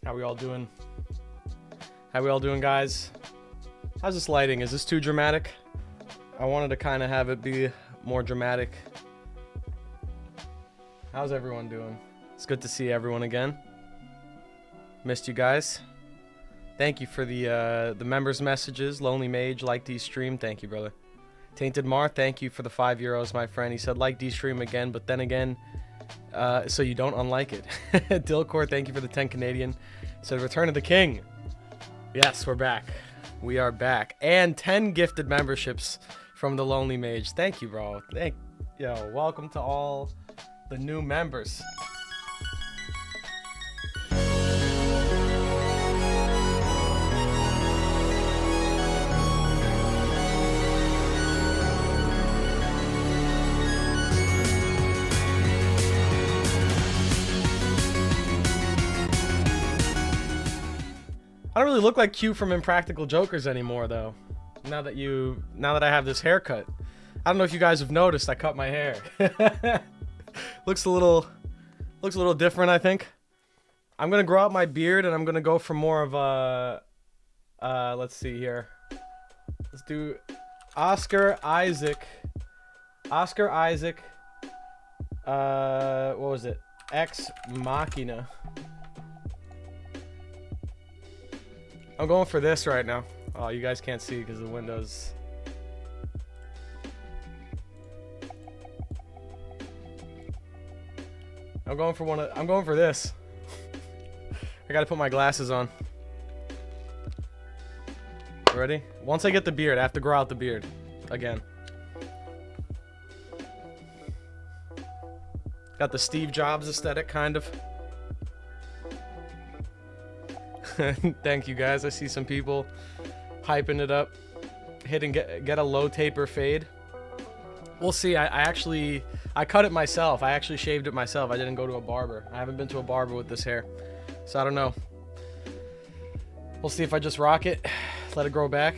How we all doing? How we all doing, guys? How's this lighting? Is this too dramatic? I wanted to kind of have it be more dramatic. How's everyone doing? It's good to see everyone again. Missed you guys. Thank you for the members' messages. Lonely Mage, like D-Stream. Thank you, brother. Tainted Mar, thank you for the €5, my friend. He said, like D-Stream again, but then again, so you don't unlike it. Dilcor, thank you for the 10 Canadian. Said, Return of the King. Yes, we're back. We are back. And 10 gifted memberships from the Lonely Mage. Thank you, bro. Yo, welcome to all the new members. I don't really look like Q from Impractical Jokers anymore, though. Now that I have this haircut, I don't know if you guys have noticed. I cut my hair. looks a little different, I think. I'm gonna grow out my beard, and I'm gonna go for more of a. Let's see here. Let's do Oscar Isaac. Oscar Isaac. What was it? Ex Machina. I'm going for this right now. Oh, you guys can't see because the windows. I'm going for this. I gotta put my glasses on. Ready? Once I get the beard, I have to grow out the beard again. Got the Steve Jobs aesthetic, kind of. Thank you, guys. I see some people hyping it up. Get a low taper fade. We'll see. I cut it myself. I actually shaved it myself. I didn't go to a barber. I haven't been to a barber with this hair, so I don't know. We'll see if I just rock it, let it grow back.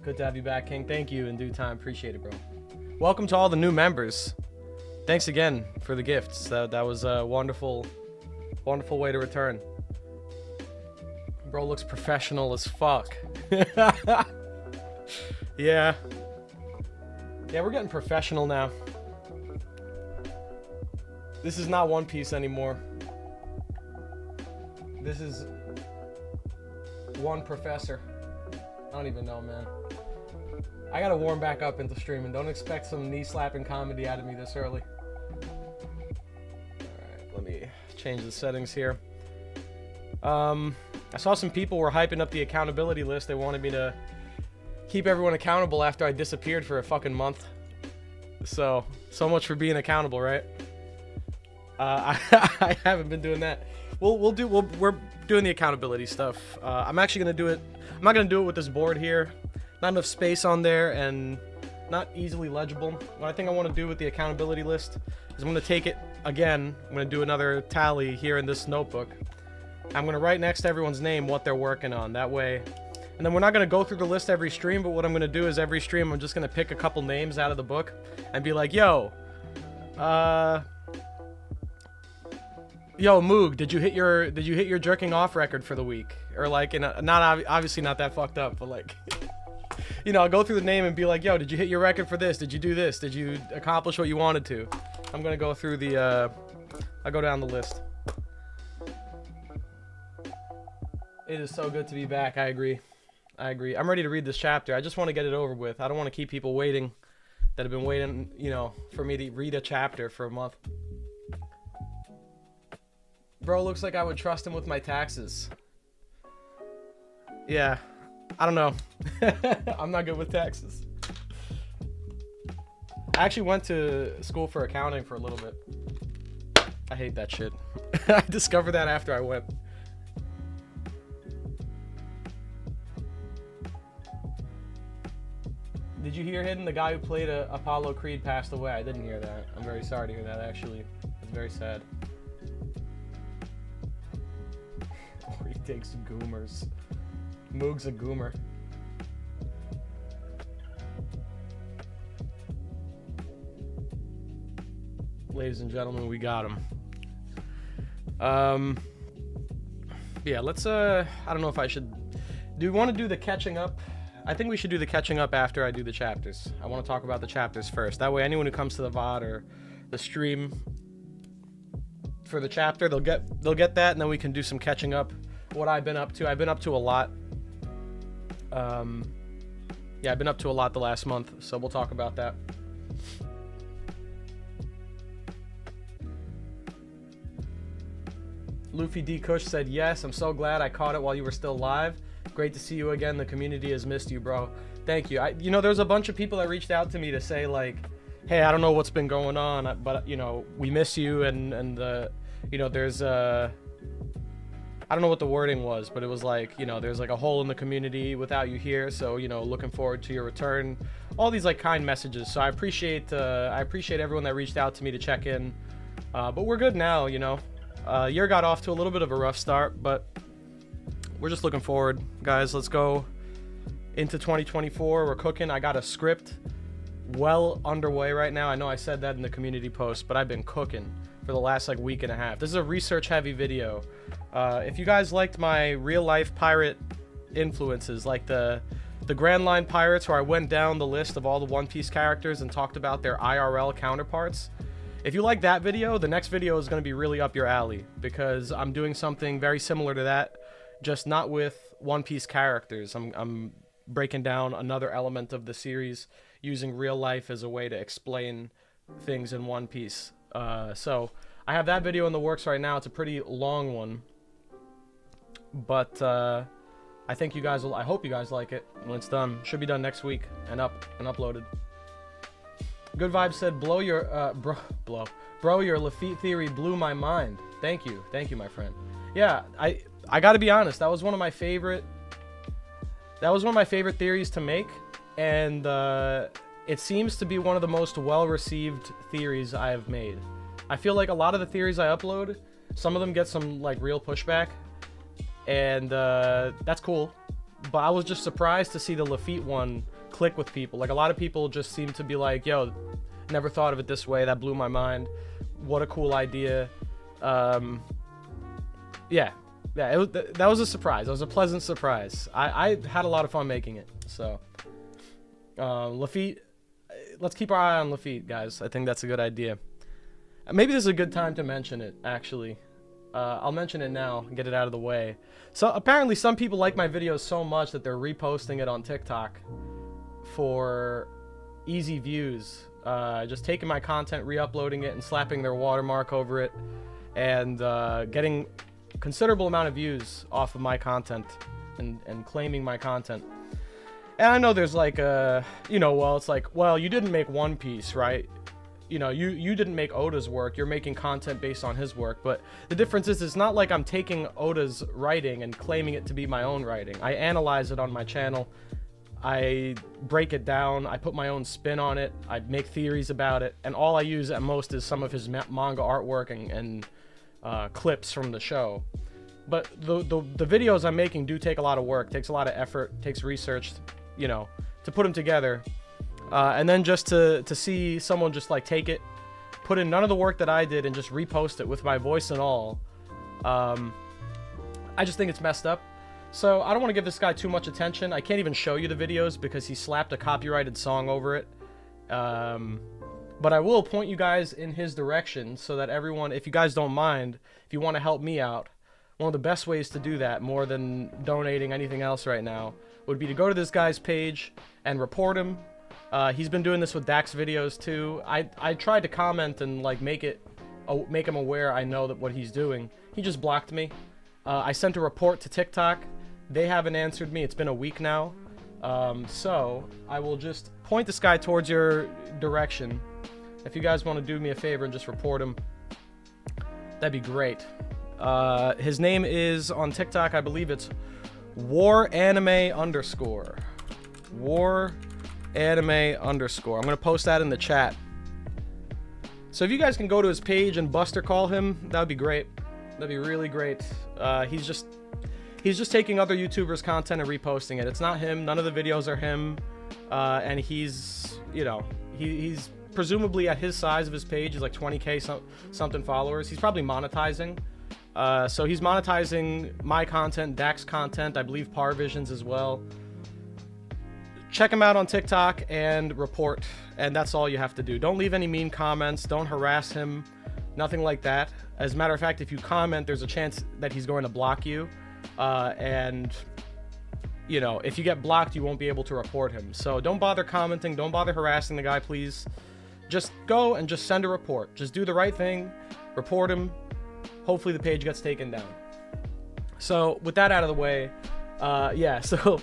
Good to have you back, King. Thank you in due time. Appreciate it, bro. Welcome to all the new members. Thanks again for the gifts. That was a wonderful way to return. Bro looks professional as fuck. Yeah, we're getting professional now. This is not One Piece anymore. This is one professor. I don't even know, man. I gotta warm back up into streaming. Don't expect some knee-slapping comedy out of me this early. Alright, let me change the settings here. I saw some people were hyping up the accountability list. They wanted me to keep everyone accountable after I disappeared for a fucking month. So much for being accountable, right? I haven't been doing that. We're doing the accountability stuff. I'm actually gonna do it. I'm not gonna do it with this board here. Not enough space on there and not easily legible. What I think I want to do with the accountability list is I'm gonna take it again. I'm gonna do another tally here in this notebook. I'm gonna write next to everyone's name what they're working on. That way. And then we're not going to go through the list every stream, but what I'm going to do is every stream I'm just going to pick a couple names out of the book and be like, yo, Moog, did you hit your jerking off record for the week? Or like, obviously not that fucked up, but like, you know, I'll go through the name and be like, yo, did you hit your record for this? Did you do this? Did you accomplish what you wanted to? I'm going to go through I'll go down the list. It is so good to be back. I agree. I'm ready to read this chapter. I just want to get it over with. I don't want to keep people waiting that have been waiting, you know, for me to read a chapter for a month. Bro, looks like I would trust him with my taxes. Yeah, I don't know. I'm not good with taxes. I actually went to school for accounting for a little bit. I hate that shit. I discovered that after I went. Did you hear Hidden? The guy who played Apollo Creed passed away. I didn't hear that. I'm very sorry to hear that, actually. It's very sad. Or he takes goomers. Moog's a goomer. Ladies and gentlemen, we got him. Yeah, let's I don't know if I should. Do we want to do the catching up? I think we should do the catching up after I do the chapters. I want to talk about the chapters first. That way anyone who comes to the VOD or the stream for the chapter, they'll get that, and then we can do some catching up. What I've been up to. I've been up to a lot. Yeah, I've been up to a lot the last month, so we'll talk about that. Luffy D. Kush said, yes, I'm so glad I caught it while you were still live. Great to see you again. The community has missed you, bro. Thank you. You know, there's a bunch of people that reached out to me to say, like, hey, I don't know what's been going on, but, you know, we miss you, and you know, there's I don't know what the wording was, but it was like, you know, there's like a hole in the community without you here, so, you know, looking forward to your return. All these, like, kind messages, so I appreciate everyone that reached out to me to check in, but we're good now, you know. Year got off to a little bit of a rough start, but we're just looking forward, guys. Let's go into 2024. We're cooking. I got a script well underway right now. I know I said that in the community post, but I've been cooking for the last like week and a half. This is a research heavy video. If you guys liked my real life pirate influences, like the Grand Line Pirates, where I went down the list of all the One Piece characters and talked about their IRL counterparts, if you like that video, the next video is going to be really up your alley, because I'm doing something very similar to that, just not with One Piece characters. I'm breaking down another element of the series, using real life as a way to explain things in One Piece. So I have that video in the works right now. It's a pretty long one, but I think you guys will. I hope you guys like it when it's done. Should be done next week and uploaded. Good Vibes said, bro, your Lafitte theory blew my mind. Thank you, my friend. Yeah, I gotta be honest, that was one of my favorite theories to make, and it seems to be one of the most well-received theories I have made. I feel like a lot of the theories I upload, some of them get some like real pushback, and that's cool, but I was just surprised to see the Lafitte one click with people. Like, a lot of people just seem to be like, yo, never thought of it this way, that blew my mind, what a cool idea. Yeah, that was a surprise. It was a pleasant surprise. I had a lot of fun making it. So Lafitte, let's keep our eye on Lafitte, guys. I think that's a good idea. Maybe this is a good time to mention it, actually. I'll mention it now and get it out of the way. So apparently some people like my videos so much that they're reposting it on TikTok for easy views, just taking my content, re-uploading it, and slapping their watermark over it, and getting considerable amount of views off of my content, and claiming my content. And I know there's like you know, well, it's like, well, you didn't make One Piece, right? You know, you didn't make Oda's work, you're making content based on his work. But the difference is, it's not like I'm taking Oda's writing and claiming it to be my own writing. I analyze it on my channel, I break it down, I put my own spin on it, I make theories about it, and all I use at most is some of his manga artwork and clips from the show. But the videos I'm making do take a lot of work, takes a lot of effort, takes research, you know, to put them together. And then just to see someone just like take it, put in none of the work that I did, and just repost it with my voice and all, I just think it's messed up. So I don't want to give this guy too much attention. I can't even show you the videos because he slapped a copyrighted song over it. But I will point you guys in his direction so that everyone, if you guys don't mind, if you want to help me out, one of the best ways to do that, more than donating anything else right now, would be to go to this guy's page and report him. He's been doing this with Dax videos too. I tried to comment and like make him aware I know that what he's doing. He just blocked me. I sent a report to TikTok. They haven't answered me. It's been a week now. So I will just point this guy towards your direction. If you guys want to do me a favor and just report him, that'd be great. His name is on TikTok, I believe it's WarAnime_. WarAnime_. I'm gonna post that in the chat. So if you guys can go to his page and Buster call him, that would be great. That'd be really great. He's just taking other YouTubers' content and reposting it. It's not him. None of the videos are him. And he's, you know, he's presumably at his size of his page, he's like 20K something followers. He's probably monetizing. So he's monetizing my content, Dax content, I believe Parvision's as well. Check him out on TikTok and report, and that's all you have to do. Don't leave any mean comments, don't harass him, nothing like that. As a matter of fact, if you comment, there's a chance that he's going to block you, and you know, if you get blocked, you won't be able to report him. So don't bother commenting, don't bother harassing the guy, please. Just go and just send a report. Just do the right thing, report him. Hopefully the page gets taken down. So with that out of the way, yeah, so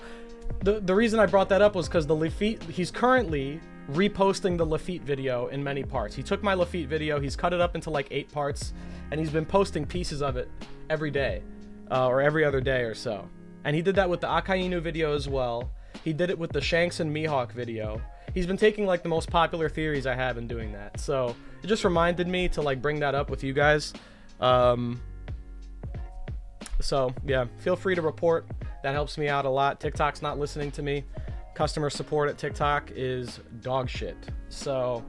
the reason I brought that up was because the Lafitte, he's currently reposting the Lafitte video in many parts. He took my Lafitte video, he's cut it up into like 8 parts, and he's been posting pieces of it every day, or every other day or so. And he did that with the Akainu video as well. He did it with the Shanks and Mihawk video. He's been taking like the most popular theories I have and doing that. So it just reminded me to like bring that up with you guys. So yeah, feel free to report. That helps me out a lot. TikTok's not listening to me. Customer support at TikTok is dog shit. So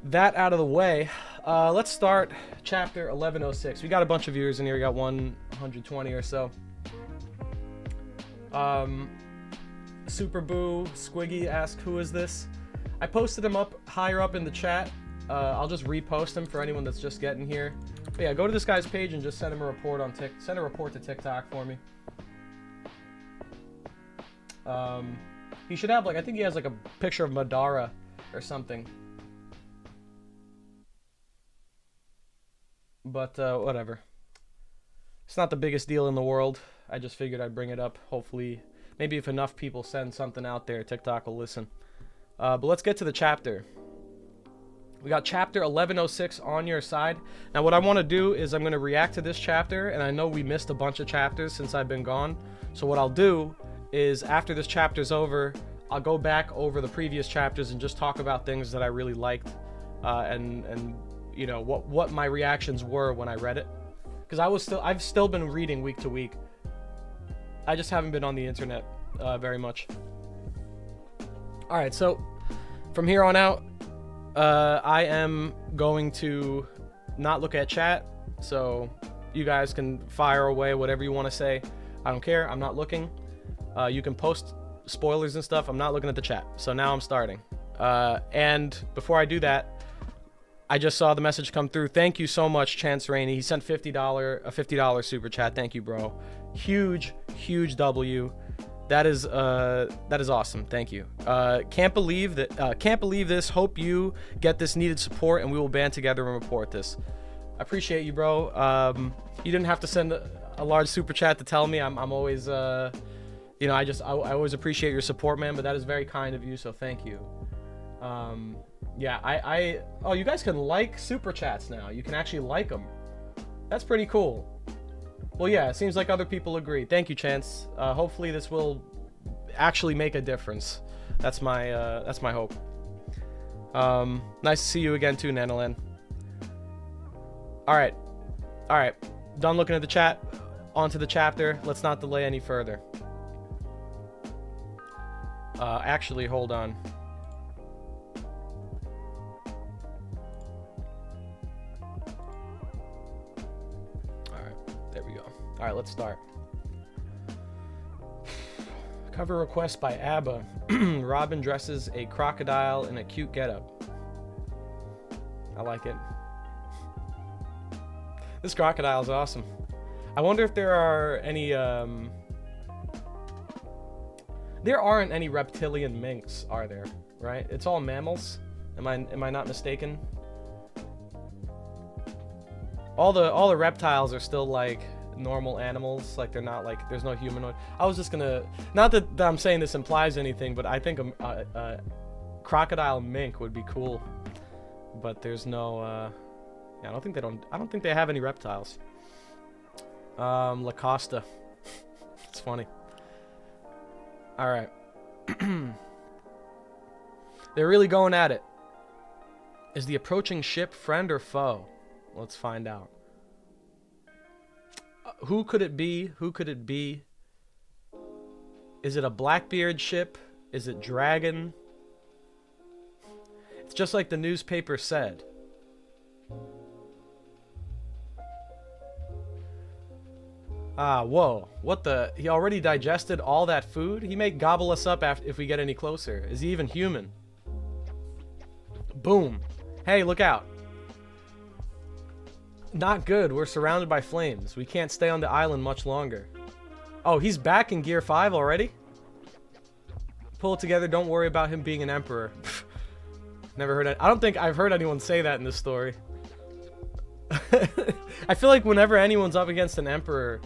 that out of the way, let's start chapter 1106. We got a bunch of viewers in here. We got 120 or so. Super Boo Squiggy asked, who is this? I posted him up higher up in the chat. I'll just repost him for anyone that's just getting here. But yeah, go to this guy's page and just send him a report on send a report to TikTok for me. He should have like, I think he has like a picture of Madara or something. But whatever. It's not the biggest deal in the world. I just figured I'd bring it up. Hopefully, maybe if enough people send something out there, TikTok will listen. But let's get to the chapter. We got chapter 1106 on your side. Now what I want to do is I'm going to react to this chapter, and I know we missed a bunch of chapters since I've been gone. So what I'll do is after this chapter's over, I'll go back over the previous chapters and just talk about things that I really liked, and you know what my reactions were when I read it. Because I've still been reading week to week. I just haven't been on the internet very much. All right, so from here on out, I am going to not look at chat, so you guys can fire away whatever you want to say. I don't care. I'm not looking. You can post spoilers and stuff. I'm not looking at the chat. So now I'm starting. And before I do that, I just saw the message come through. Thank you so much, Chance Rainey. He sent a $50 super chat. Thank you, bro. Huge W. That is awesome. Thank you. Can't believe this. Hope you get this needed support, and we will band together and report this. I appreciate you, bro. You didn't have to send a large super chat to tell me. I'm always, you know, I always appreciate your support, man. But that is very kind of you. So thank you. Yeah, oh, you guys can like super chats now. You can actually like them. That's pretty cool. Well, yeah, it seems like other people agree. Thank you, Chance. Hopefully this will actually make a difference. That's my hope. Nice to see you again too, Nanolan. All right. Done looking at the chat. On to the chapter. Let's not delay any further. Actually, hold on. All right, let's start. Cover request by ABBA. Robin dresses a crocodile in a cute getup. I like it. This crocodile is awesome. I wonder if there are any, there aren't any reptilian minks, are there? Right? It's all mammals. Am I not mistaken? All the reptiles are still like normal animals, like they're not like, there's no humanoid. I was just gonna, not that I'm saying this implies anything, but I think a crocodile mink would be cool, but there's no yeah, I don't think they have any reptiles. Lacosta. It's funny. All right. They're really going at it. Is the approaching ship friend or foe? Let's find out. Who could it be? Who could it be? Is it a Blackbeard ship? Is it Dragon? It's just like the newspaper said. Ah, whoa. What the? He already digested all that food? He may gobble us up if we get any closer. Is he even human? Boom. Hey, look out. Not good. We're surrounded by flames. We can't stay on the island much longer. Oh, he's back in Gear 5 already? Pull it together. Don't worry about him being an emperor. Never heard it. I don't think I've heard anyone say that in this story. I feel like whenever anyone's up against an emperor,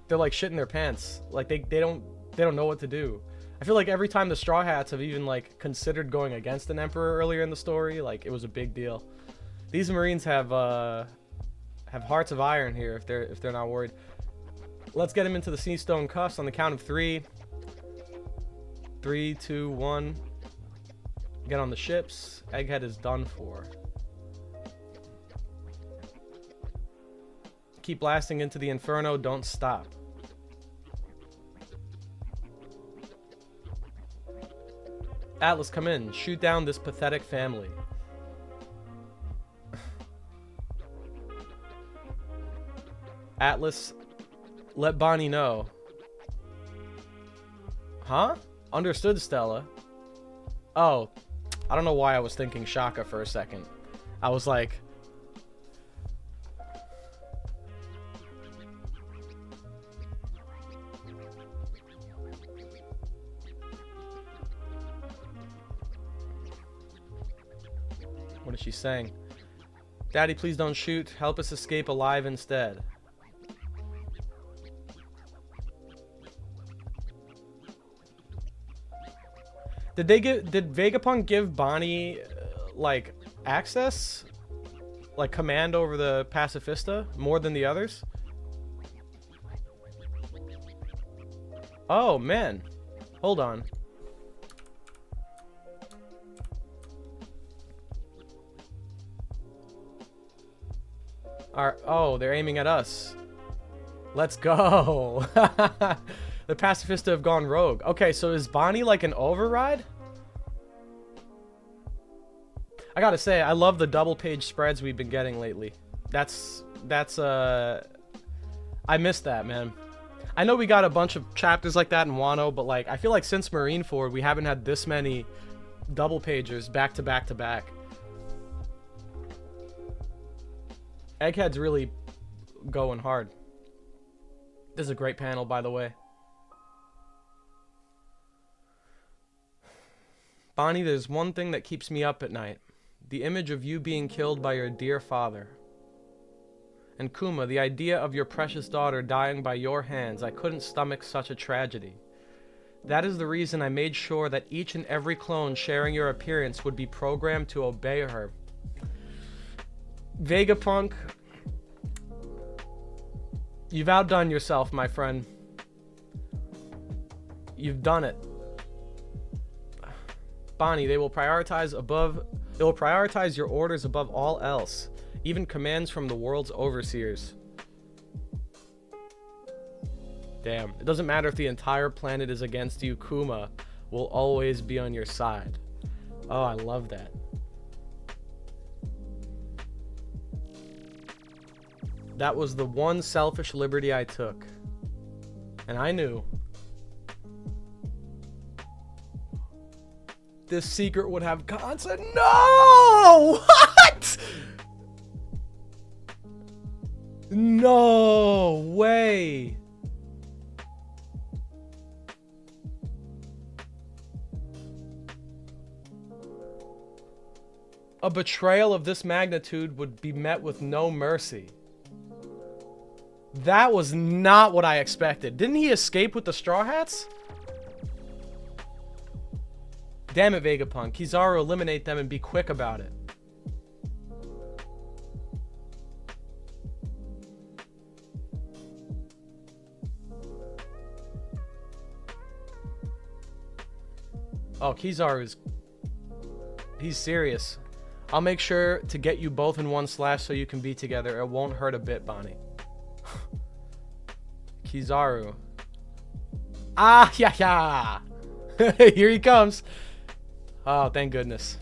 they're like shitting their pants. Like they don't know what to do. I feel like every time the Straw Hats have even like considered going against an emperor earlier in the story, like it was a big deal. These Marines have hearts of iron here if they're not worried. Let's get him into the Sea Stone Cuffs on the count of 3. 3, 2, 1. Get on the ships. Egghead is done for. Keep blasting into the inferno. Don't stop. Atlas, come in. Shoot down this pathetic family. Atlas, let Bonnie know. Huh? Understood, Stella. Oh, I don't know why I was thinking Shaka for a second. I was like... What is she saying? Daddy, please don't shoot. Help us escape alive instead. Did Vegapunk give Bonnie like access? Like command over the Pacifista more than the others? Oh man. Hold on. Oh, they're aiming at us. Let's go. The Pacifista have gone rogue. Okay, so is Bonnie like an override? I gotta say, I love the double page spreads we've been getting lately. That's I missed that, man. I know we got a bunch of chapters like that in Wano, but like I feel like since Marineford we haven't had this many double pagers back to back to back. Egghead's really going hard. This is a great panel, by the way. Bonnie, there's one thing that keeps me up at night. The image of you being killed by your dear father. And Kuma, the idea of your precious daughter dying by your hands. I couldn't stomach such a tragedy. That is the reason I made sure that each and every clone sharing your appearance would be programmed to obey her. Vegapunk, you've outdone yourself, my friend. You've done it. Bonnie, they will prioritize your orders above all else, even commands from the world's overseers. Damn, it doesn't matter if the entire planet is against you, Kuma will always be on your side. Oh, I love that. That was the one selfish liberty I took. And I knew this secret would have consequences. No! What? No way. A betrayal of this magnitude would be met with no mercy. That was not what I expected. Didn't he escape with the Straw Hats? Damn it, Vegapunk. Kizaru, eliminate them and be quick about it. Oh, Kizaru's... He's serious. I'll make sure to get you both in one slash so you can be together. It won't hurt a bit, Bonnie. Kizaru. Ah, yeah. Here he comes. Oh, thank goodness.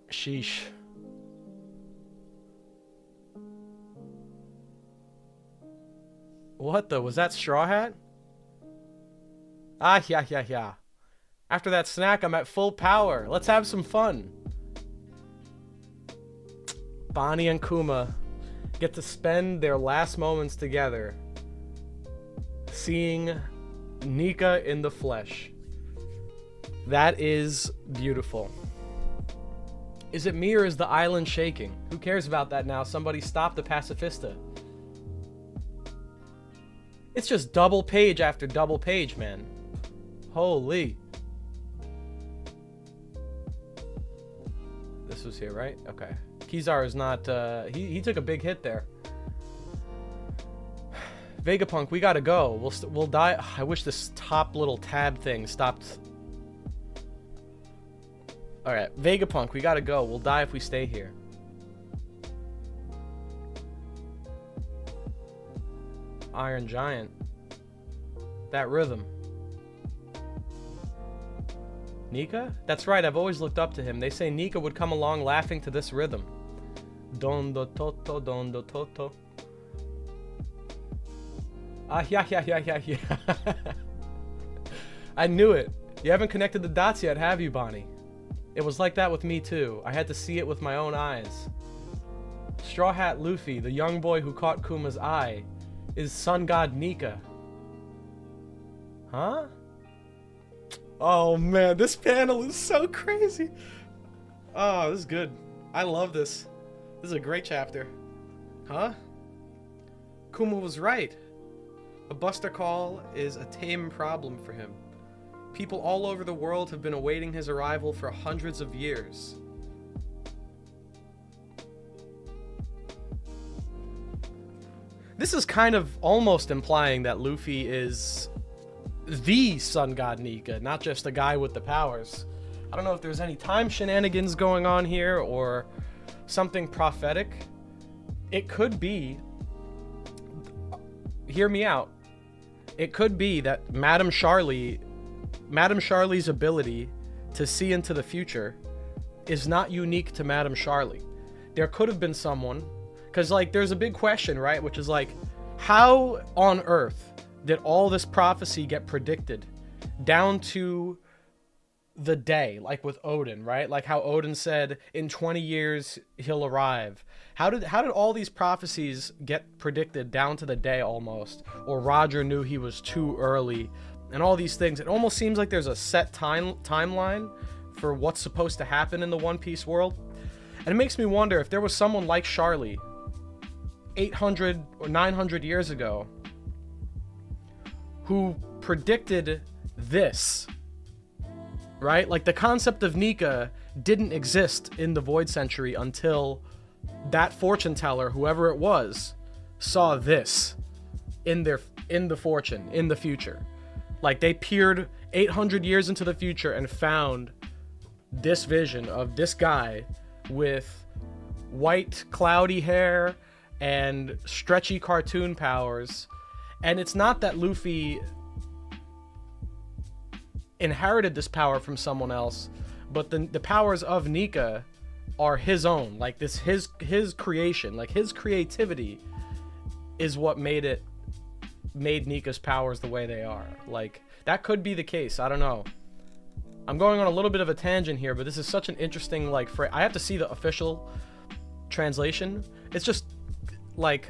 Sheesh. What the? Was that Straw Hat? Ah, yeah, yeah, yeah. After that snack, I'm at full power. Let's have some fun. Bonnie and Kuma get to spend their last moments together, seeing Nika in the flesh. That is beautiful. Is it me or is the island shaking? Who cares about that now? Somebody stop the pacifista. It's just double page after double page, man. Holy. This was here, right? Okay. Kizaru is not, he took a big hit there. Vegapunk, we gotta go. We'll die. I wish this top little tab thing stopped. Alright, Vegapunk, we gotta go. We'll die if we stay here. Iron Giant. That rhythm. Nika? That's right, I've always looked up to him. They say Nika would come along laughing to this rhythm. Dondo toto, dondo toto. Ah, yeah, yeah, yeah, yeah, yeah. I knew it. You haven't connected the dots yet, have you, Bonnie? It was like that with me, too. I had to see it with my own eyes. Straw Hat Luffy, the young boy who caught Kuma's eye, is sun god Nika. Huh? Oh, man, this panel is so crazy. Oh, this is good. I love this. This is a great chapter. Huh? Kuma was right. A Buster Call is a tame problem for him. People all over the world have been awaiting his arrival for hundreds of years. This is kind of almost implying that Luffy is the sun god Nika, not just a guy with the powers. I don't know if there's any time shenanigans going on here or something prophetic. It could be, hear me out, it could be that Madame Charlie's ability to see into the future is not unique to Madame Charlie. There could have been someone, because like there's a big question, right, which is like, how on earth did all this prophecy get predicted down to the day, like with Odin, right? Like how Odin said in 20 years he'll arrive. How did all these prophecies get predicted down to the day almost? Or Roger knew he was too early and all these things. It almost seems like there's a set timeline for what's supposed to happen in the One Piece world. And it makes me wonder if there was someone like Charlie 800 or 900 years ago who predicted this, right? Like the concept of Nika didn't exist in the Void Century until that fortune teller, whoever it was, saw this in the fortune, in the future. Like they peered 800 years into the future and found this vision of this guy with white cloudy hair and stretchy cartoon powers. And it's not that Luffy inherited this power from someone else, but the powers of Nika are his own. Like this, his creation, like his creativity is what made Nika's powers the way they are. Like that could be the case. I don't know. I'm going on a little bit of a tangent here, but this is such an interesting like phrase. I have to see the official translation. It's just like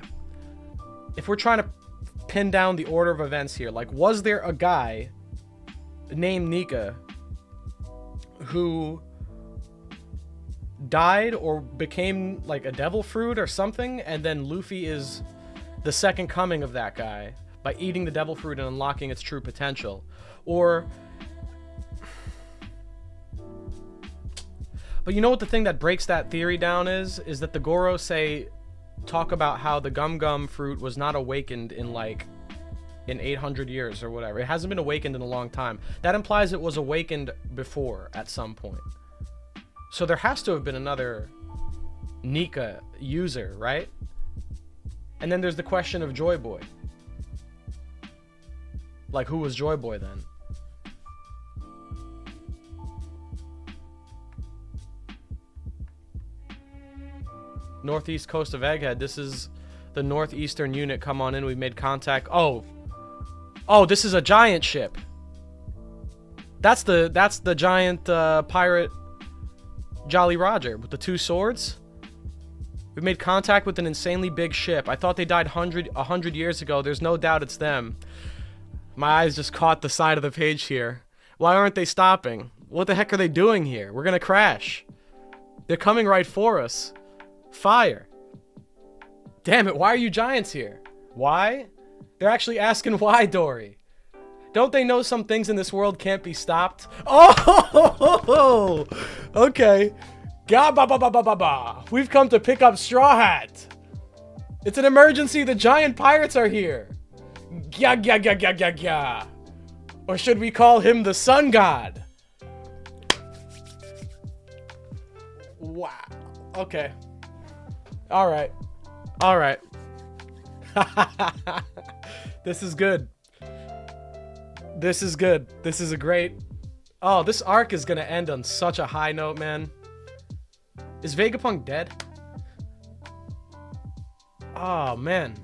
if we're trying to pin down the order of events here, like was there a guy named Nika who died or became like a devil fruit or something, and then Luffy is the second coming of that guy by eating the devil fruit and unlocking its true potential? Or but you know what the thing that breaks that theory down is that the Goro talk about how the Gum Gum fruit was not awakened in 800 years or whatever. It hasn't been awakened in a long time. That implies it was awakened before at some point. So there has to have been another Nika user, right? And then there's the question of Joy Boy. Like, who was Joy Boy then? Northeast coast of Egghead. This is the northeastern unit come on in. We made contact. Oh, this is a giant ship. That's the giant pirate Jolly Roger with the 2 swords. We made contact with an insanely big ship. I thought they died 100 years ago. There's no doubt it's them. My eyes just caught the side of the page here. Why aren't they stopping? What the heck are they doing here? We're gonna crash. They're coming right for us. Fire. Damn it, why are you giants here? Why? They're actually asking why, Dory. Don't they know some things in this world can't be stopped? Oh, okay. Ga-ba-ba-ba-ba-ba-ba. We've come to pick up Straw Hat. It's an emergency. The giant pirates are here. Gya-gya-gya-gya-gya-gya. Or should we call him the Sun God? Wow. Okay. All right. All right. This is good. This is good. This is a great... Oh, this arc is gonna end on such a high note, man. Is Vegapunk dead? Oh, man.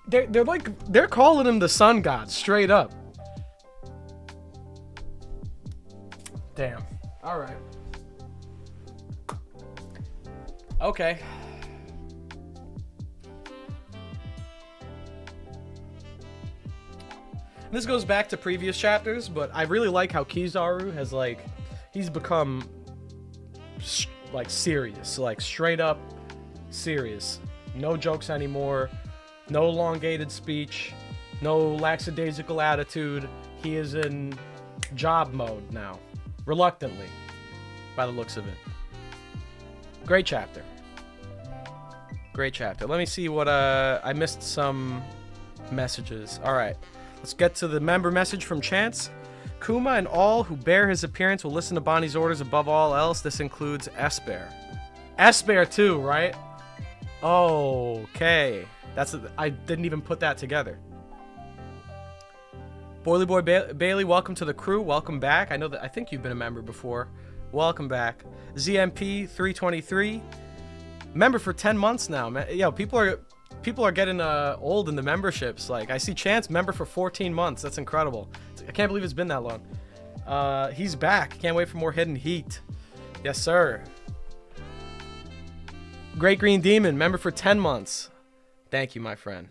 They're calling him the Sun God, straight up. Damn. Alright. Okay. This goes back to previous chapters, but I really like how Kizaru has, like, he's become, like, serious. Like, straight up serious. No jokes anymore. No elongated speech. No lackadaisical attitude. He is in job mode now. Reluctantly, by the looks of it. Great chapter. Great chapter. Let me see what, I missed some messages. Alright. Let's get to the member message from Chance. Kuma and all who bear his appearance will listen to Bonnie's orders above all else. This includes Esper. Esper too, right? Okay. I didn't even put that together. Boilie Boy Bailey, welcome to the crew. Welcome back. I think you've been a member before. Welcome back. ZMP 323. Member for 10 months now, man. Yo, people are getting old in the memberships. Like, I see Chance member for 14 months. That's incredible. I can't believe it's been that long. He's back. Can't wait for more Hidden Heat. Yes, sir. Great Green Demon, member for 10 months. Thank you, my friend.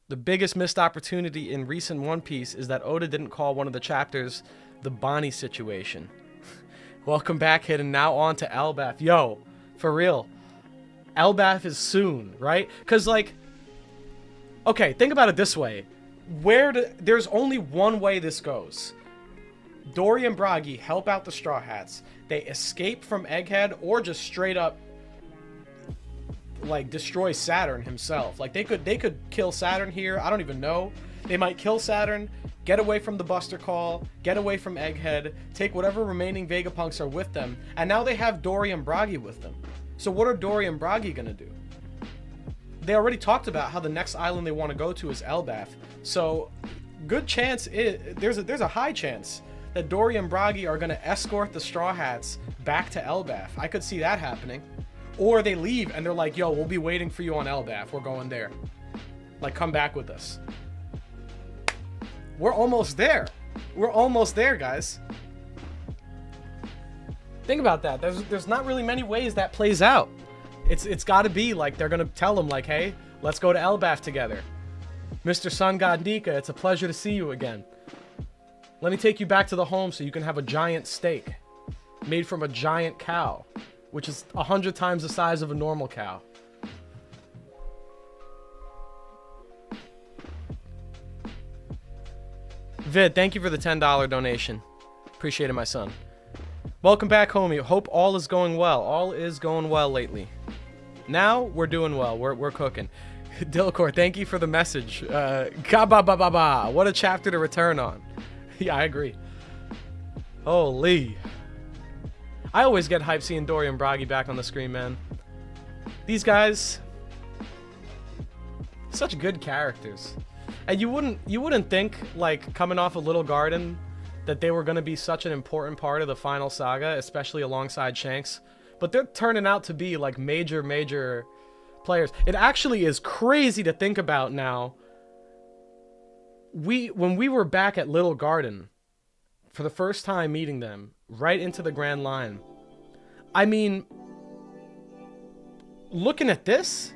The biggest missed opportunity in recent One Piece is that Oda didn't call one of the chapters the Bonnie situation. Welcome back, Hidden. Now on to Elbaf. Yo, for real. Elbaf is soon, right? Because, like, okay, think about it this way. There's only one way this goes. Dory and Bragi help out the Straw Hats. They escape from Egghead or just straight up, like, destroy Saturn himself. Like, they could kill Saturn here. I don't even know. They might kill Saturn, get away from the Buster Call, get away from Egghead, take whatever remaining Vegapunks are with them, and now they have Dory and Bragi with them. So what are Dory and Bragi gonna do? They already talked about how the next island they want to go to is Elbaf. So good chance there's a high chance that Dory and Bragi are gonna escort the Straw Hats back to Elbaf. I could see that happening. Or they leave and they're like, yo, we'll be waiting for you on Elbaf. We're going there. Like, come back with us. We're almost there. We're almost there, guys. Think about that. There's not really many ways that plays out. It's got to be like they're gonna tell them like, hey, let's go to Elbaf together. Mr. Sun God Nika, it's a pleasure to see you again. Let me take you back to the home so you can have a giant steak made from a giant cow, which is 100 times the size of a normal cow. Vid, thank you for the $10 donation. Appreciate it, my son. Welcome back, homie. Hope all is going well. All is going well lately. Now we're doing well. We're cooking. Dilcor, thank you for the message. Ka-ba-ba-ba-ba. What a chapter to return on. Yeah, I agree. Holy. I always get hyped seeing Dory and Bragi back on the screen, man. These guys, such good characters. And you wouldn't think, like, coming off a Little Garden, that they were going to be such an important part of the final saga, especially alongside Shanks. But they're turning out to be like major players. It actually is crazy to think about now. When we were back at Little Garden for the first time meeting them, right into the Grand Line. I mean, looking at this,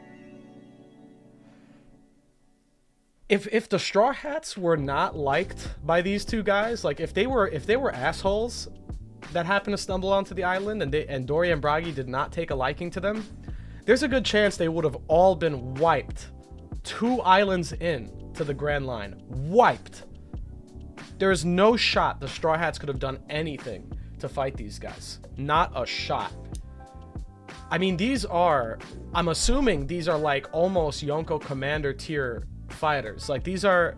if the Straw Hats were not liked by these two guys, like if they were assholes that happened to stumble onto the island and Dory and Bragi did not take a liking to them, there's a good chance they would have all been wiped 2 islands in to the Grand Line. Wiped. There is no shot the Straw Hats could have done anything to fight these guys. Not a shot. I mean, I'm assuming these are like almost Yonko Commander tier fighters. Like these are,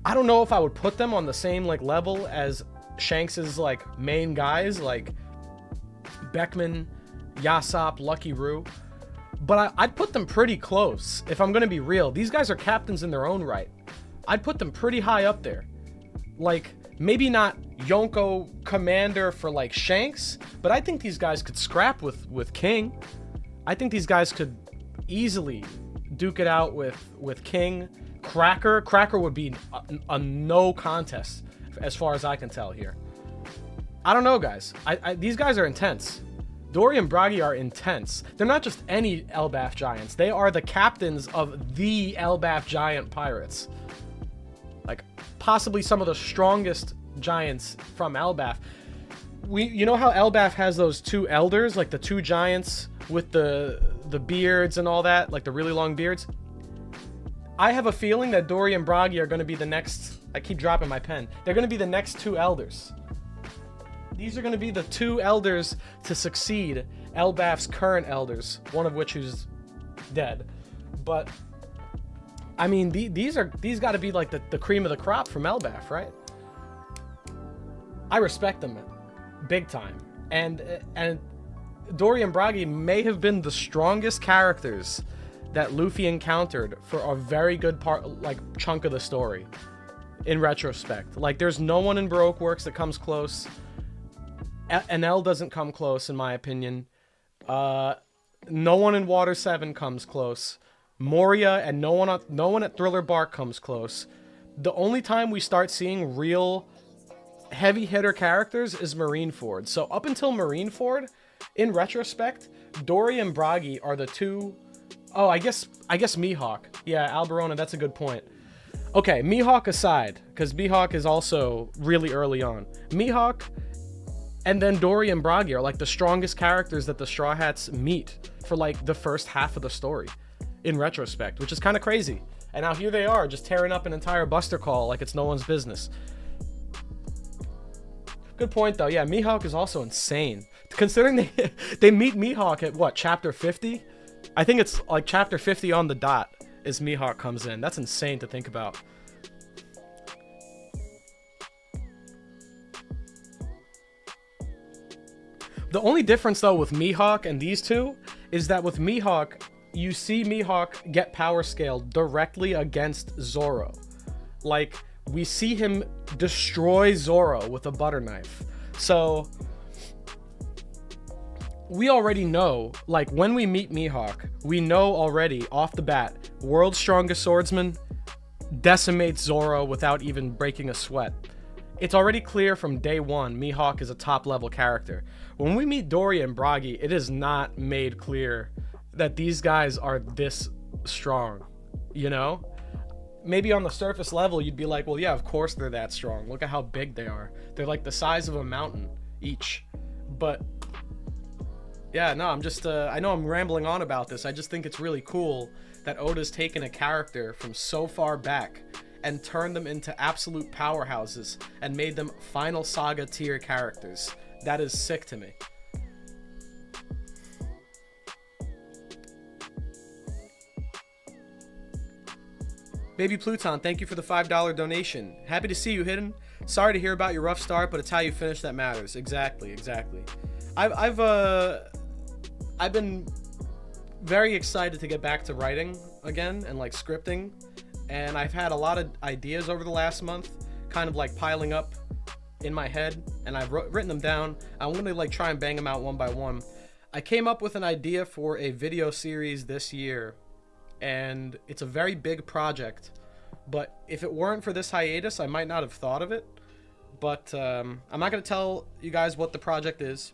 I don't know if I would put them on the same like level as Shanks's like main guys like Beckman, Yasopp, Lucky Roo, but I'd put them pretty close. If I'm gonna be real, these guys are captains in their own right. I'd put them pretty high up there. Like maybe not Yonko Commander for like Shanks, but I think these guys could scrap with King. I think these guys could easily duke it out with King. Cracker would be a no contest as far as I can tell here. I don't know, guys. These guys are intense. Dory and Bragi are intense. They're not just any Elbaf giants. They are the captains of the Elbaf giant pirates. Like possibly some of the strongest giants from Elbaf. You know how Elbaf has those 2 elders, like the 2 giants with the beards and all that, like the really long beards? I have a feeling that Dory and Bragi are going to be the next... I keep dropping my pen. They're going to be the next 2 elders. These are going to be the 2 elders to succeed Elbaf's current elders, one of which who's dead. But I mean, these got to be like the cream of the crop from Elbaf, right? I respect them big time. And Dory and Bragi may have been the strongest characters that Luffy encountered for a very good chunk of the story in retrospect. Like there's no one in Baroque Works that comes close. Enel doesn't come close in my opinion. No one in Water 7 comes close. Moria and no one at Thriller Bark comes close. The only time we start seeing real heavy hitter characters is Marineford. So up until Marineford, in retrospect, Dory and Bragi are the 2. Oh, I guess Mihawk. Yeah, Alberona, that's a good point. Okay, Mihawk aside, because Mihawk is also really early on. Mihawk and then Dory and Bragi are like the strongest characters that the Straw Hats meet for like the first half of the story, in retrospect, which is kind of crazy. And now here they are, just tearing up an entire Buster Call like it's no one's business. Good point, though. Yeah, Mihawk is also insane. Considering they meet Mihawk at, what, chapter 50? I think it's like chapter 50 on the dot is Mihawk comes in. That's insane to think about. The only difference, though, with Mihawk and these 2 is that with Mihawk, you see Mihawk get power scaled directly against Zoro. Like, we see him destroy Zoro with a butter knife. So we already know, like when we meet Mihawk, we know already off the bat, world's strongest swordsman decimates Zoro without even breaking a sweat. It's already clear from day 1 Mihawk is a top level character. When we meet Dory and Bragi, it is not made clear that these guys are this strong, you know? Maybe on the surface level, you'd be like, well, yeah, of course they're that strong. Look at how big they are. They're like the size of a mountain each. But yeah, no, I'm just, I know I'm rambling on about this. I just think it's really cool that Oda's taken a character from so far back and turned them into absolute powerhouses and made them Final Saga tier characters. That is sick to me. Baby Pluton, thank you for the $5 donation. Happy to see you, Hidden. Sorry to hear about your rough start, but it's how you finish that matters. Exactly. I've been very excited to get back to writing again and like scripting, and I've had a lot of ideas over the last month, kind of like piling up in my head, and I've written them down. I'm gonna like try and bang them out one by one. I came up with an idea for a video series this year, and it's a very big project. But if it weren't for this hiatus, I might not have thought of it. But I'm not gonna tell you guys what the project is.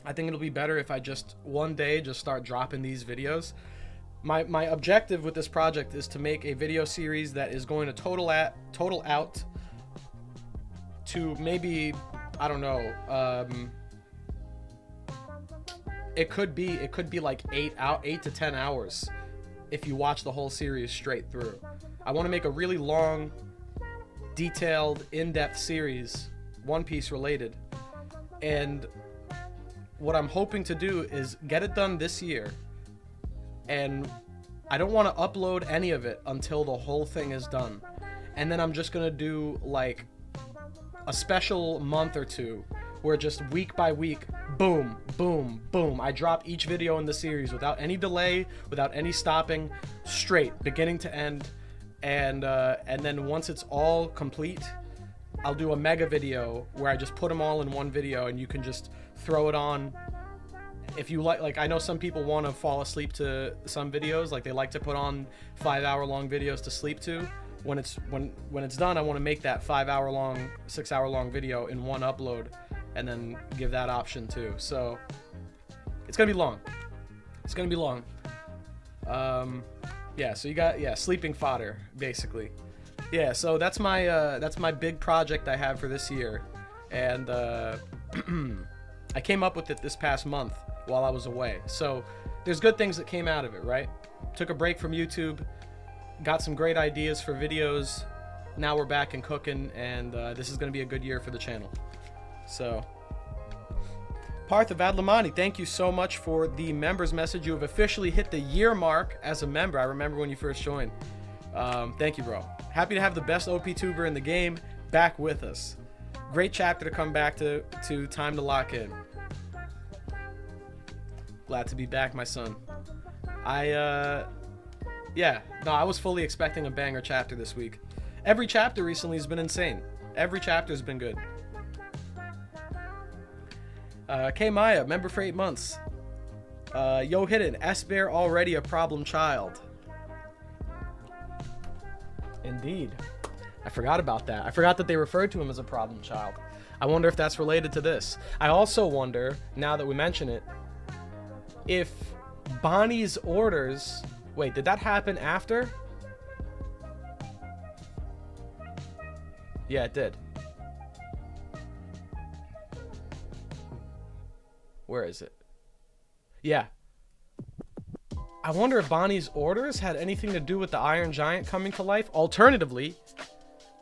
I think it'll be better if I just one day just start dropping these videos. My objective with this project is to make a video series that is going to total out to maybe, I don't know, it could be like 8 to 10 hours if you watch the whole series straight through. I want to make a really long, detailed, in-depth series, One Piece related, and what I'm hoping to do is get it done this year. And I don't want to upload any of it until the whole thing is done. And then I'm just going to do like a special month or two where just week by week, boom, boom, boom, I drop each video in the series without any delay, without any stopping, straight, beginning to end. And then once it's all complete, I'll do a mega video where I just put them all in one video, and you can just throw it on. If you like I know some people want to fall asleep to some videos, like they like to put on 5-hour-long videos to sleep to. When it's done, I want to make that 5-hour-long, 6-hour-long video in one upload, and then give that option too. So it's gonna be long. It's gonna be long. Yeah. So you got sleeping fodder basically. Yeah. So that's my big project I have for this year, and I came up with it this past month while I was away. So there's good things that came out of it, right? Took a break from YouTube, got some great ideas for videos. Now we're back and cooking, and this is going to be a good year for the channel. So, Parth of Adlamani, thank you so much for the members message. You have officially hit the year mark as a member. I remember when you first joined. Thank you, bro. Happy to have the best OP tuber in the game back with us. Great chapter to come back to Time to Lock In. Glad to be back, my son. I was fully expecting a banger chapter this week. Every chapter recently has been insane. Every chapter has been good. K Maya, member for 8 months. Yo Hidden, S-Bear already a problem child. Indeed. I forgot about that. I forgot that they referred to him as a problem child. I wonder if that's related to this. I also wonder, now that we mention it, if Bonnie's orders... Wait, did that happen after? Yeah, it did. Where is it? Yeah. I wonder if Bonnie's orders had anything to do with the Iron Giant coming to life. Alternatively,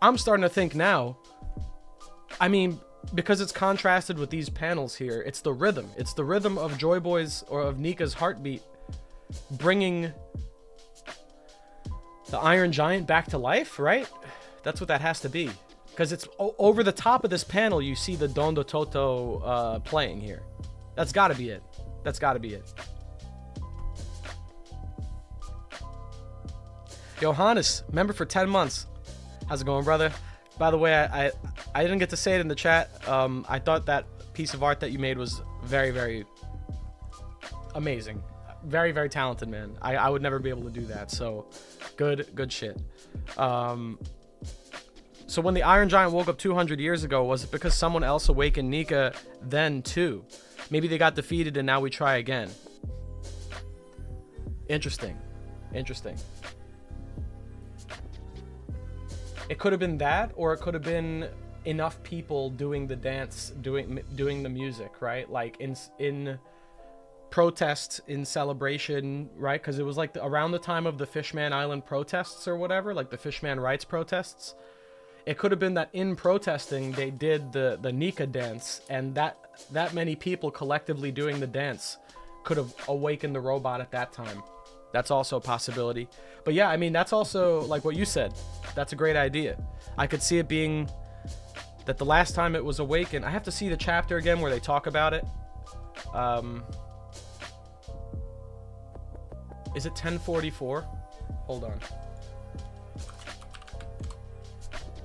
I'm starting to think now, I mean, because it's contrasted with these panels here, it's the rhythm. It's the rhythm of Joy Boy's, or of Nika's heartbeat, bringing the Iron Giant back to life, right? That's what that has to be. Because it's over the top of this panel, you see the Don Do Toto playing here. That's got to be it. That's got to be it. Johannes, member for 10 months. How's it going, brother? By the way, I didn't get to say it in the chat. I thought that piece of art that you made was very, very amazing. Very, very talented, man. I would never be able to do that. So, good shit. So when the Iron Giant woke up 200 years ago, was it because someone else awakened Nika then too? Maybe they got defeated and now we try again. Interesting. Interesting. It could have been that, or it could have been enough people doing the dance, doing the music, right? Like in protest, in celebration, right? Because it was like around the time of the Fishman Island protests or whatever, like the Fishman rights protests. It could have been that in protesting they did the Nika dance, and that many people collectively doing the dance could have awakened the robot at that time. That's also a possibility. But yeah, I mean, that's also like what you said. That's a great idea. I could see it being that the last time it was awakened, I have to see the chapter again where they talk about it. Is it 1044? Hold on.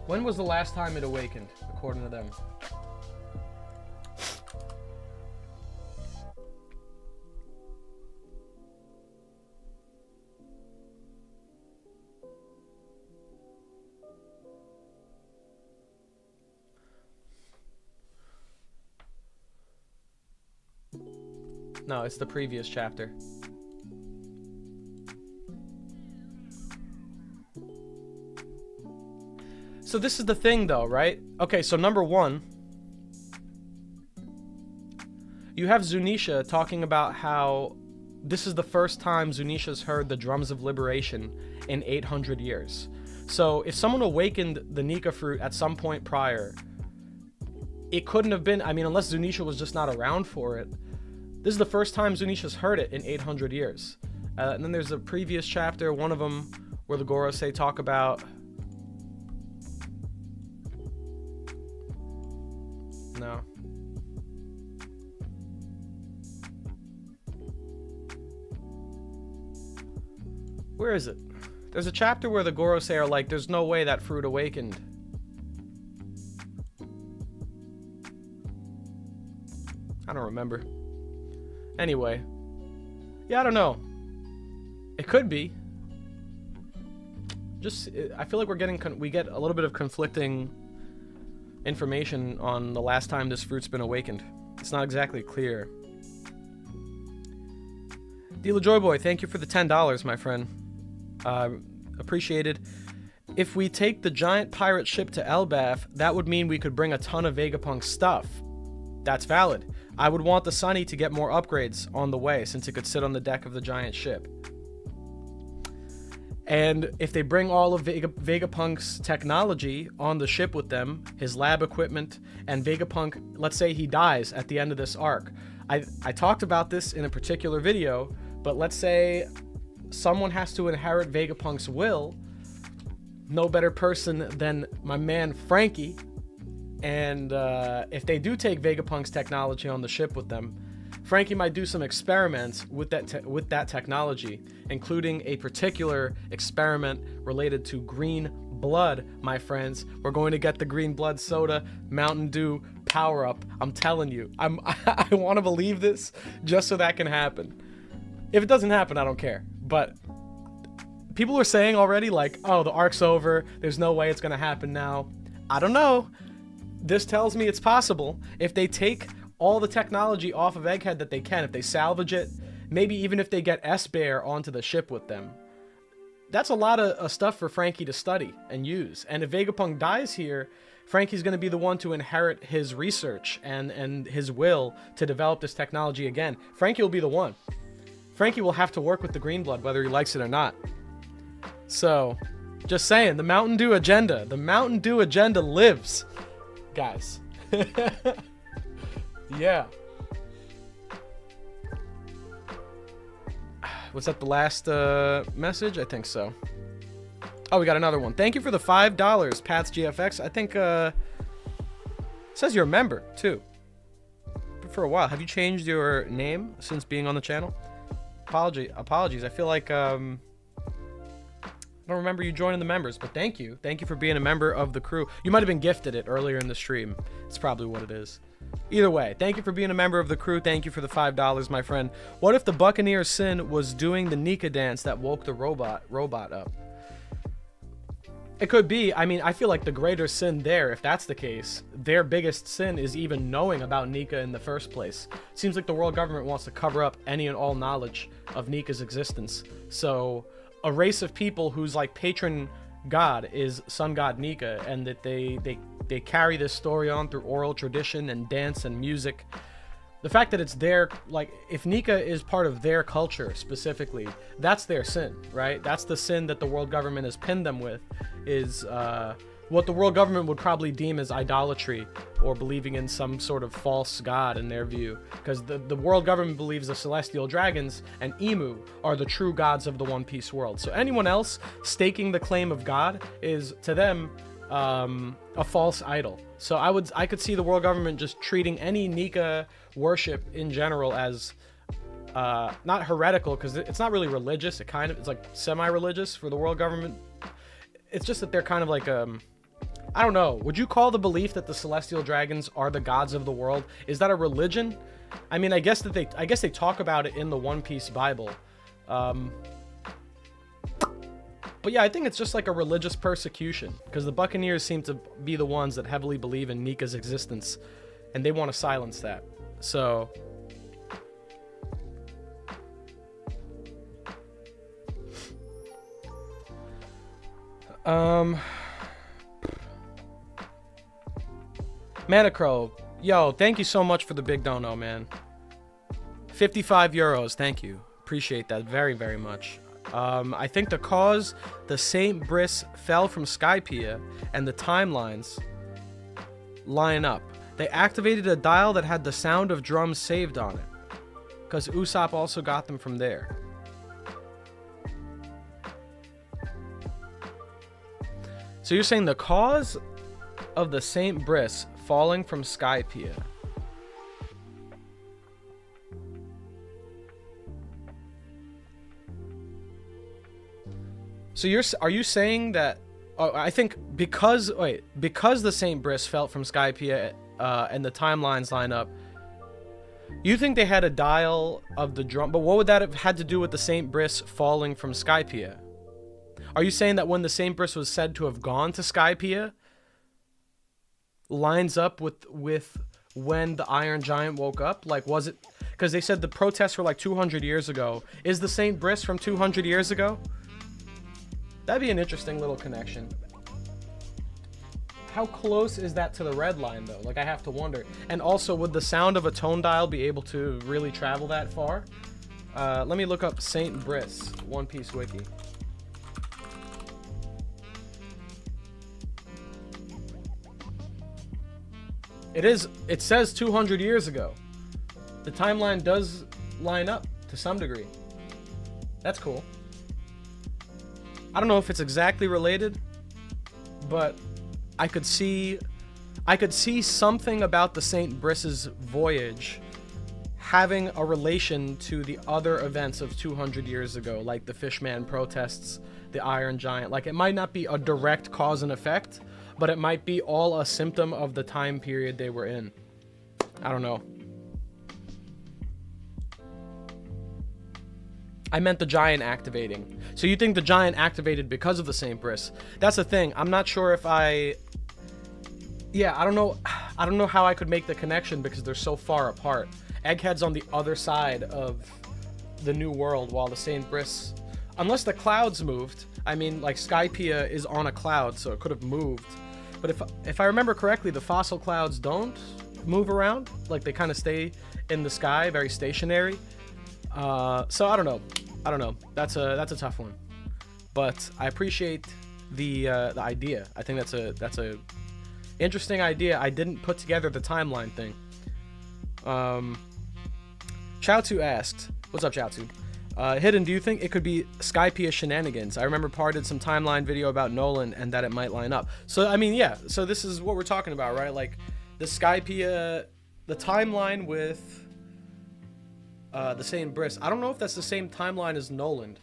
When was the last time it awakened, according to them. No, it's the previous chapter. So this is the thing though, right? Okay, so number one, you have Zunisha talking about how this is the first time Zunisha's heard the drums of liberation in 800 years. So if someone awakened the Nika fruit at some point prior, it couldn't have been, I mean, unless Zunisha was just not around for it. This is the first time Zunisha's heard it in 800 years. And then there's a previous chapter, one of them, where the Gorosei talk about... No. Where is it? There's a chapter where the Gorosei are like, there's no way that fruit awakened. I don't remember. Anyway. Yeah, I don't know. It could be. Just, I feel like we get a little bit of conflicting information on the last time this fruit's been awakened. It's not exactly clear. Dealer Joyboy, thank you for the $10, my friend. Appreciated. If we take the giant pirate ship to Elbaf, that would mean we could bring a ton of Vegapunk stuff. That's valid. I would want the Sunny to get more upgrades on the way, since it could sit on the deck of the giant ship. And if they bring all of Vegapunk's technology on the ship with them, his lab equipment, and Vegapunk, let's say he dies at the end of this arc. I talked about this in a particular video, but let's say someone has to inherit Vegapunk's will. No better person than my man Franky. And if they do take Vegapunk's technology on the ship with them, Franky might do some experiments with that technology, including a particular experiment related to green blood, my friends. We're going to get the green blood soda Mountain Dew power up. I'm telling you, I want to believe this just so that can happen. If it doesn't happen, I don't care. But people are saying already like, oh, the arc's over. There's no way it's going to happen now. I don't know. This tells me it's possible. If they take all the technology off of Egghead that they can, if they salvage it, maybe even if they get S-Bear onto the ship with them, that's a lot of stuff for Franky to study and use. And if Vegapunk dies here, Franky's going to be the one to inherit his research and his will to develop this technology again. Franky will be the one. Franky will have to work with the Green Blood, whether he likes it or not. So, just saying, the Mountain Dew agenda. The Mountain Dew agenda lives, guys. Yeah. Was that the last message? I think so. Oh, we got another one. Thank you for the $5, Pats GFX. I think it says you're a member too. For a while. Have you changed your name since being on the channel? Apologies. I feel like I don't remember you joining the members, but thank you. Thank you for being a member of the crew. You might have been gifted it earlier in the stream. It's probably what it is. Either way, thank you for being a member of the crew. Thank you for the $5, my friend. What if the Buccaneer Sin was doing the Nika dance that woke the robot up? It could be. I mean, I feel like the greater sin there, if that's the case, their biggest sin is even knowing about Nika in the first place. It seems like the world government wants to cover up any and all knowledge of Nika's existence. So a race of people whose like patron god is sun god Nika, and that they carry this story on through oral tradition and dance and music. The fact that it's their, like, if Nika is part of their culture specifically, that's their sin, right? That's the sin that the world government has pinned them with, is what the world government would probably deem as idolatry or believing in some sort of false god in their view. Because the world government believes the celestial dragons and Emu are the true gods of the One Piece world. So anyone else staking the claim of God is, to them, a false idol. So I could see the world government just treating any Nika worship in general as not heretical, because it's not really religious. It's like semi-religious for the world government. It's just that they're kind of like I don't know. Would you call the belief that the celestial dragons are the gods of the world? Is that a religion? I mean, I guess they talk about it in the One Piece Bible. But yeah, I think it's just like a religious persecution, because the Buccaneers seem to be the ones that heavily believe in Nika's existence, and they want to silence that. So Manacro, yo, thank you so much for the big dono, man. 55 euros, thank you. Appreciate that very, very much. I think the cause the Saint Brice fell from Skypiea and the timelines line up. They activated a dial that had the sound of drums saved on it, because Usopp also got them from there. So you're saying the cause of the Saint Brice falling from Skypiea. So are you saying that? Oh, I think because the Saint Brice fell from Skypiea and the timelines line up. You think they had a dial of the drum? But what would that have had to do with the Saint Brice falling from Skypiea? Are you saying that when the Saint Brice was said to have gone to Skypiea, lines up with when the Iron Giant woke up? Like, was it? Because they said the protests were like 200 years ago. Is the Saint Brice from 200 years ago? That'd be an interesting little connection. How close is that to the red line, though? Like, I have to wonder. And also, would the sound of a tone dial be able to really travel that far? Let me look up Saint Brice, One Piece Wiki. It says 200 years ago. The timeline does line up to some degree. That's cool. I don't know if it's exactly related, but I could see something about the Saint Brice's voyage having a relation to the other events of 200 years ago, like the Fishman protests, the Iron Giant. Like, it might not be a direct cause and effect, but it might be all a symptom of the time period they were in. I don't know. I meant the giant activating. So you think the giant activated because of the Saint Brice? That's the thing. I'm not sure if I don't know how I could make the connection because they're so far apart. Egghead's on the other side of the New World, while the Saint Brice, unless the clouds moved. I mean, like, Skypiea is on a cloud, so it could have moved. But if I remember correctly, the fossil clouds don't move around. Like, they kind of stay in the sky, very stationary. So I don't know. That's a tough one, but I appreciate the idea. I think that's a interesting idea. I didn't put together the timeline thing. Chaozu asked, "What's up, Chaozu? Hidden, do you think it could be Skypiea shenanigans? I remember Par did some timeline video about Nolan and that it might line up." So I mean, yeah. So this is what we're talking about, right? Like the Skypiea, the timeline with the Saint Brice. I don't know if that's the same timeline as Nolan.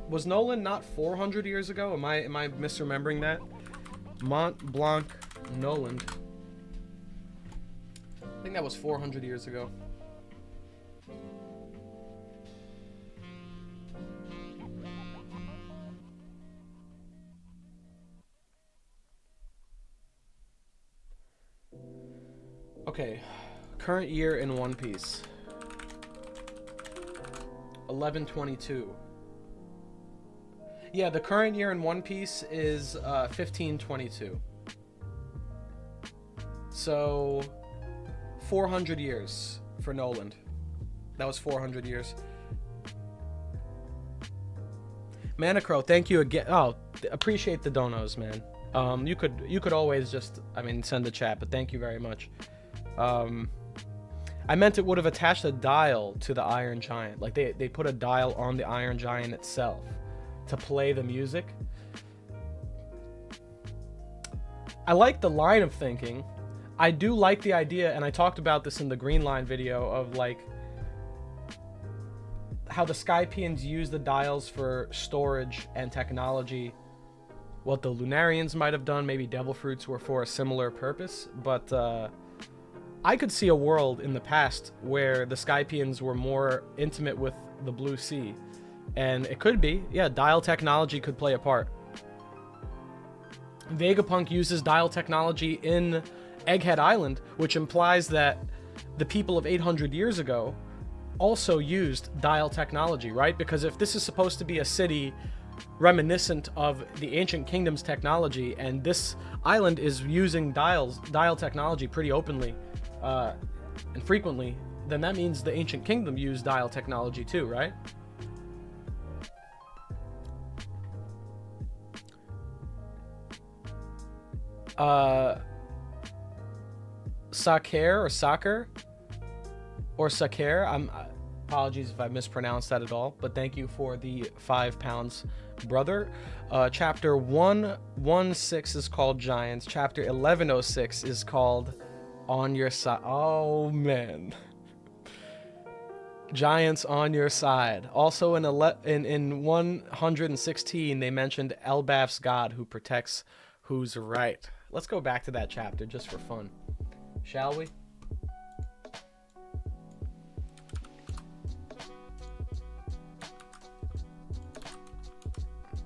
Was Nolan not 400 years ago? Am I misremembering that? Mont Blanc Nolan. I think that was 400 years ago. Okay, current year in One Piece. 1122. Yeah, the current year in One Piece is 1522. So 400 years for Noland. That was 400 years. Manacro, thank you again. Oh, appreciate the donos, man. You could always just, I mean, send a chat, but thank you very much. I meant it would have attached a dial to the Iron Giant. Like they put a dial on the Iron Giant itself to play the music. I like the line of thinking. I do like the idea, and I talked about this in the Green Line video, of like how the Skypieans use the dials for storage and technology what the Lunarians might have done. Maybe devil fruits were for a similar purpose, but I could see a world in the past where the Skypians were more intimate with the Blue Sea. And it could be, yeah, dial technology could play a part. Vegapunk uses dial technology in Egghead Island, which implies that the people of 800 years ago also used dial technology, right? Because if this is supposed to be a city reminiscent of the ancient kingdom's technology, and this island is using dial technology pretty openly and frequently, then that means the ancient kingdom used dial technology too, right? Saker or Saker or Saker. Apologies if I mispronounced that at all, but thank you for the £5, brother. Chapter 116 is called Giants. Chapter 1106 is called On Your Side. Oh man. Giants on Your Side. Also in 116 they mentioned Elbaf's god who protects who's right. Let's go back to that chapter just for fun, shall we?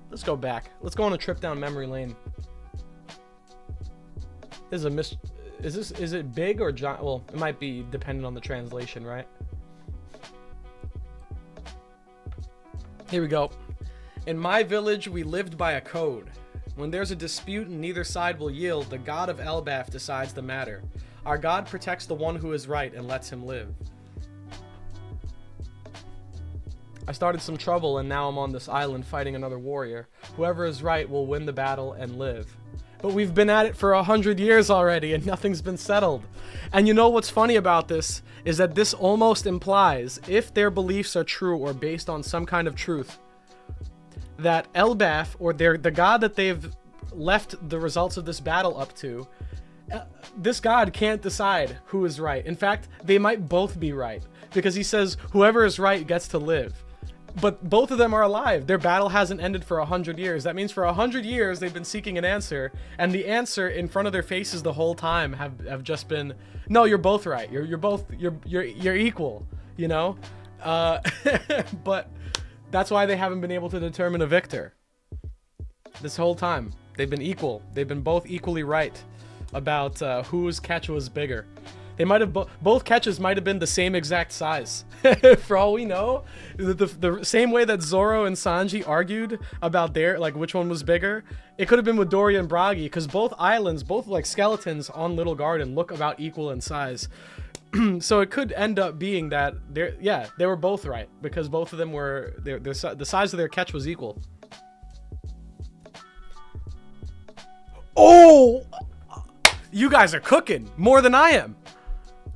Let's go back. Let's go on a trip down memory lane. This is is it big or giant? Well, it might be dependent on the translation, right? Here we go. In my village, we lived by a code. When there's a dispute and neither side will yield, the god of Elbaf decides the matter. Our god protects the one who is right and lets him live. I started some trouble and now I'm on this island fighting another warrior. Whoever is right will win the battle and live. But we've been at it for 100 years already and nothing's been settled. And you know what's funny about this is that this almost implies, if their beliefs are true or based on some kind of truth, that Elbaf, or the god that they've left the results of this battle up to, this god can't decide who is right. In fact, they might both be right, because he says whoever is right gets to live. But both of them are alive. Their battle hasn't ended for 100 years. That means for 100 years they've been seeking an answer, and the answer in front of their faces the whole time have just been, no, you're both right. You're equal, you know? But that's why they haven't been able to determine a victor. This whole time, they've been equal. They've been both equally right about whose catch was bigger. They might have both catches might have been the same exact size. For all we know, the same way that Zoro and Sanji argued about their, like, which one was bigger, it could have been with Dory and Bragi, because both islands, both like skeletons on Little Garden, look about equal in size. So it could end up being that they were both right, because both of them were the size of their catch was equal. Oh, you guys are cooking more than I am.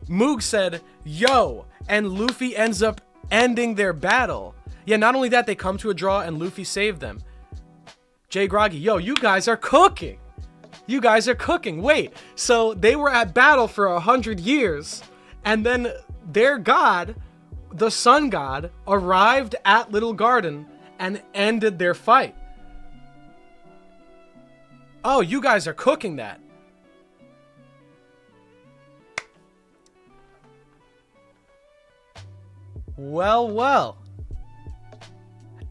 Moog said, yo, and Luffy ends up ending their battle. Yeah, not only that, they come to a draw and Luffy saved them. Jay Groggy, yo, you guys are cooking. You guys are cooking. Wait, so they were at battle for 100 years, and then their god, the sun god, arrived at Little Garden and ended their fight. Oh, you guys are cooking that. Well.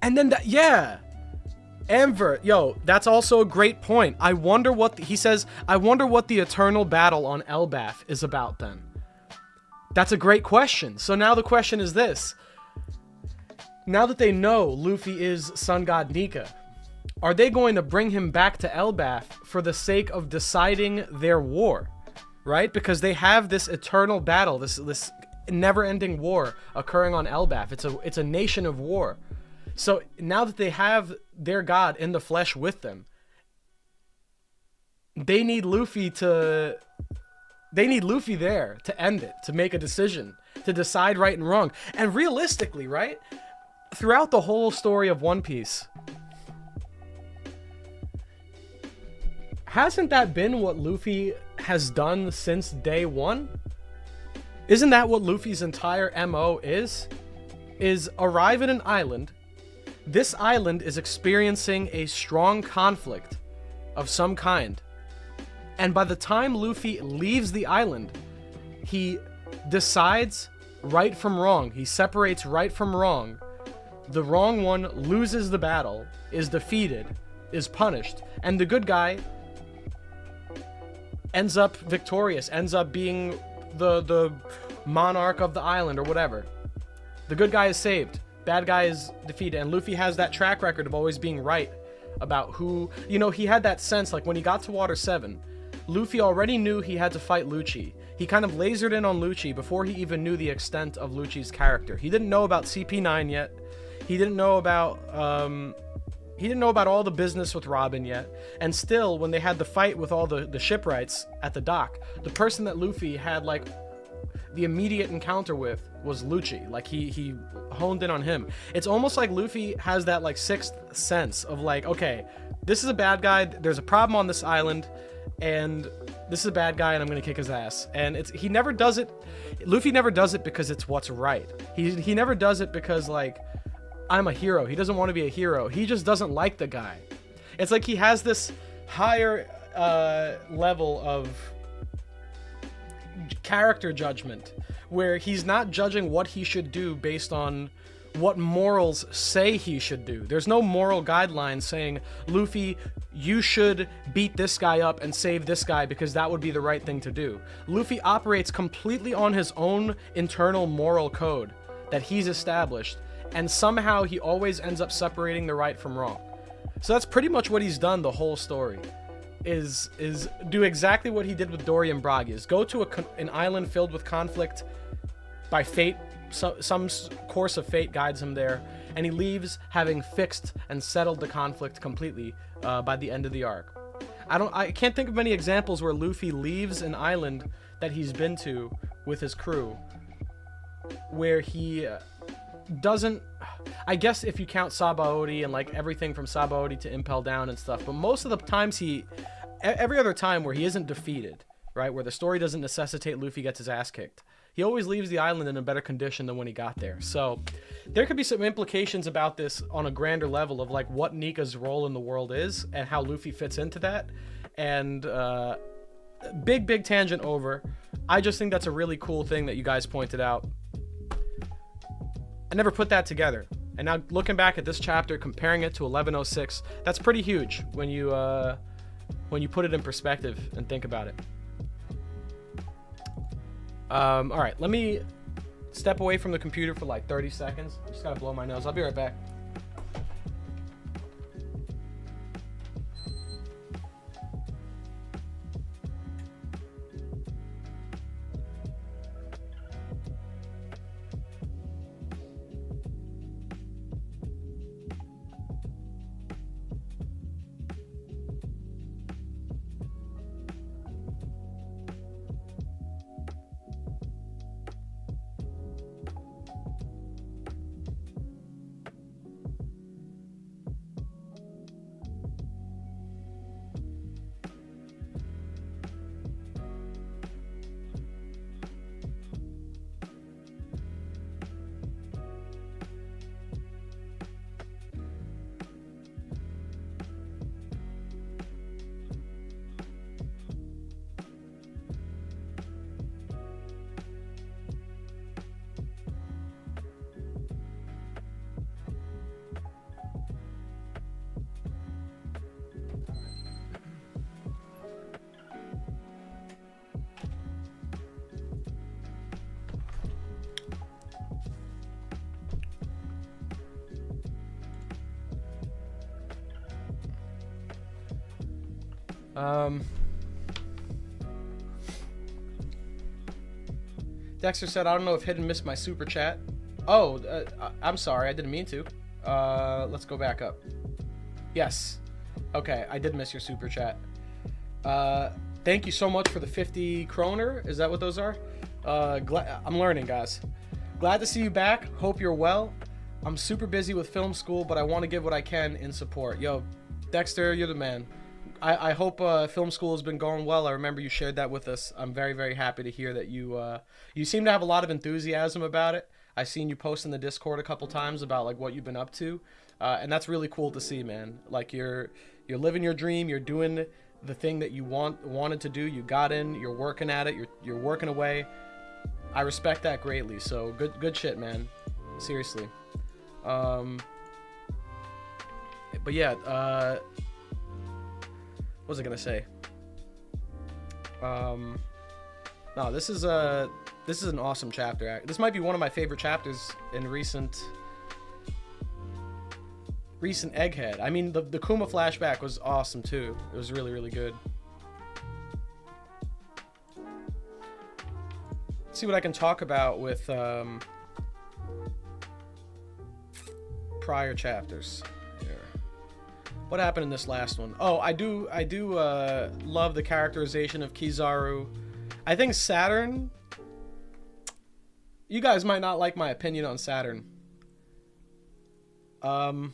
And then that, yeah. Amver, yo, that's also a great point. I wonder what, he says, I wonder what the eternal battle on Elbaf is about then. That's a great question. So now the question is this. Now that they know Luffy is Sun God Nika, are they going to bring him back to Elbaf for the sake of deciding their war? Right? Because they have this eternal battle, this never-ending war occurring on Elbaf. It's a nation of war. So now that they have their god in the flesh with them, they need Luffy there to end it, to make a decision, to decide right and wrong. And realistically, right, throughout the whole story of One Piece, hasn't that been what Luffy has done since day one? Isn't that what Luffy's entire MO is? Is arrive at an island. This island is experiencing a strong conflict of some kind. And by the time Luffy leaves the island, he decides right from wrong. He separates right from wrong. The wrong one loses the battle, is defeated, is punished, and the good guy ends up victorious, ends up being the monarch of the island or whatever. The good guy is saved, bad guy is defeated, and Luffy has that track record of always being right about who, he had that sense, like when he got to Water 7, Luffy already knew he had to fight Lucci. He kind of lasered in on Lucci before he even knew the extent of Lucci's character. He didn't know about CP9 yet. He didn't know about all the business with Robin yet. And still, when they had the fight with all the shipwrights at the dock, the person that Luffy had like the immediate encounter with was Lucci. Like he honed in on him. It's almost like Luffy has that like sixth sense of like, okay, this is a bad guy. There's a problem on this island, and this is a bad guy, and I'm gonna kick his ass. And he never does it. Luffy never does it because it's what's right. He never does it because like I'm a hero. He doesn't want to be a hero. He just doesn't like the guy. It's like he has this higher level of character judgment where he's not judging what he should do based on what morals say he should do. There's no moral guideline saying, Luffy, you should beat this guy up and save this guy because that would be the right thing to do. Luffy operates completely on his own internal moral code that he's established, and somehow he always ends up separating the right from wrong. So that's pretty much what he's done the whole story, is do exactly what he did with Dorian Bragi, is go to an island filled with conflict by fate. Some course of fate guides him there, and he leaves having fixed and settled the conflict completely by the end of the arc. I can't think of many examples where Luffy leaves an island that he's been to with his crew where he doesn't, I guess if you count Sabaody and like everything from Sabaody to Impel Down and stuff, but most of the times every other time where he isn't defeated, right, where the story doesn't necessitate Luffy gets his ass kicked, he always leaves the island in a better condition than when he got there. So there could be some implications about this on a grander level of like what Nika's role in the world is and how Luffy fits into that. And big tangent over. I just think that's a really cool thing that you guys pointed out. I never put that together. And now looking back at this chapter, comparing it to 1106, that's pretty huge when you put it in perspective and think about it. All right, let me step away from the computer for like 30 seconds. Just gotta blow my nose. I'll be right back. Dexter said, I don't know if Hidden missed my super chat. Oh, I'm sorry. I didn't mean to. Let's go back up. Yes. Okay, I did miss your super chat. Thank you so much for the 50 kroner. Is that what those are? I'm learning, guys. Glad to see you back. Hope you're well. I'm super busy with film school, but I want to give what I can in support. Yo, Dexter, you're the man. I hope film school has been going well. I remember you shared that with us. I'm very, very happy to hear that you seem to have a lot of enthusiasm about it. I've seen you post in the Discord a couple times about like what you've been up to, and that's really cool to see, man. Like you're You're living your dream. You're doing the thing that you wanted to do. You got in. You're working at it. You're working away. I respect that greatly. So good shit, man. Seriously. But yeah. What was I gonna say? No, this is an awesome chapter. This might be one of my favorite chapters in recent Egghead. I mean, the Kuma flashback was awesome too. It was really, really good. Let's see what I can talk about with prior chapters. Here. What happened in this last one? Oh, I do love the characterization of Kizaru. I think Saturn. You guys might not like my opinion on Saturn. I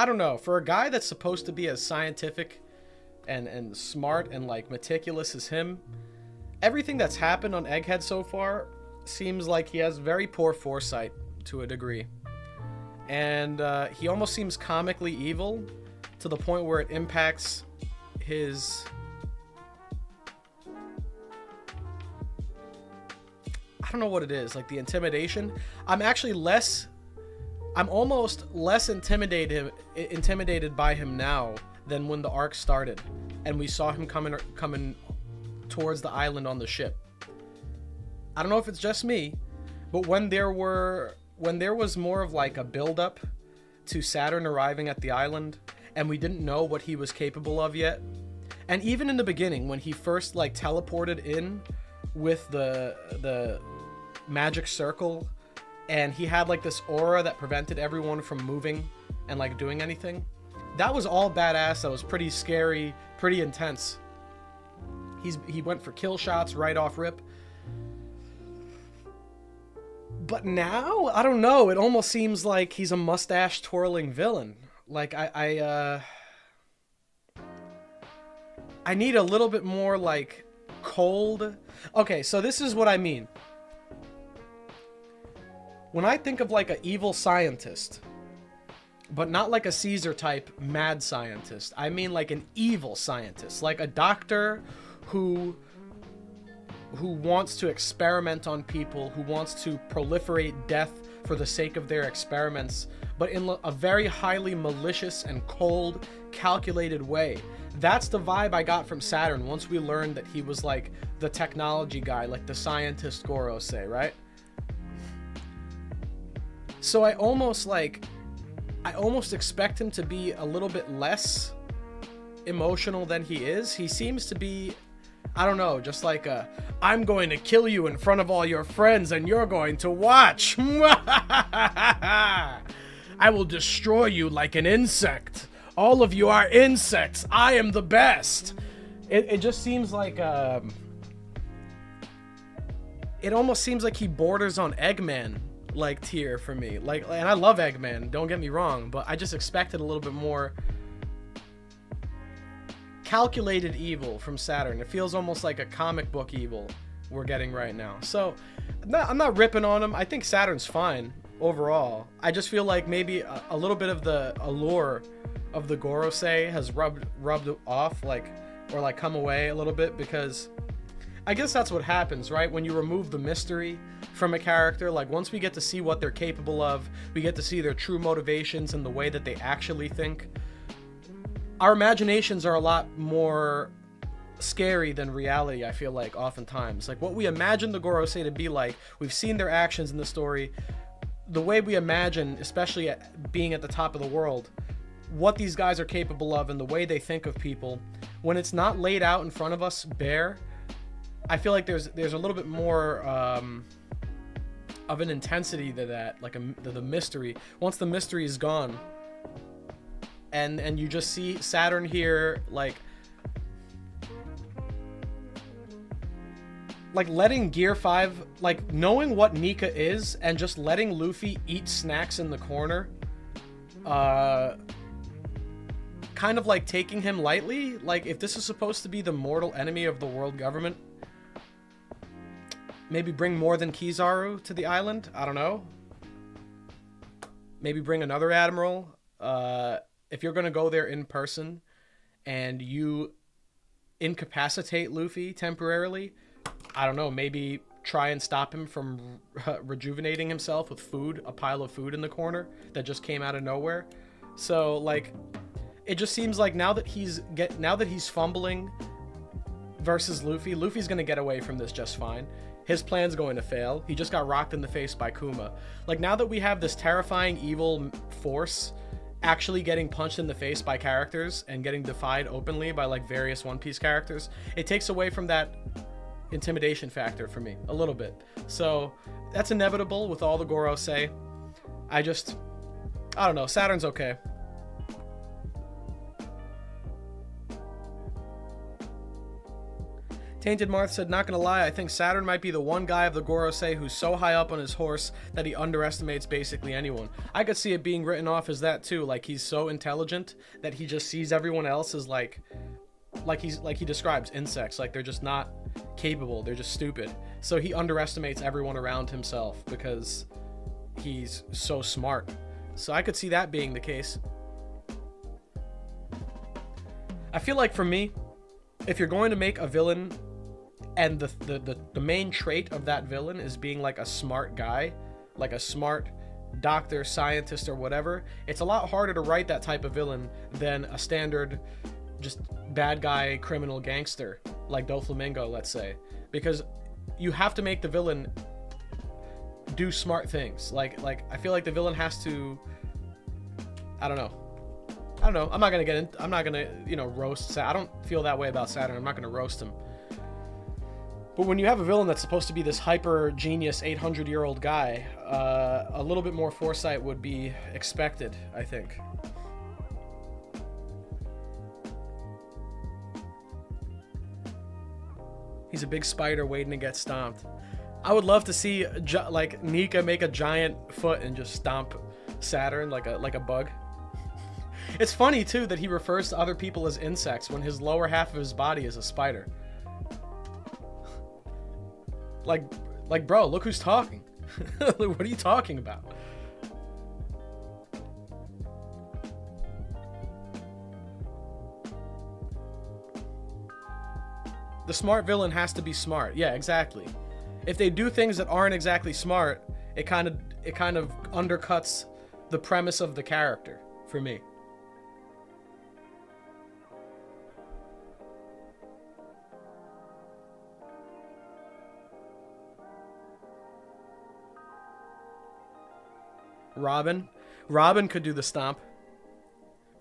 don't know. For a guy that's supposed to be as scientific and smart and like meticulous as him, everything that's happened on Egghead so far seems like he has very poor foresight to a degree. And he almost seems comically evil to the point where it impacts his... I don't know what it is, like the intimidation. I'm almost less intimidated by him now than when the arc started and we saw him coming towards the island on the ship. I don't know if it's just me, but when there was more of like a build-up to Saturn arriving at the island and we didn't know what he was capable of yet, and even in the beginning when he first like teleported in with the magic circle and he had like this aura that prevented everyone from moving and like doing anything, that was all badass. That was pretty scary, pretty intense. He went for kill shots right off rip. But now, I don't know, it almost seems like he's a mustache twirling villain. Like I need a little bit more like cold. Okay, so this is what I mean. When I think of like an evil scientist, but not like a Caesar type mad scientist, I mean like an evil scientist, like a doctor who wants to experiment on people, who wants to proliferate death for the sake of their experiments, but in a very highly malicious and cold, calculated way. That's the vibe I got from Saturn once we learned that he was like the technology guy, like the scientist Gorosei, right? So I almost expect him to be a little bit less emotional than he is. He seems to be, I don't know, just like I'm going to kill you in front of all your friends and you're going to watch. I will destroy you like an insect. All of you are insects. I am the best. It just seems like it almost seems like he borders on Eggman like tier for me. Like, and I love Eggman, don't get me wrong, but I just expected a little bit more calculated evil from Saturn. It feels almost like a comic book evil we're getting right now. So I'm not ripping on him. I think Saturn's fine overall. I just feel like maybe a little bit of the allure of the Gorosei has rubbed off, like, or like come away a little bit, because I guess that's what happens, right? When you remove the mystery from a character, like once we get to see what they're capable of, we get to see their true motivations and the way that they actually think. Our imaginations are a lot more scary than reality, I feel like, oftentimes. Like what we imagine the Gorosei to be like, we've seen their actions in the story, the way we imagine, especially being at the top of the world, what these guys are capable of and the way they think of people, when it's not laid out in front of us bare, I feel like there's a little bit more of an intensity to that, like the mystery. Once the mystery is gone, and you just see Saturn here, like letting Gear 5, like knowing what Nika is and just letting Luffy eat snacks in the corner, kind of like taking him lightly. Like if this is supposed to be the mortal enemy of the world government, maybe bring more than Kizaru to the island. I don't know. Maybe bring another admiral. if you're gonna go there in person and you incapacitate Luffy temporarily, I don't know, maybe try and stop him from rejuvenating himself with food, a pile of food in the corner that just came out of nowhere. So like, it just seems like now that he's fumbling versus Luffy, Luffy's gonna get away from this just fine. His plan's going to fail. He just got rocked in the face by Kuma. Like, now that we have this terrifying evil force actually getting punched in the face by characters and getting defied openly by like various One Piece characters, it takes away from that intimidation factor for me a little bit. So that's inevitable with all the Gorosei. I don't know. Saturn's okay. Tainted Marth said, not gonna lie, I think Saturn might be the one guy of the Gorosei who's so high up on his horse that he underestimates basically anyone. I could see it being written off as that too, like he's so intelligent that he just sees everyone else as like he describes insects, like they're just not capable, they're just stupid. So he underestimates everyone around himself because he's so smart. So I could see that being the case. I feel like for me, if you're going to make a villain and the main trait of that villain is being like a smart guy, like a smart doctor, scientist, or whatever, it's a lot harder to write that type of villain than a standard just bad guy criminal gangster like Doflamingo, let's say, because you have to make the villain do smart things. Like I feel like the villain has to, I don't know. I'm not gonna roast Saturn. I don't feel that way about Saturn. I'm not gonna roast him. But when you have a villain that's supposed to be this hyper genius 800-year-old guy, a little bit more foresight would be expected, I think. He's a big spider waiting to get stomped. I would love to see like Nika make a giant foot and just stomp Saturn like a bug. It's funny too that he refers to other people as insects when his lower half of his body is a spider. Like bro, look who's talking. What are you talking about? The smart villain has to be smart. Yeah, exactly. If they do things that aren't exactly smart, it kind of undercuts the premise of the character for me. Robin could do the stomp.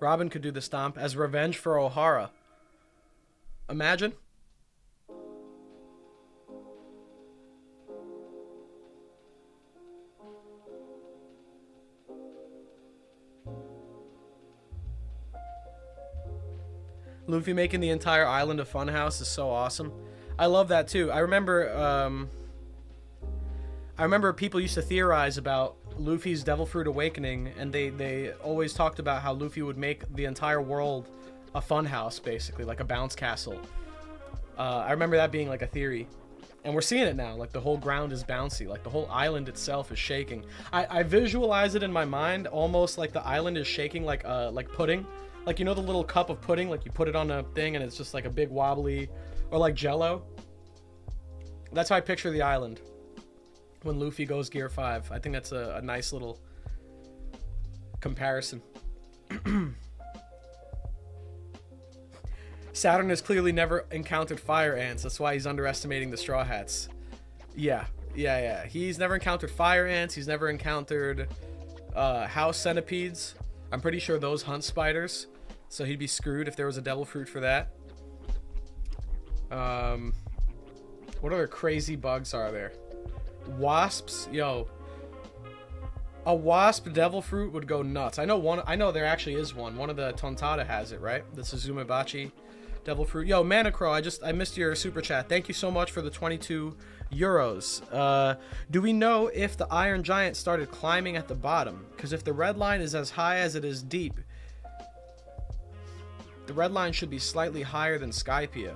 Robin could do the stomp as revenge for Ohara. Imagine. Luffy making the entire island a funhouse is so awesome. I love that too. I remember people used to theorize about Luffy's Devil Fruit Awakening, and they always talked about how Luffy would make the entire world a funhouse, basically, like a bounce castle. I remember that being like a theory. And we're seeing it now. Like, the whole ground is bouncy. Like, the whole island itself is shaking. I visualize it in my mind almost like the island is shaking like pudding. Like, you know the little cup of pudding? Like, you put it on a thing and it's just like a big wobbly... Or like Jell-O. That's how I picture the island when Luffy goes Gear 5. I think that's a nice little comparison. Saturn has clearly never encountered fire ants. That's why he's underestimating the Straw Hats. Yeah. He's never encountered fire ants. He's never encountered house centipedes. I'm pretty sure those hunt spiders. So he'd be screwed if there was a devil fruit for that. What other crazy bugs are there? Wasps? Yo. A wasp devil fruit would go nuts. I know there actually is one. One of the Tontada has it, right? The Suzumebachi devil fruit. Yo, Manacro, I missed your super chat. Thank you so much for the 22 euros. Do we know if the Iron Giant started climbing at the bottom? Because if the red line is as high as it is deep, the red line should be slightly higher than Skypiea.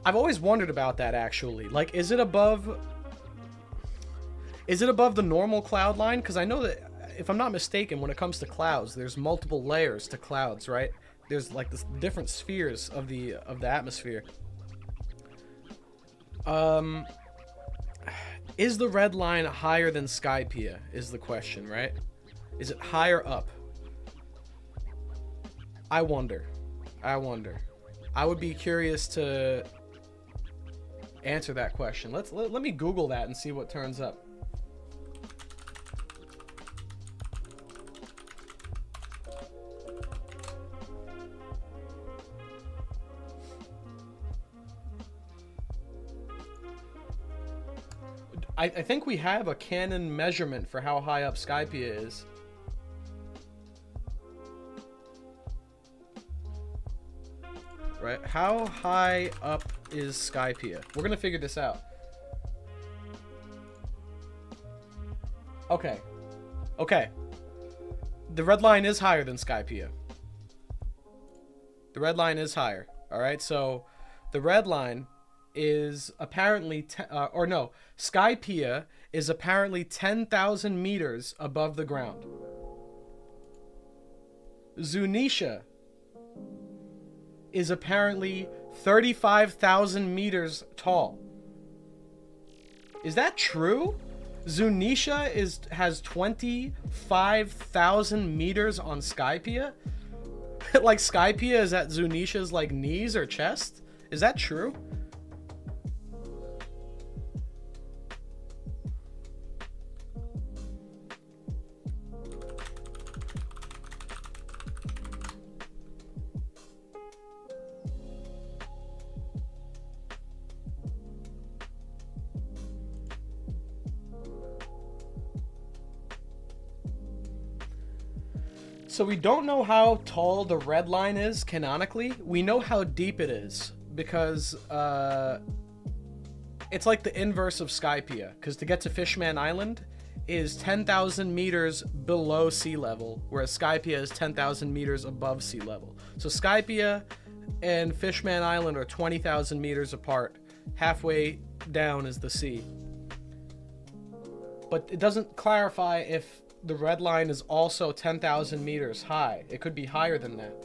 I've always wondered about that, actually. Like, is it above the normal cloud line? Because I know that if I'm not mistaken, when it comes to clouds, there's multiple layers to clouds, right? There's like this different spheres of the atmosphere. Is the red line higher than Skypiea is the question, right? Is it higher up? I wonder. I would be curious to answer that question. Let me Google that and see what turns up. I think we have a canon measurement for how high up Skypiea is. Right? How high up is Skypiea? We're gonna figure this out. Okay. Okay. The red line is higher than Skypiea. The red line is higher. Alright, so the red line is apparently, Skypiea is apparently 10,000 meters above the ground. Zunisha is apparently 35,000 meters tall. Is that true? Zunisha has 25,000 meters on Skypiea? Like Skypiea is at Zunisha's like knees or chest? Is that true? So we don't know how tall the red line is canonically. We know how deep it is because it's like the inverse of Skypiea. Because to get to Fishman Island is 10,000 meters below sea level, whereas Skypiea is 10,000 meters above sea level. So Skypiea and Fishman Island are 20,000 meters apart. Halfway down is the sea. But it doesn't clarify if the red line is also 10,000 meters high. It could be higher than that.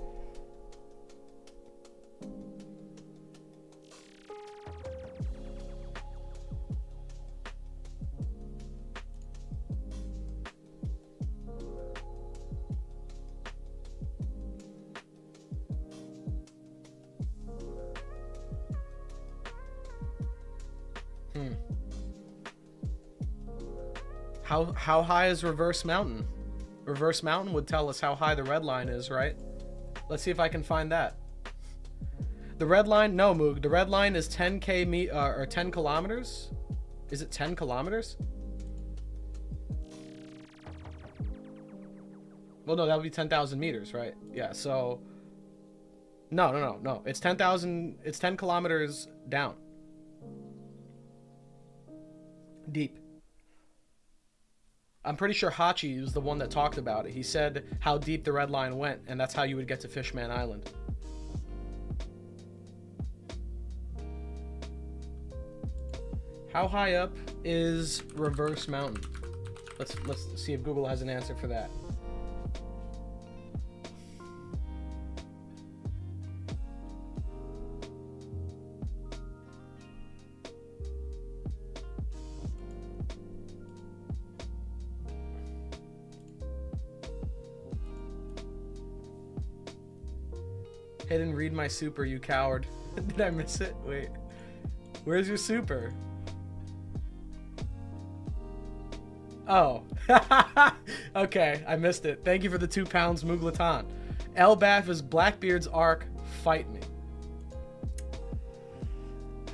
How high is Reverse Mountain? Reverse Mountain would tell us how high the red line is, right? Let's see if I can find that. The red line, no, Moog. The red line is 10 kilometers. Is it 10 kilometers? Well, no, that would be 10,000 meters, right? Yeah. So, no. It's 10,000. It's 10 kilometers down. Deep. I'm pretty sure Hachi was the one that talked about it. He said how deep the red line went, and that's how you would get to Fishman Island. How high up is Reverse Mountain? Let's see if Google has an answer for that. Didn't read my super, you coward. Did I miss it? Wait. Where's your super? Oh. Okay, I missed it. Thank you for the 2 pounds, Muglatan. Elbaf is Blackbeard's arc. Fight me.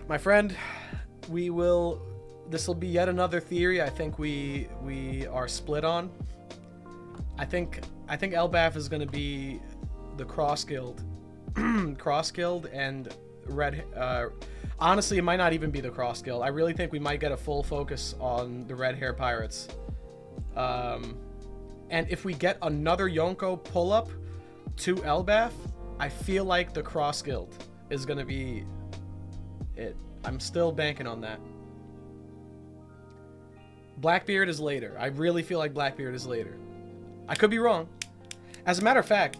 My friend, this will be yet another theory I think we are split on. I think Elbaf is going to be the Cross Guild. Cross Guild and Red. Honestly, it might not even be the Cross Guild. I really think we might get a full focus on the Red Hair Pirates. And if we get another Yonko pull-up to Elbaf, I feel like the Cross Guild is going to be it. I'm still banking on that. Blackbeard is later. I really feel like Blackbeard is later. I could be wrong. As a matter of fact,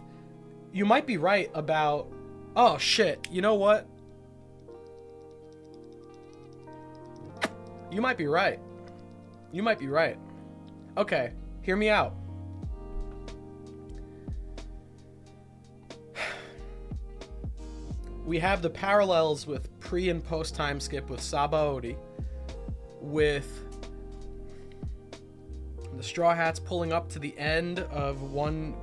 you might be right about... Oh, shit. You know what? You might be right. You might be right. Okay, hear me out. We have the parallels with pre and post time skip with Sabaody, with the Straw Hats pulling up to the end of one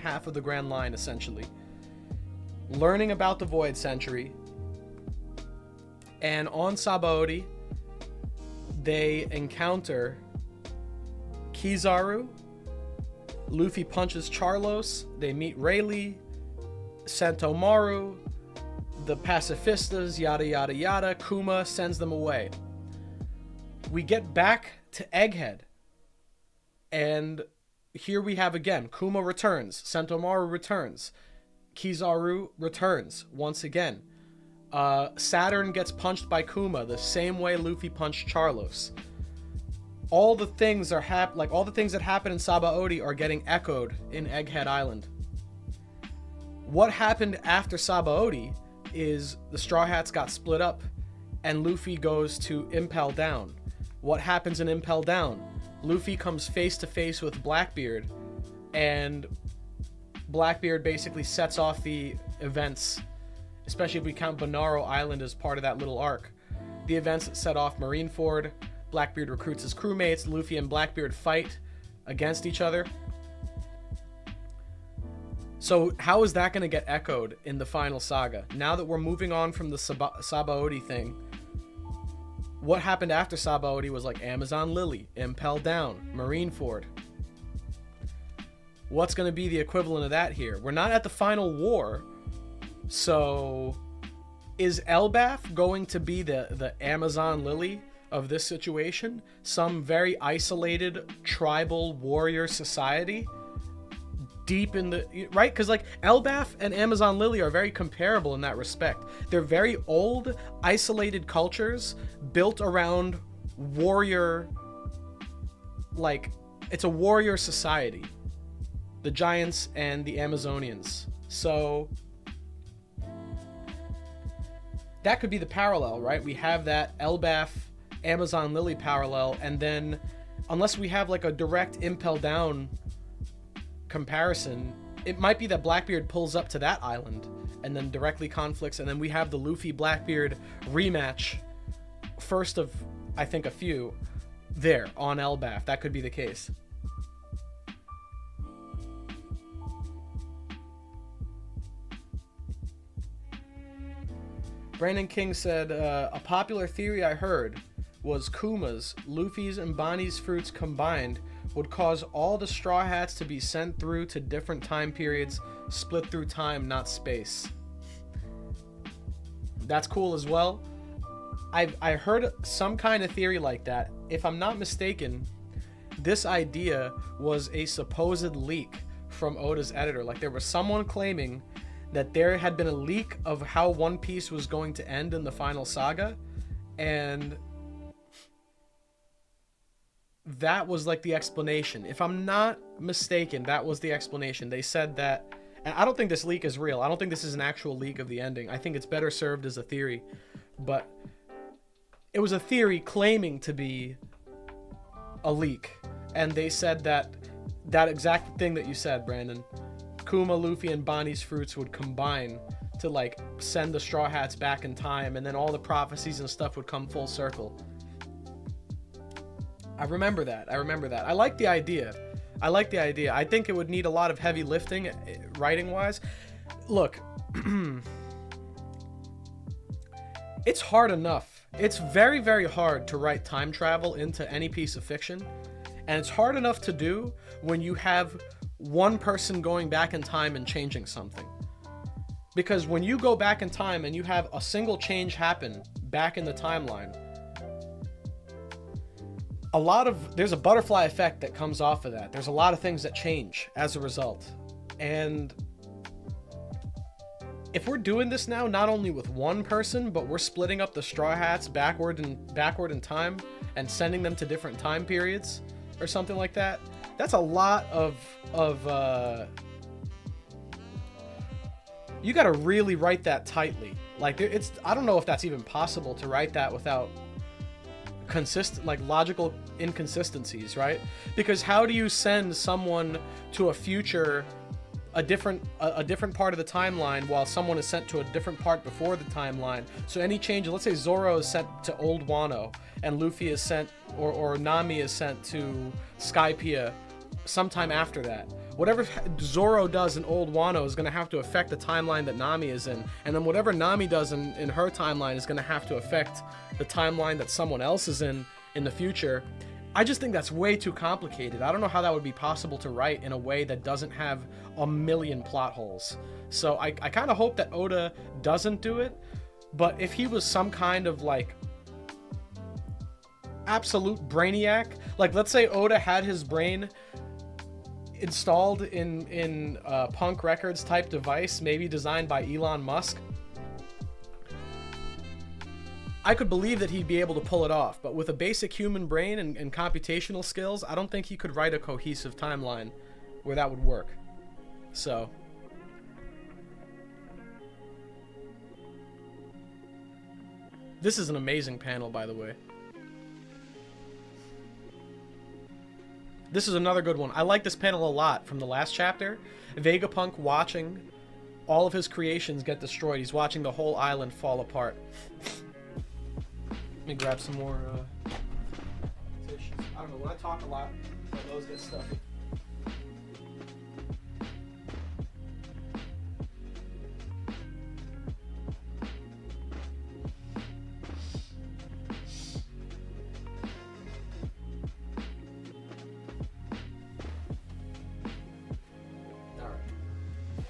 half of the Grand Line, essentially. Learning about the Void Century. And on Sabaody, they encounter Kizaru. Luffy punches Charlos. They meet Rayleigh, Sentomaru, the pacifistas, yada yada yada. Kuma sends them away. We get back to Egghead, and here we have again Kuma returns, Sentomaru returns, Kizaru returns once again. Saturn gets punched by Kuma the same way Luffy punched Charlos. All the things are all the things that happen in Sabaody are getting echoed in Egghead Island. What happened after Sabaody is the Straw Hats got split up and Luffy goes to Impel Down. What happens in Impel Down? Luffy comes face to face with Blackbeard, and Blackbeard basically sets off the events, especially if we count Bonaro Island as part of that little arc. The events that set off Marineford. Blackbeard recruits his crewmates. Luffy and Blackbeard fight against each other. So how is that going to get echoed in the final saga? Now that we're moving on from the Sabaody thing, what happened after Sabaody was like Amazon Lily, Impel Down, Marineford. What's going to be the equivalent of that here? We're not at the final war, so is Elbaf going to be the Amazon Lily of this situation? Some very isolated tribal warrior society deep in the... Right? Because like Elbaf and Amazon Lily are very comparable in that respect. They're very old, isolated cultures built around warrior... Like, it's a warrior society. The Giants and the Amazonians. So that could be the parallel, right? We have that Elbaf Amazon Lily parallel, and then unless we have like a direct Impel Down comparison, it might be that Blackbeard pulls up to that island and then directly conflicts, and then we have the Luffy Blackbeard rematch, first of I think a few there on Elbaf. That could be the case. Brandon King said, a popular theory I heard was Kuma's, Luffy's, and Bonnie's fruits combined would cause all the Straw Hats to be sent through to different time periods, split through time, not space. That's cool as well. I heard some kind of theory like that. If I'm not mistaken, this idea was a supposed leak from Oda's editor. Like, there was someone claiming that there had been a leak of how One Piece was going to end in the final saga, and that was like the explanation. If I'm not mistaken, that was the explanation. They said that, and I don't think this leak is real. I don't think this is an actual leak of the ending. I think it's better served as a theory, but it was a theory claiming to be a leak, and they said that exact thing that you said, Brandon. Kuma, Luffy, and Bonnie's fruits would combine to like send the Straw Hats back in time, and then all the prophecies and stuff would come full circle. I remember that. I like the idea. I think it would need a lot of heavy lifting, writing-wise. Look, it's hard enough. It's very, very hard to write time travel into any piece of fiction, and it's hard enough to do when you have one person going back in time and changing something. Because when you go back in time and you have a single change happen back in the timeline, there's a butterfly effect that comes off of that. There's a lot of things that change as a result. And if we're doing this now, not only with one person, but we're splitting up the Straw Hats backward in time and sending them to different time periods or something like that, That's a lot of you got to really write that tightly. Like it's, I don't know if that's even possible to write that without like logical inconsistencies, right? Because how do you send someone to a future, a different part of the timeline, while someone is sent to a different part before the timeline? So any change, let's say Zoro is sent to Old Wano, and Luffy is sent, or Nami is sent to Skypiea sometime after that. Whatever Zoro does in Old Wano is going to have to affect the timeline that Nami is in. And then whatever Nami does in her timeline is going to have to affect the timeline that someone else is in the future. I just think that's way too complicated. I don't know how that would be possible to write in a way that doesn't have a million plot holes. So I kind of hope that Oda doesn't do it. But if he was some kind of like absolute brainiac, like let's say Oda had his brain installed in Punk Records type device, maybe designed by Elon Musk, I could believe that he'd be able to pull it off. But with a basic human brain and computational skills, I don't think he could write a cohesive timeline where that would work. So this is an amazing panel, by the way. This is another good one. I like this panel a lot from the last chapter. Vegapunk watching all of his creations get destroyed. He's watching the whole island fall apart. Let me grab some more tissues. I don't know, when I talk a lot, my nose gets stuffy.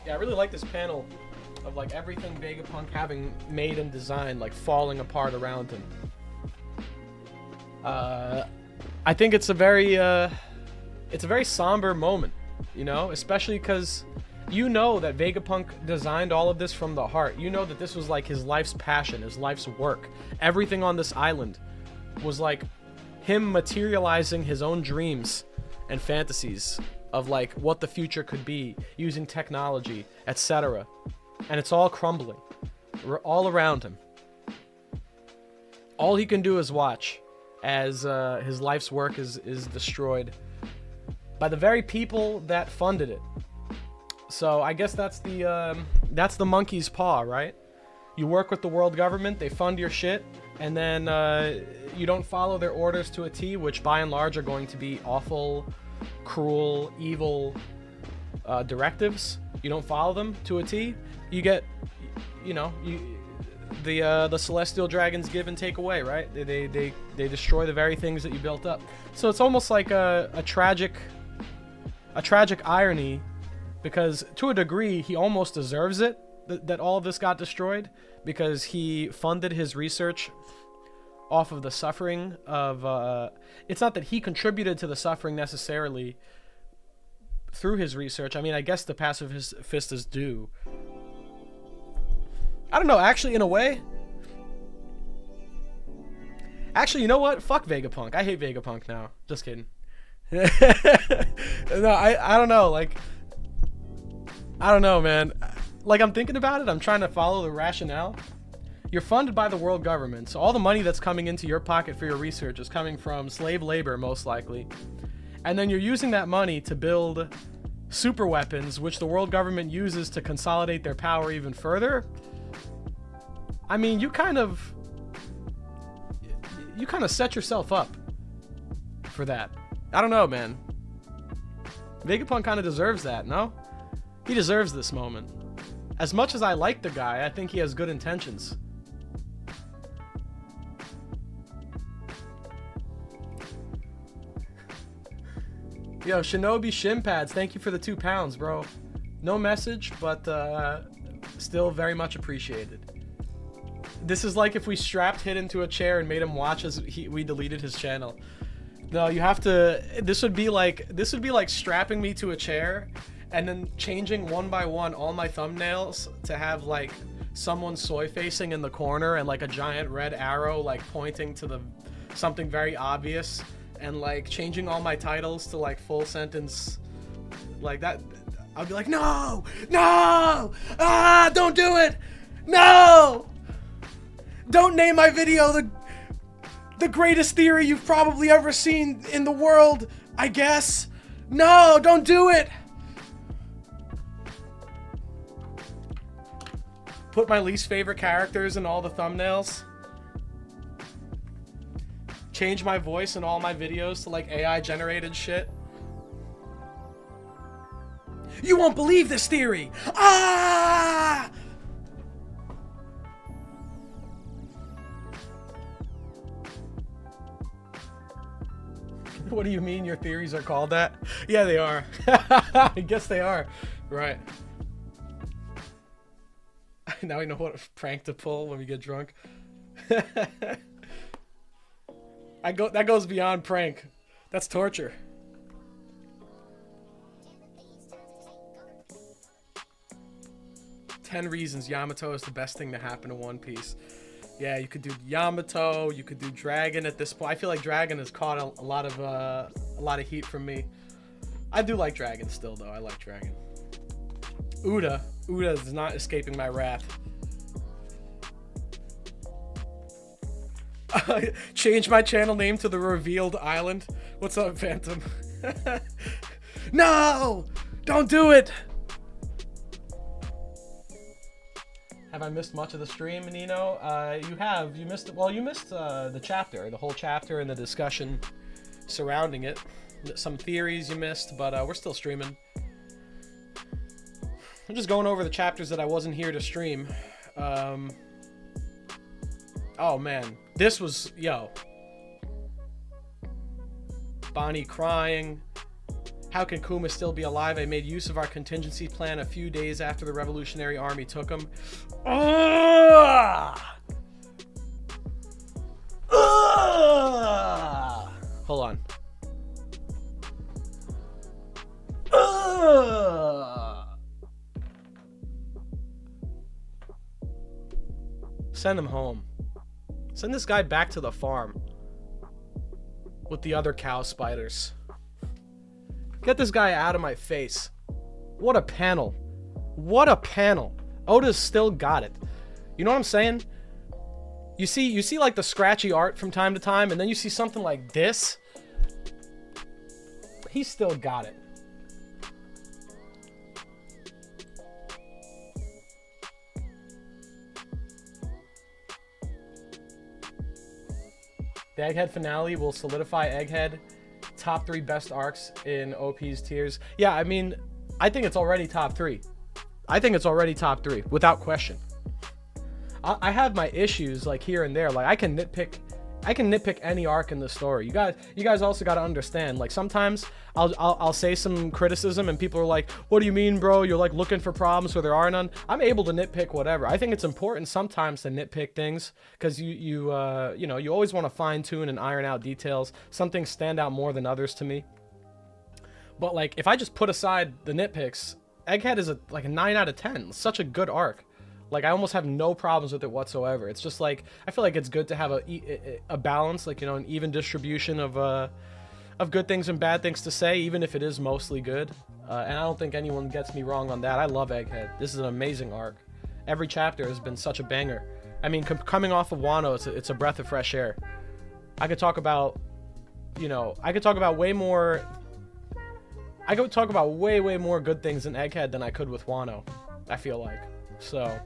Yeah, I really like this panel of like everything Vegapunk having made and designed like falling apart around him. I think it's a very somber moment, you know, especially because you know that Vegapunk designed all of this from the heart. You know that this was like his life's passion, his life's work. Everything on this island was like him materializing his own dreams and fantasies of like what the future could be using technology, etc. And it's all crumbling. We're all around him. All he can do is watch as his life's work is destroyed by the very people that funded it. So I guess that's the monkey's paw, right? You work with the world government, they fund your shit, and then you don't follow their orders to a T, which by and large are going to be awful, cruel, evil directives. You don't follow them to a T, you get, you know, the celestial dragons give and take away, right? They destroy the very things that you built up. So it's almost like a tragic irony, because to a degree he almost deserves it that all of this got destroyed, because he funded his research off of the suffering of it's not that he contributed to the suffering necessarily through his research. I mean, I guess the pacifist is due. I don't know, actually, in a way. Actually, you know what? Fuck Vegapunk. I hate Vegapunk now. Just kidding. No, I don't know. Like, I don't know, man. Like, I'm thinking about it. I'm trying to follow the rationale. You're funded by the world government, so all the money that's coming into your pocket for your research is coming from slave labor, most likely. And then you're using that money to build super weapons, which the world government uses to consolidate their power even further. I mean, you kind of set yourself up for that. I don't know, man. Vegapunk kind of deserves that, no? He deserves this moment. As much as I like the guy, I think he has good intentions. Yo, Shinobi Shimpads, thank you for the £2, bro. No message, but still very much appreciated. This is like if we strapped Hit into a chair and made him watch as we deleted his channel. No, you have to. This would be like strapping me to a chair and then changing one by one all my thumbnails to have like someone soy facing in the corner and like a giant red arrow like pointing to something very obvious and like changing all my titles to like full sentence like that, I'll be like, no, don't do it, no, don't name my video the greatest theory you've probably ever seen in the world, I guess. No, don't do it. Put my least favorite characters in all the thumbnails. Change my voice in all my videos to like AI generated shit. You won't believe this theory! Ah! What do you mean your theories are called that? Yeah, they are. I guess they are. Right. Now we know what prank to pull when we get drunk. That goes beyond prank. That's torture. "10 reasons Yamato is the best thing to happen to One Piece." Yeah, you could do Yamato, you could do Dragon at this point. I feel like Dragon has caught a lot of heat from me. I do like Dragon still though. I like Dragon. Uda is not escaping my wrath. Change my channel name to The Revealed Island. What's up, Phantom? No! Don't do it! Have I missed much of the stream, Nino? You have. You missed the chapter, the whole chapter and the discussion surrounding it. Some theories you missed, but we're still streaming. I'm just going over the chapters that I wasn't here to stream. Oh man, this was, yo. Bonnie crying. How can Kuma still be alive? I made use of our contingency plan a few days after the Revolutionary Army took him. Hold on. Send him home. Send this guy back to the farm with the other cow spiders. Get this guy out of my face. What a panel. What a panel. Oda's still got it. You know what I'm saying? You see like the scratchy art from time to time, and then you see something like this. He's still got it. The Egghead finale will solidify Egghead top 3 best arcs in OP's tiers. Yeah, I mean, I think it's already top 3. I think it's already top 3 without question. I have my issues like here and there. Like I can nitpick any arc in the story. You guys also got to understand, like sometimes I'll say some criticism and people are like, what do you mean, bro? You're like looking for problems where there are none. I'm able to nitpick whatever. I think it's important sometimes to nitpick things because you always want to fine tune and iron out details. Some things stand out more than others to me. But like if I just put aside the nitpicks, Egghead is like a 9 out of 10. Such a good arc. Like I almost have no problems with it whatsoever. It's just like I feel like it's good to have a balance, like an even distribution of good things and bad things to say, even if it is mostly good. And I don't think anyone gets me wrong on that. I love Egghead. This is an amazing arc. Every chapter has been such a banger. I mean, coming off of Wano, it's a breath of fresh air. I could talk about, way more. I could talk about way more good things in Egghead than I could with Wano. I feel like so.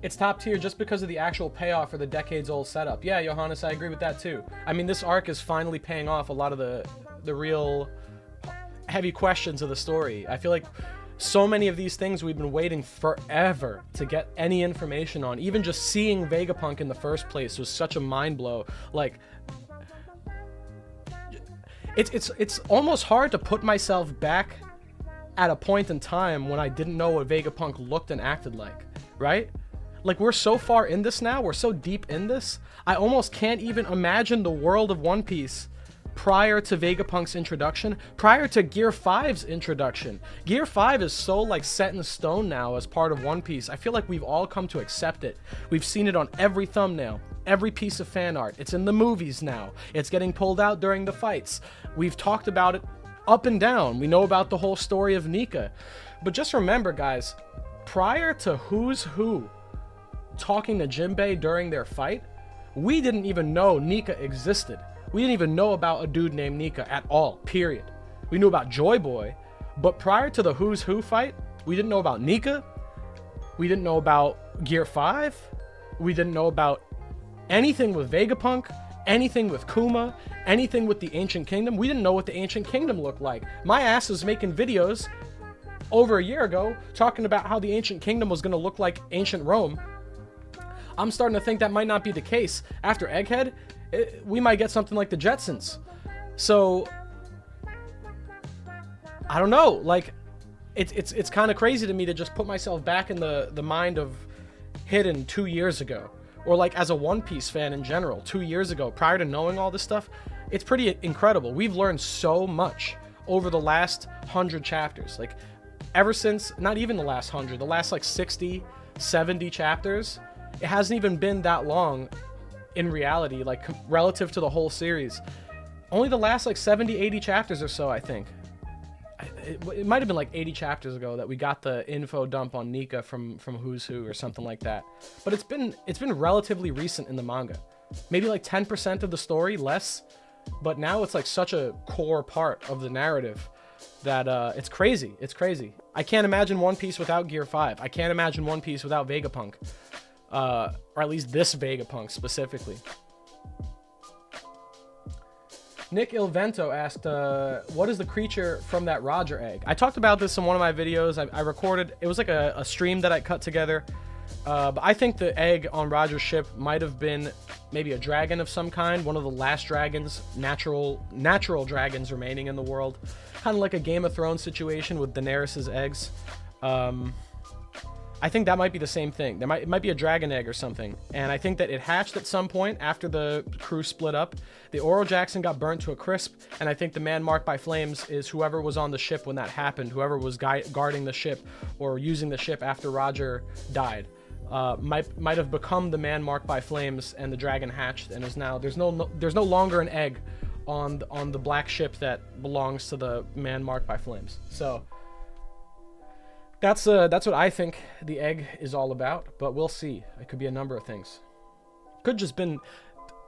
It's top tier just because of the actual payoff for the decades-old setup. Yeah, Johannes, I agree with that too. I mean, this arc is finally paying off a lot of the real heavy questions of the story. I feel like so many of these things we've been waiting forever to get any information on. Even just seeing Vegapunk in the first place was such a mind blow. Like, it's almost hard to put myself back at a point in time when I didn't know what Vegapunk looked and acted like, right? Like, we're so far in this now, we're so deep in this, I almost can't even imagine the world of One Piece prior to Vegapunk's introduction, prior to Gear 5's introduction. Gear 5 is so like set in stone now as part of One Piece. I feel like we've all come to accept it. We've seen it on every thumbnail, every piece of fan art. It's in the movies now. It's getting pulled out during the fights. We've talked about it up and down. We know about the whole story of Nika. But just remember, guys, prior to Who's Who talking to Jinbei during their fight, we didn't even know Nika existed. We didn't even know about a dude named Nika at all, period. We knew about Joy Boy, but prior to the Who's Who fight, we didn't know about Nika. We didn't know about Gear 5. We didn't know about anything with Vegapunk, anything with Kuma, anything with the Ancient Kingdom. We didn't know what the Ancient Kingdom looked like. My ass was making videos over a year ago talking about how the Ancient Kingdom was going to look like ancient Rome. I'm starting to think that might not be the case. After Egghead, we might get something like the Jetsons. So I don't know, like it's kind of crazy to me to just put myself back in the mind of Hidden 2 years ago, or like as a One Piece fan in general 2 years ago, prior to knowing all this stuff. It's pretty incredible. We've learned so much over the last 100 chapters, like ever since, not even the last 100, the last like 60, 70 chapters. It hasn't even been that long in reality, like relative to the whole series. Only the last like 70, 80 chapters or so, I think. It might have been like 80 chapters ago that we got the info dump on Nika from Who's Who or something like that. But it's been relatively recent in the manga. Maybe like 10% of the story, less. But now it's like such a core part of the narrative that it's crazy. It's crazy. I can't imagine One Piece without Gear 5. I can't imagine One Piece without Vegapunk. Or at least this Vegapunk specifically. Nick Ilvento asked, what is the creature from that Roger egg? I talked about this in one of my videos. I recorded, it was like a stream that I cut together. But I think the egg on Roger's ship might have been maybe a dragon of some kind, one of the last dragons, natural dragons remaining in the world. Kind of like a Game of Thrones situation with Daenerys' eggs. I think that might be the same thing. It might be a dragon egg or something. And I think that it hatched at some point after the crew split up. The Oro Jackson got burnt to a crisp, and I think the man marked by flames is whoever was on the ship when that happened, whoever was guarding the ship or using the ship after Roger died. Might have become the man marked by flames, and the dragon hatched, and is now there's no longer an egg on the black ship that belongs to the man marked by flames. So that's what I think the egg is all about, but we'll see. It could be a number of things. Could just been,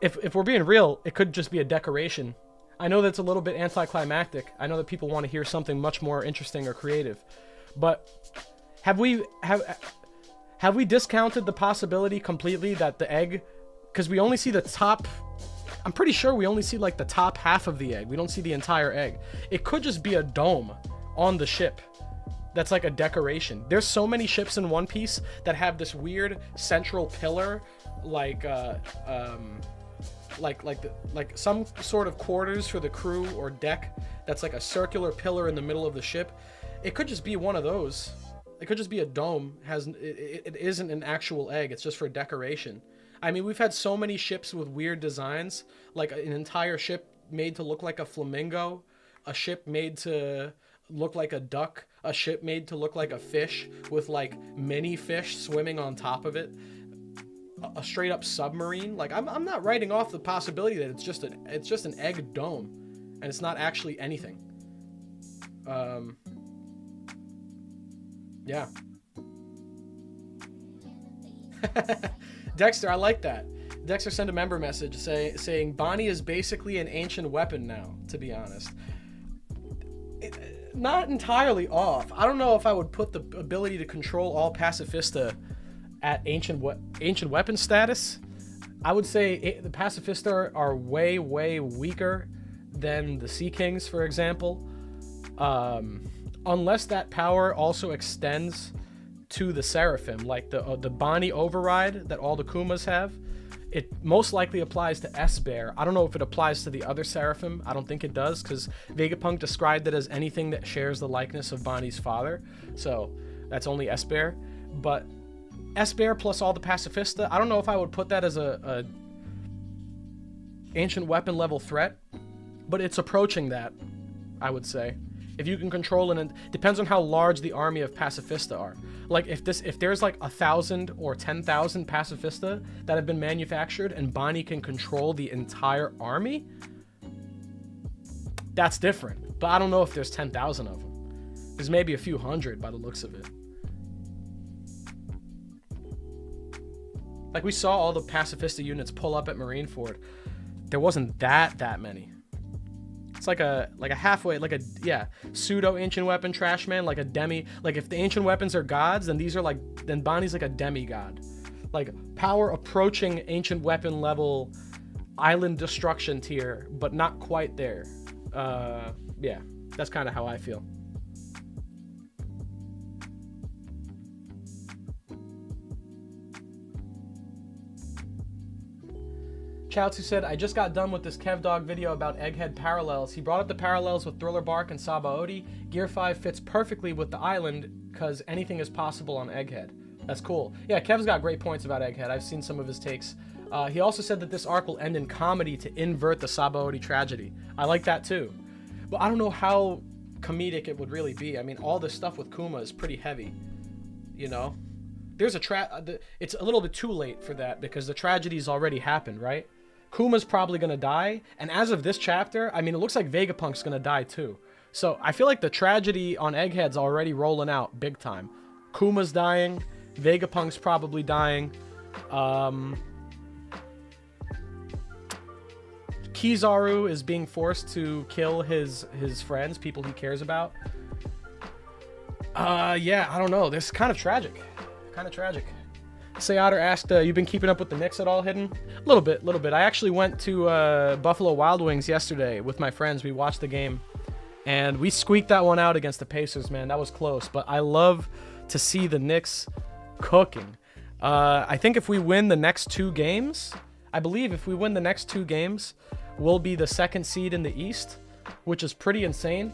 if we're being real, it could just be a decoration. I know that's a little bit anticlimactic. I know that people want to hear something much more interesting or creative, but have we discounted the possibility completely that the egg, because we only see the top, I'm pretty sure we only see like the top half of the egg. We don't see the entire egg. It could just be a dome on the ship that's like a decoration. There's so many ships in One Piece that have this weird central pillar, like some sort of quarters for the crew or deck that's like a circular pillar in the middle of the ship. It could just be one of those. It could just be a dome. It isn't an actual egg. It's just for decoration. I mean, we've had so many ships with weird designs, like an entire ship made to look like a flamingo, a ship made to look like a duck, a ship made to look like a fish with like mini fish swimming on top of it, a straight up submarine. Like I'm not writing off the possibility that it's just an egg dome and it's not actually anything. Yeah. Dexter, I like that. Dexter sent a member message saying Bonnie is basically an ancient weapon now, to be honest. Not entirely off. I don't know if I would put the ability to control all Pacifista at ancient weapon status. I would say the Pacifista are way, way weaker than the Sea Kings, for example. Unless that power also extends to the Seraphim, like the Bonnie override that all the Kumas have. It most likely applies to S-Bear. I don't know if it applies to the other Seraphim. I don't think it does, because Vegapunk described it as anything that shares the likeness of Bonnie's father. So that's only S-Bear. But S-Bear plus all the Pacifista, I don't know if I would put that as a ancient weapon level threat. but it's approaching that, I would say. If you can control it, depends on how large the army of Pacifista are. Like if there's like 1,000 or 10,000 Pacifista that have been manufactured and Bonnie can control the entire army, that's different. But I don't know if there's 10,000 of them. There's maybe a few hundred by the looks of it. Like we saw all the Pacifista units pull up at Marineford. There wasn't that many. It's like a halfway, like a, yeah, pseudo ancient weapon trash man, like a demi. Like if the ancient weapons are gods, then these are like, then Bonnie's like a demigod. Like power approaching ancient weapon level island destruction tier, but not quite there. Yeah, that's kind of how I feel. Chaozu said, I just got done with this KevDog video about Egghead parallels. He brought up the parallels with Thriller Bark and Sabaody. Gear 5 fits perfectly with the island because anything is possible on Egghead. That's cool. Yeah, Kev's got great points about Egghead. I've seen some of his takes. He also said that this arc will end in comedy to invert the Sabaody tragedy. I like that too. But I don't know how comedic it would really be. I mean, all this stuff with Kuma is pretty heavy, you know? There's it's a little bit too late for that because the tragedy's already happened, right? Kuma's probably going to die, and as of this chapter, I mean, it looks like Vegapunk's going to die too. So I feel like the tragedy on Egghead's already rolling out big time. Kuma's dying, Vegapunk's probably dying. Kizaru is being forced to kill his friends, people he cares about. Yeah, I don't know. This is kind of tragic. Kind of tragic. Seatter asked, you been keeping up with the Knicks at all, Hidden? A little bit. I actually went to Buffalo Wild Wings yesterday with my friends. We watched the game, and we squeaked that one out against the Pacers, man. That was close, but I love to see the Knicks cooking. I think if we win the next 2 games, I believe if we win the next 2 games, we'll be the 2nd seed in the East, which is pretty insane.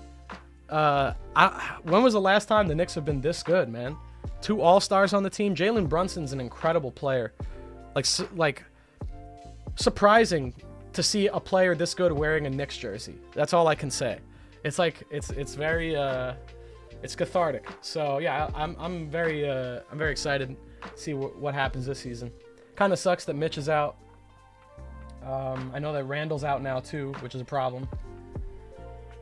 When was the last time the Knicks have been this good, man? 2 All-Stars on the team. Jalen Brunson's an incredible player. Like surprising to see a player this good wearing a Knicks jersey. That's all I can say. It's like it's very it's cathartic. So yeah, I'm very excited to see what happens this season. Kind of sucks that Mitch is out. I know that Randall's out now too, which is a problem.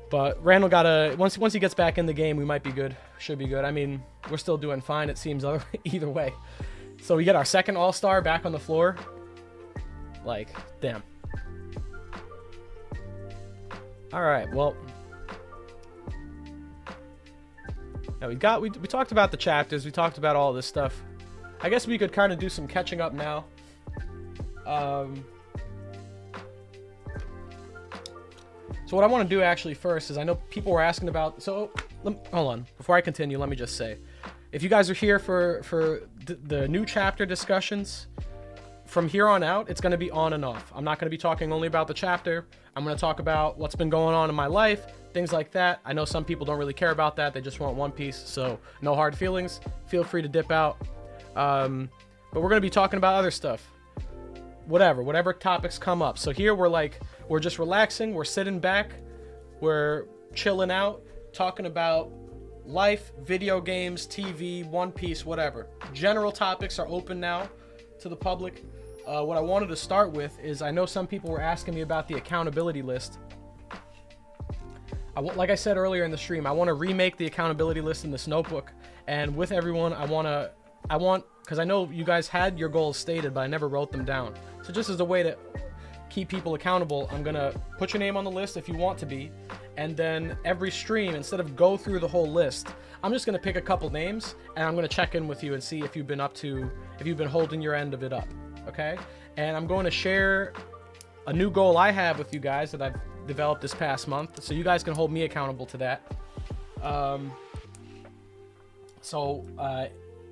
But Randall once he gets back in the game, we might be good. Should be good. I mean, we're still doing fine, it seems, either way. So we get our 2nd All-Star back on the floor. Like, damn. All right, well. Now we talked about the chapters. We talked about all this stuff. I guess we could kind of do some catching up now. So what I want to do actually first is, I know people were asking about, so hold on, before I continue, let me just say, if you guys are here for the new chapter discussions, from here on out, it's going to be on and off. I'm not going to be talking only about the chapter. I'm going to talk about what's been going on in my life, things like that. I know some people don't really care about that. They just want One Piece, so no hard feelings. Feel free to dip out. But we're going to be talking about other stuff. Whatever topics come up. So here we're just relaxing, we're sitting back, we're chilling out, talking about life, video games, TV, One Piece, whatever. General topics are open now to the public. What I wanted to start with is, I know some people were asking me about the accountability list. Like I said earlier in the stream, I want to remake the accountability list in this notebook, and with everyone, I want, because I know you guys had your goals stated, but I never wrote them down. So just as a way to keep people accountable, I'm gonna put your name on the list if you want to be, and then every stream, instead of go through the whole list, I'm just gonna pick a couple names and I'm gonna check in with you and see if you've been holding your end of it up, okay? And I'm going to share a new goal I have with you guys that I've developed this past month, so you guys can hold me accountable to that.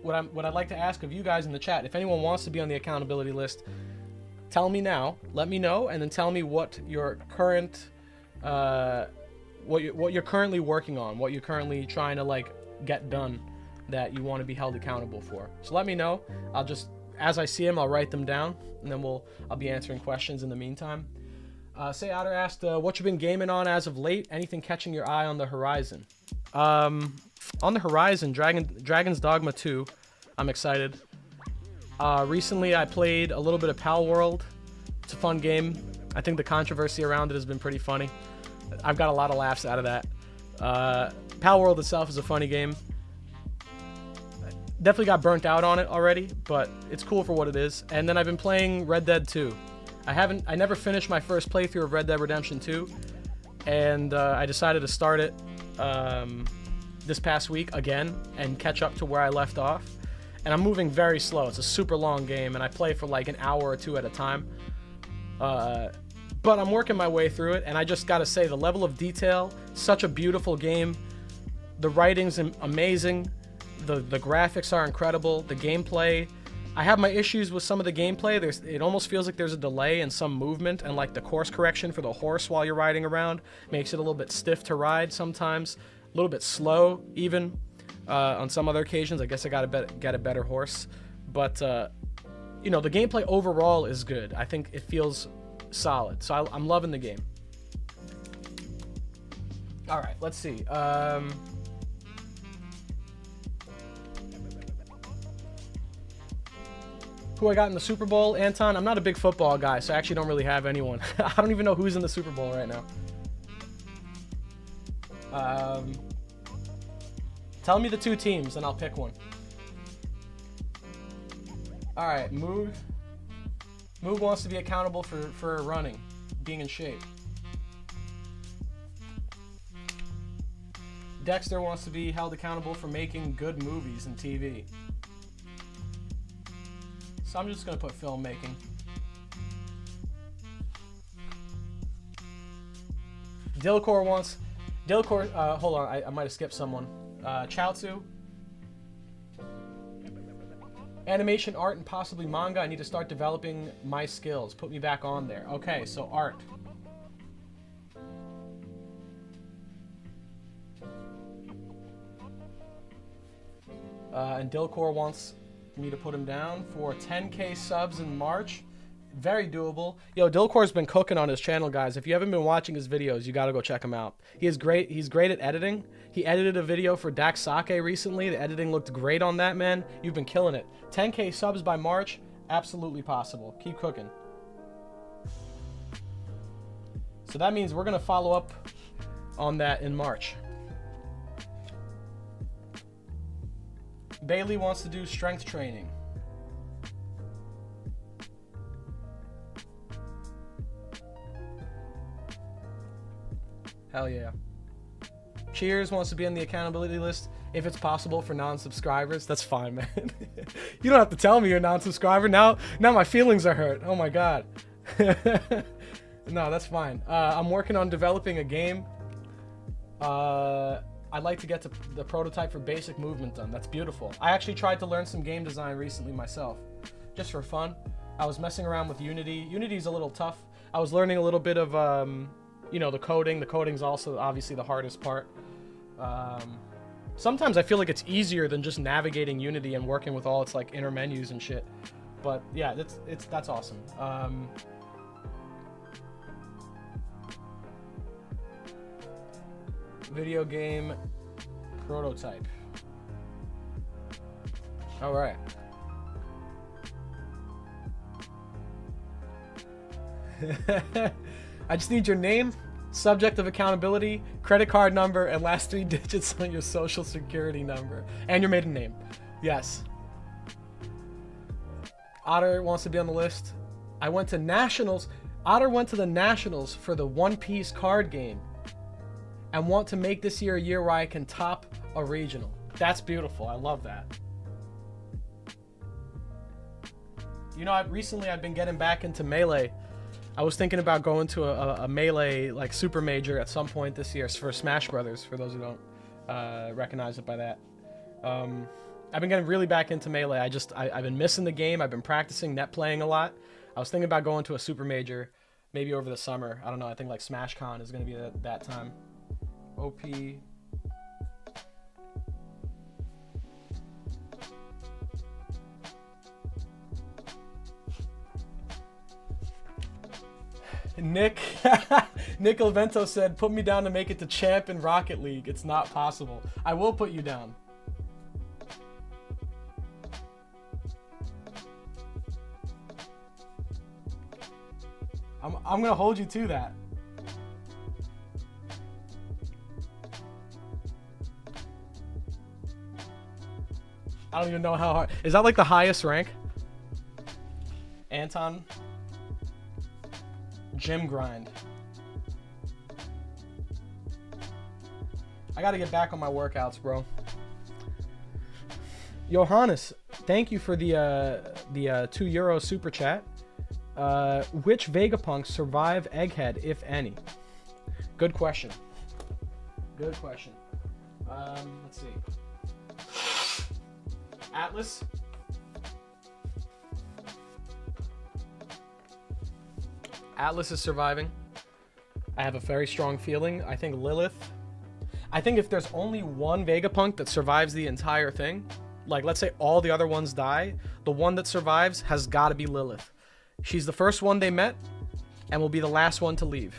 What I'd like to ask of you guys in the chat, if anyone wants to be on the accountability list, tell me now, let me know, and then tell me what your current, what you're currently working on, what you're currently trying to get done that you want to be held accountable for. So let me know. I'll just, as I see them, I'll write them down, and then I'll be answering questions in the meantime. Say Otter asked, what you been gaming on as of late? Anything catching your eye on the horizon? On the horizon, Dragon's Dogma 2. I'm excited. Recently, I played a little bit of Pal World. It's a fun game. I think the controversy around it has been pretty funny. I've got a lot of laughs out of that. Pal World itself is a funny game. Definitely got burnt out on it already, but it's cool for what it is. And then I've been playing Red Dead 2. I never finished my first playthrough of Red Dead Redemption 2, and I decided to start it this past week again and catch up to where I left off. And I'm moving very slow. It's a super long game, and I play for like an hour or two at a time. But I'm working my way through it, and I just gotta say, the level of detail, such a beautiful game. The writing's amazing. The graphics are incredible. The gameplay, I have my issues with some of the gameplay. It almost feels like there's a delay in some movement, and like the course correction for the horse while you're riding around makes it a little bit stiff to ride sometimes, a little bit slow even. On some other occasions, I guess I gotta get a better horse, but you know, the gameplay overall is good. I think it feels solid, so I'm loving the game. All right, let's see. Who I got in the Super Bowl, Anton? I'm not a big football guy, so I actually don't really have anyone. I don't even know who's in the Super Bowl right now. Tell me the two teams, and I'll pick one. All right, Moog. Moog wants to be accountable for running, being in shape. Dexter wants to be held accountable for making good movies and TV. So I'm just gonna put filmmaking. Dilcor, hold on, I might have skipped someone. Chaozu. Animation, art, and possibly manga. I need to start developing my skills. Put me back on there. Okay, so art. And Dilcor wants me to put him down for 10K subs in March. Very doable. Yo, Dilcor's been cooking on his channel, guys. If you haven't been watching his videos, you gotta go check him out. He's great at editing. He edited a video for Dax Sake recently. The editing looked great on that, man. You've been killing it. 10K subs by March, absolutely possible. Keep cooking. So that means we're gonna follow up on that in March. Bailey wants to do strength training. Hell yeah. Cheers wants to be on the accountability list if it's possible for non-subscribers. That's fine, man. You don't have to tell me you're a non-subscriber. Now my feelings are hurt. Oh my god. No, that's fine. I'm working on developing a game. I'd like to get to the prototype for basic movement done. That's beautiful. I actually tried to learn some game design recently myself, just for fun. I was messing around with Unity. Unity's a little tough. I was learning a little bit of, you know, the coding. The coding's also obviously the hardest part. Sometimes I feel like it's easier than just navigating Unity and working with all its like inner menus and shit. But yeah, that's awesome. Video game prototype. All right. I just need your name, subject of accountability, credit card number, and last 3 digits on your social security number. And your maiden name. Yes. Otter wants to be on the list. I went to Nationals. Otter went to the Nationals for the One Piece card game and want to make this year a year where I can top a regional. That's beautiful. I love that. You know, recently I've been getting back into Melee. I was thinking about going to a Melee like super major at some point this year for Smash Brothers, for those who don't recognize it by that. I've been getting really back into Melee. I've been missing the game. I've been practicing net playing a lot. I was thinking about going to a super major maybe over the summer. I don't know. I think like SmashCon is going to be that time. OP. Nick Nick Alvento said, "Put me down to make it to champ in Rocket League. It's not possible." I will put you down. I'm gonna hold you to that. I don't even know how hard. Is that like the highest rank? Anton. Gym grind. I gotta get back on my workouts, bro. Johannes, thank you for the €2 super chat. Which Vegapunks survive Egghead, if any? Good question. Good question. Let's see. Atlas. Atlas is surviving. I have a very strong feeling. I think Lilith. I think if there's only one Vegapunk that survives the entire thing, like let's say all the other ones die, the one that survives has got to be Lilith. She's the first one they met and will be the last one to leave.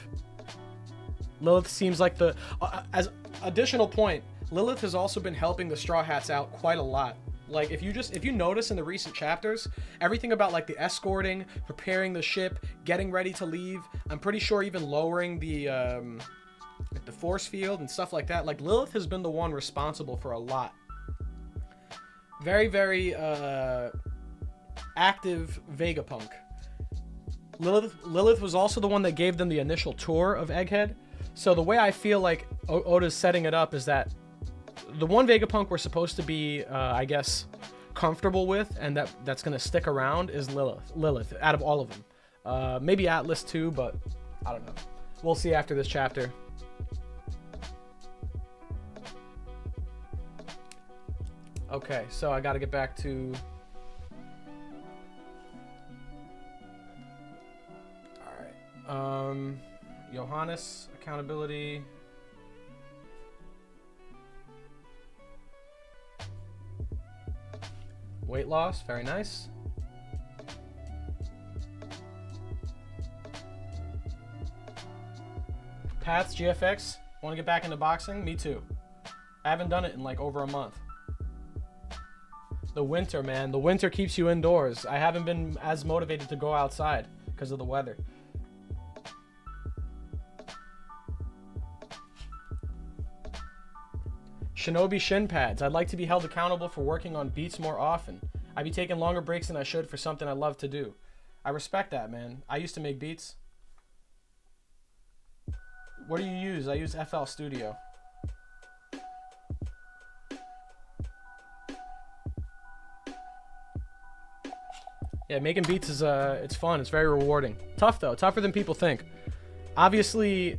Lilith seems like the... as additional point, Lilith has also been helping the Straw Hats out quite a lot. Like, if you notice in the recent chapters, everything about, like, the escorting, preparing the ship, getting ready to leave, I'm pretty sure even lowering the force field and stuff like that, like, Lilith has been the one responsible for a lot. Very, very, active Vegapunk. Lilith was also the one that gave them the initial tour of Egghead. So the way I feel like Oda's setting it up is that the one Vegapunk we're supposed to be, I guess, comfortable with and that's going to stick around is Lilith, out of all of them. Maybe Atlas too, but I don't know. We'll see after this chapter. Okay, so I got to get back to... Johannes, accountability. Weight loss, very nice. Paths, GFX, want to get back into boxing? Me too. I haven't done it in like over a month. The winter, man. The winter keeps you indoors. I haven't been as motivated to go outside because of the weather. Shinobi shin pads. I'd like to be held accountable for working on beats more often. I'd be taking longer breaks than I should for something I love to do. I respect that, man. I used to make beats. What do you use? I use FL Studio. Yeah, making beats is it's fun. It's very rewarding. Tough though. Tougher than people think. Obviously,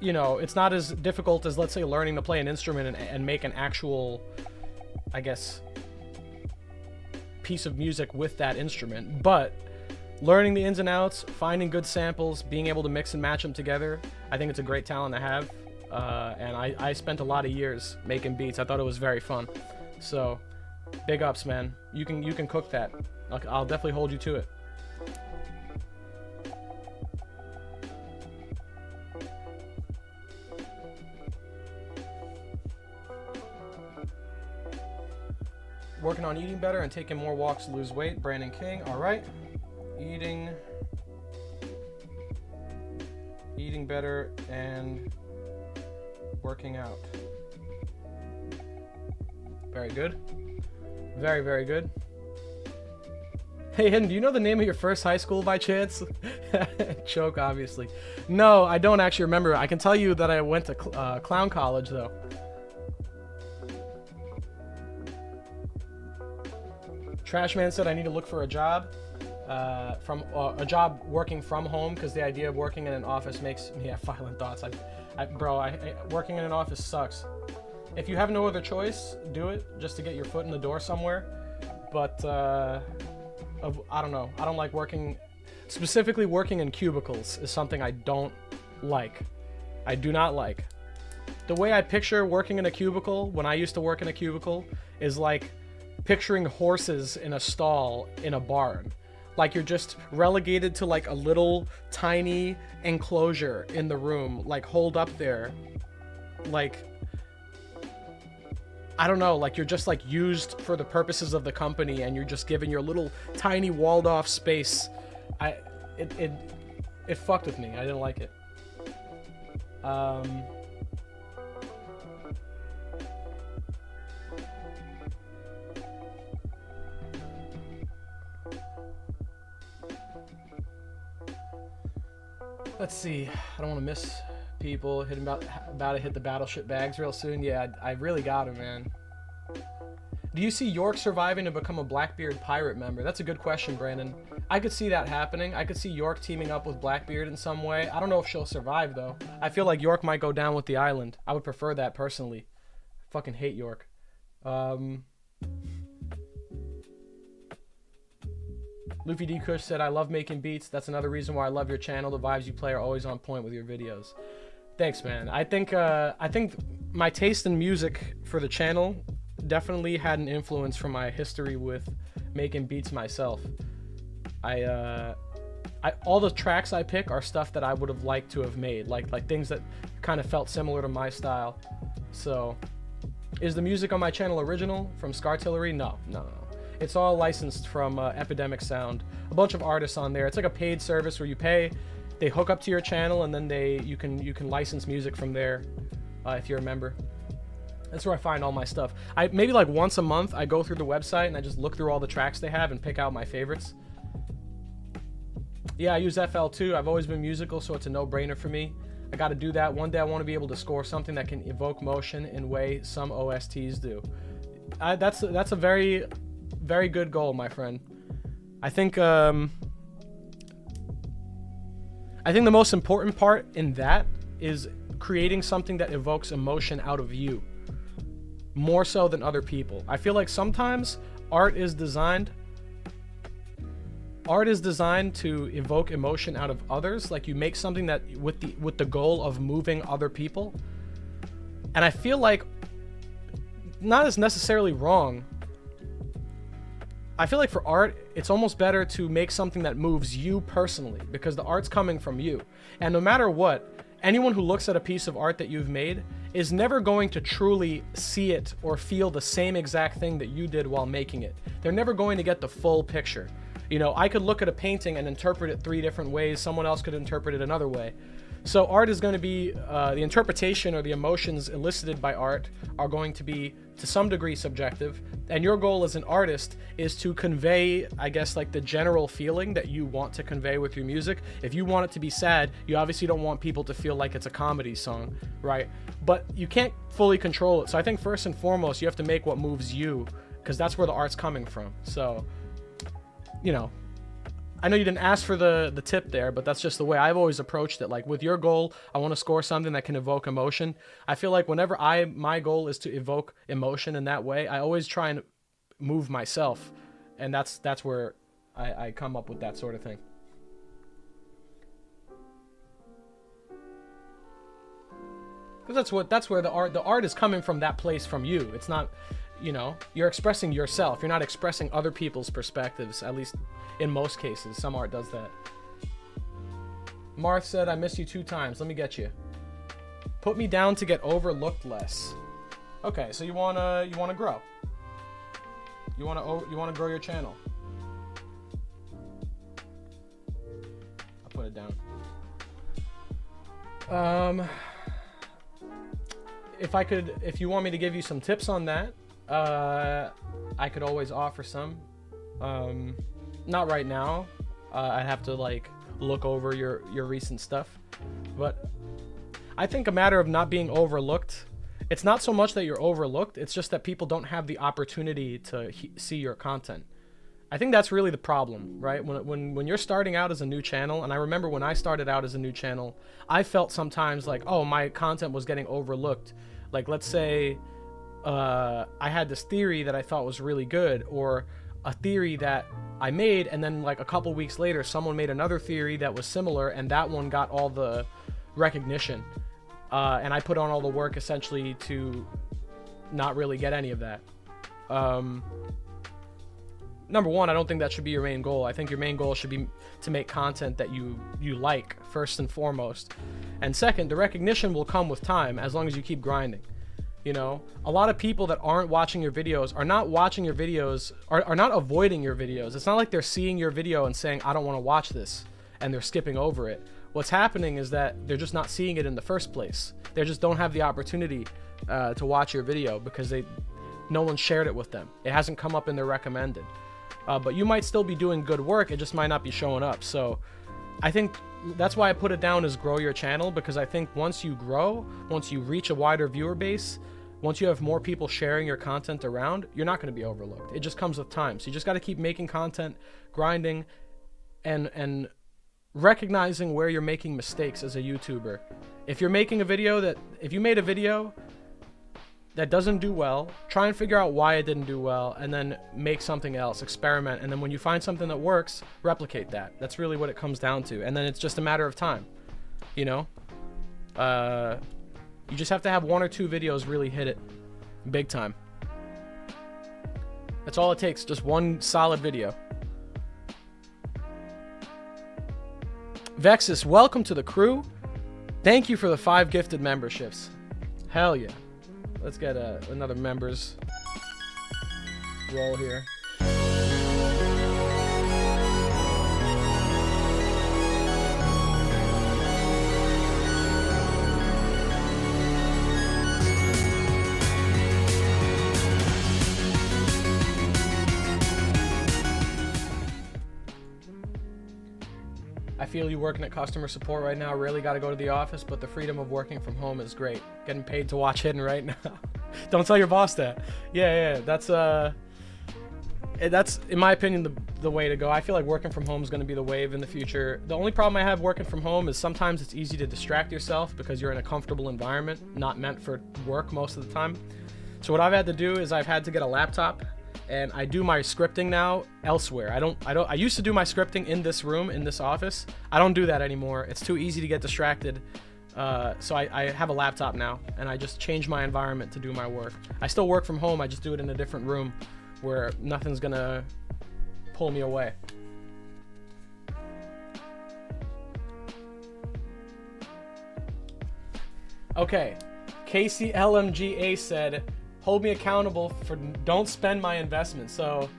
you know, it's not as difficult as, let's say, learning to play an instrument and make an actual, I guess, piece of music with that instrument. But learning the ins and outs, finding good samples, being able to mix and match them together, I think it's a great talent to have. And I spent a lot of years making beats. I thought it was very fun. So, big ups, man. You can cook that. I'll definitely hold you to it. Working on eating better and taking more walks to lose weight. Brandon King. All right. Eating better and working out. Very good. Very, very good. Hey, Hidden, do you know the name of your first high school by chance? Choke, obviously. No, I don't actually remember. I can tell you that I went to clown college, though. Trashman said I need to look for a job. A job working from home, because the idea of working in an office makes me have violent thoughts. Working in an office sucks. If you have no other choice, do it just to get your foot in the door somewhere. But I don't know. I don't like working. Specifically, working in cubicles is something I don't like. I do not like. The way I picture working in a cubicle when I used to work in a cubicle is like picturing horses in a stall in a barn. Like you're just relegated to like a little tiny enclosure in the room, like holed up there. Like, I don't know, like you're just like used for the purposes of the company and you're just given your little tiny walled off space. It fucked with me. I didn't like it. Let's see. I don't want to miss people. About to hit the battleship bags real soon. Yeah, I really got him, man. Do you see York surviving to become a Blackbeard pirate member? That's a good question, Brandon. I could see that happening. I could see York teaming up with Blackbeard in some way. I don't know if she'll survive, though. I feel like York might go down with the island. I would prefer that, personally. I fucking hate York. Luffy D. Kush said, I love making beats. That's another reason why I love your channel. The vibes you play are always on point with your videos. Thanks, man. I think my taste in music for the channel definitely had an influence from my history with making beats myself. All the tracks I pick are stuff that I would have liked to have made, like things that kind of felt similar to my style. So, is the music on my channel original from Scartillery? No. It's all licensed from Epidemic Sound. A bunch of artists on there. It's like a paid service where you pay, they hook up to your channel, and then you can license music from there if you're a member. That's where I find all my stuff. Maybe like once a month I go through the website and I just look through all the tracks they have and pick out my favorites. Yeah, I use FL too. I've always been musical, so it's a no-brainer for me. I got to do that. One day I want to be able to score something that can evoke motion in a way some OSTs do. That's a very, very good goal, my friend. I think the most important part in that is creating something that evokes emotion out of you, more so than other people. I feel like sometimes art is designed to evoke emotion out of others. Like you make something that with the goal of moving other people. And I feel like, not as necessarily wrong, I feel like for art, it's almost better to make something that moves you personally, because the art's coming from you. And no matter what, anyone who looks at a piece of art that you've made is never going to truly see it or feel the same exact thing that you did while making it. They're never going to get the full picture. You know, I could look at a painting and interpret it 3 different ways. Someone else could interpret it another way. So art is going to be, the interpretation or the emotions elicited by art are going to be, to some degree, subjective. And your goal as an artist is to convey, I guess, like the general feeling that you want to convey with your music. If you want it to be sad, you obviously don't want people to feel like it's a comedy song, right? But you can't fully control it. So I think first and foremost, you have to make what moves you, because that's where the art's coming from. So, you know, I know you didn't ask for the tip there, but that's just the way I've always approached it. Like with your goal, I want to score something that can evoke emotion. I feel like whenever my goal is to evoke emotion in that way, I always try and move myself, and that's where I come up with that sort of thing. Because that's where the art is coming from, that place from you. It's not, you know, you're expressing yourself. You're not expressing other people's perspectives, at least in most cases. Some art does that. Marth said, I missed you 2 times. Let me get you. Put me down to get overlooked less. Okay, so you wanna grow. You wanna grow your channel. I'll put it down. If you want me to give you some tips on that, I could always offer some. Not right now. I'd have to like look over your recent stuff. But I think a matter of not being overlooked, it's not so much that you're overlooked, it's just that people don't have the opportunity to see your content. I think that's really the problem, right? When you're starting out as a new channel, and I remember when I started out as a new channel, I felt sometimes like, oh, my content was getting overlooked. Like, let's say I had this theory that I thought was really good, or a theory that I made, and then like a couple weeks later, someone made another theory that was similar, and that one got all the recognition. And I put on all the work essentially to not really get any of that. number one, I don't think that should be your main goal. I think your main goal should be to make content that you like, first and foremost. And second, the recognition will come with time as long as you keep grinding. You know, a lot of people that aren't watching your videos are not watching your videos, are not avoiding your videos. It's not like they're seeing your video and saying, I don't want to watch this, and they're skipping over it. What's happening is that they're just not seeing it in the first place. They just don't have the opportunity to watch your video because no one shared it with them. It hasn't come up in their recommended. But you might still be doing good work, it just might not be showing up. So I think that's why I put it down as grow your channel, because I think once you grow, once you reach a wider viewer base, once you have more people sharing your content around, you're not going to be overlooked. It just comes with time. So you just got to keep making content, grinding, and recognizing where you're making mistakes as a YouTuber. If you're making a video if you made a video that doesn't do well, try and figure out why it didn't do well, and then make something else, experiment, and then when you find something that works, replicate that. That's really what it comes down to. And then it's just a matter of time, you know? You just have to have 1 or 2 videos really hit it big time. That's all it takes, just one solid video. Vexus, welcome to the crew. Thank you for the 5 gifted memberships. Hell yeah. Let's get another members roll here. I feel you working at customer support right now. Really got to go to the office, but the freedom of working from home is great. Getting paid to watch Hidden right now. Don't tell your boss that. Yeah, that's in my opinion the way to go. I feel like working from home is going to be the wave in the future. The only problem I have working from home is sometimes it's easy to distract yourself because you're in a comfortable environment, not meant for work most of the time. So what I've had to do is I've had to get a laptop, and I do my scripting now elsewhere. I used to do my scripting in this room, in this office. I don't do that anymore. It's too easy to get distracted. So I have a laptop now, and I just change my environment to do my work. I still work from home. I just do it in a different room where nothing's gonna pull me away. Okay, KCLMGA said, hold me accountable for don't spend my investment. So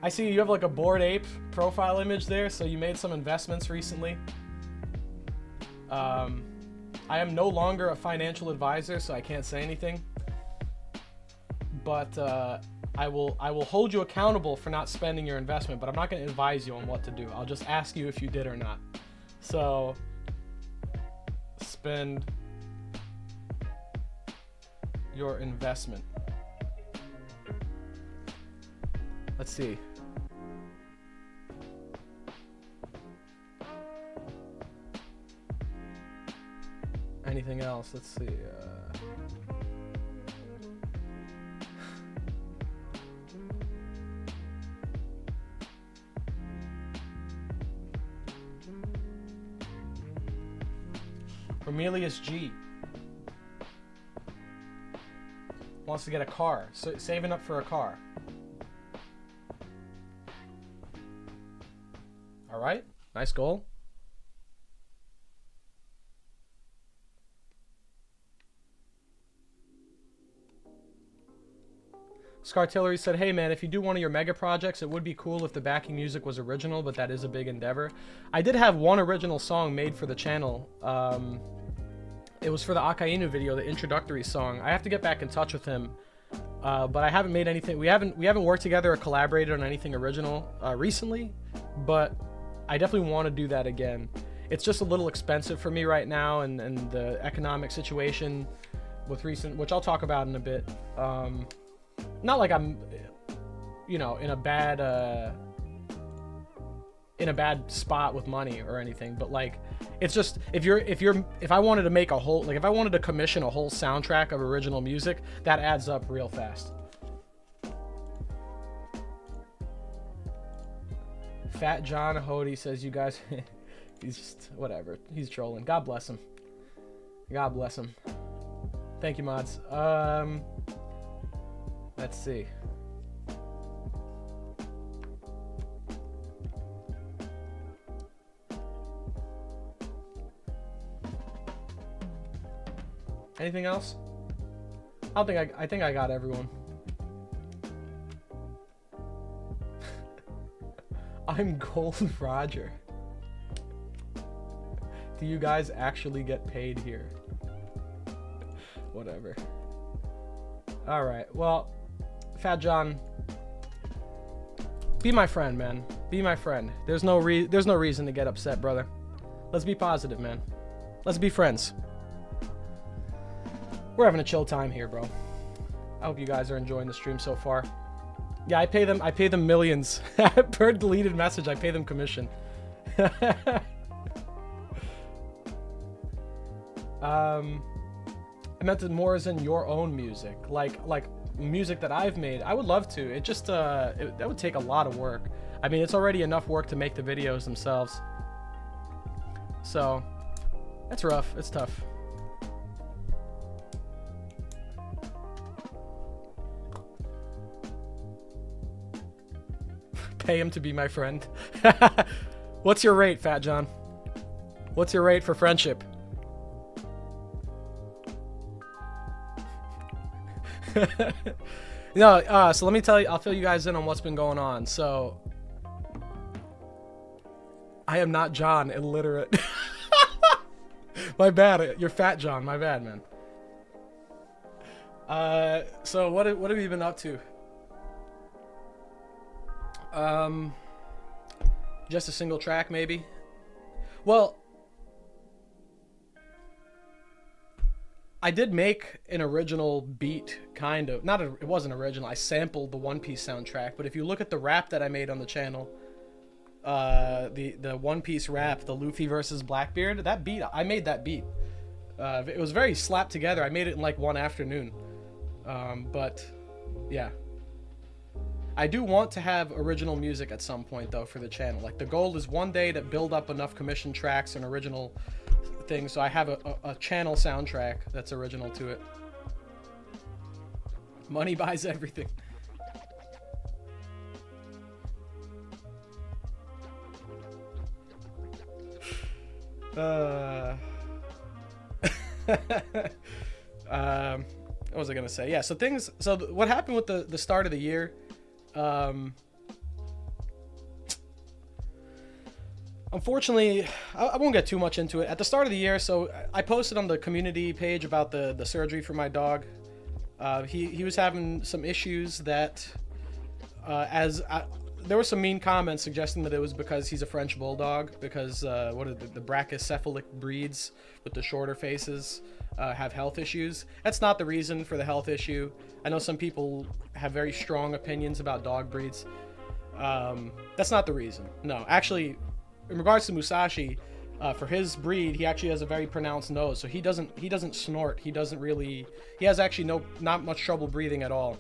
I see you have like a Bored Ape profile image there. So you made some investments recently. I am no longer a financial advisor, so I can't say anything. But I will hold you accountable for not spending your investment, but I'm not going to advise you on what to do. I'll just ask you if you did or not. So spend your investment. Let's see. Anything else? Let's see. Romelius G wants to get a car, so saving up for a car. All right, nice goal. Scartillery said, hey man, if you do one of your mega projects, it would be cool if the backing music was original, but that is a big endeavor. I did have one original song made for the channel. It was for the Akainu video, the introductory song. I have to get back in touch with him, but I haven't made anything. We haven't worked together or collaborated on anything original recently, but I definitely want to do that again. It's just a little expensive for me right now, and the economic situation with which I'll talk about in a bit. Not like I'm, you know, in a bad spot with money or anything, but like, it's just if I wanted to make a whole, like if I wanted to commission a whole soundtrack of original music, that adds up real fast. Fat John Hody says, you guys, he's just whatever. He's trolling. God bless him. God bless him. Thank you, mods. Let's see. Anything else? I think I got everyone. I'm Gold Roger. Do you guys actually get paid here? Whatever. All right. Well, Fat John, be my friend, man. Be my friend. There's no reason to get upset, brother. Let's be positive, man. Let's be friends. We're having a chill time here, bro. I hope you guys are enjoying the stream so far. Yeah, I pay them millions. Per deleted message, I pay them commission. I meant it more as in your own music, like music that I've made. I would love to. It just that would take a lot of work. I mean, it's already enough work to make the videos themselves. So, it's rough. It's tough. Pay him to be my friend. What's your rate, Fat John? What's your rate for friendship? No, so let me tell you, I'll fill you guys in on what's been going on. So, I am not John, illiterate. My bad, you're Fat John, my bad, man. So what have you been up to? Just a single track, maybe? Well, I did make an original beat, kind of. It wasn't original. I sampled the One Piece soundtrack. But if you look at the rap that I made on the channel, the One Piece rap, the Luffy versus Blackbeard, that beat, I made that beat. It was very slapped together. I made it in like one afternoon. But yeah. I do want to have original music at some point, though, for the channel. Like, the goal is one day to build up enough commission tracks and original things, so I have a channel soundtrack that's original to it. Money buys everything. What was I gonna say? Yeah, so what happened with the start of the year, unfortunately, I won't get too much into it. At the start of the year, so I posted on the community page about the surgery for my dog. He was having some issues that, there were some mean comments suggesting that it was because he's a French bulldog, because what are the brachycephalic breeds with the shorter faces have health issues. That's not the reason for the health issue. I know some people have very strong opinions about dog breeds. That's not the reason. No, actually, in regards to Musashi, for his breed, he actually has a very pronounced nose, so he doesn't snort. He has actually not much trouble breathing at all.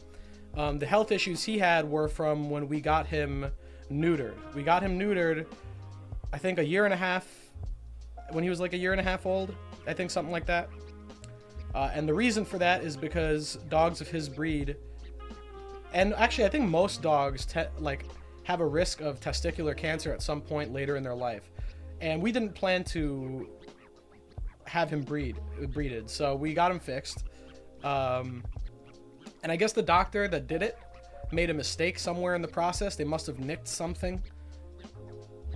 The health issues he had were from when we got him neutered. We got him neutered, I think a year and a half, when he was like a year and a half old, I think, something like that. And the reason for that is because dogs of his breed, and actually I think most dogs have a risk of testicular cancer at some point later in their life. And we didn't plan to have him breeded, so we got him fixed. And I guess the doctor that did it made a mistake somewhere in the process. They must have nicked something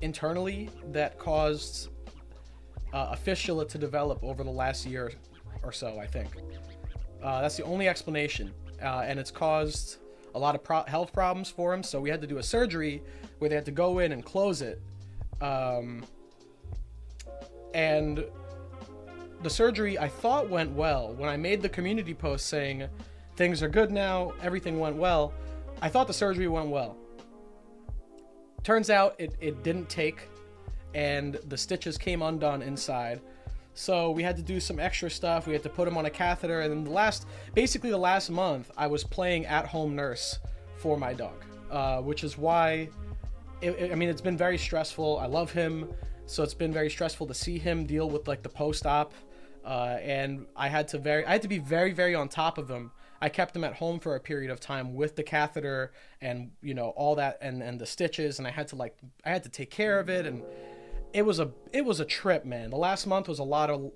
internally that caused a fistula to develop over the last year or so, I think. That's the only explanation. And it's caused a lot of health problems for him, so we had to do a surgery where they had to go in and close it. And the surgery, I thought, went well. When I made the community post saying things are good now, everything went well, I thought the surgery went well. Turns out it didn't take, and the stitches came undone inside. So we had to do some extra stuff. We had to put him on a catheter, and then the last month, I was playing at-home nurse for my dog, which is why, it's been very stressful. I love him, so it's been very stressful to see him deal with like the post-op, and I had to be very, very on top of him. I kept him at home for a period of time with the catheter and, all that, and the stitches, and I had to take care of it, and it was a trip, man. The last month was a lot of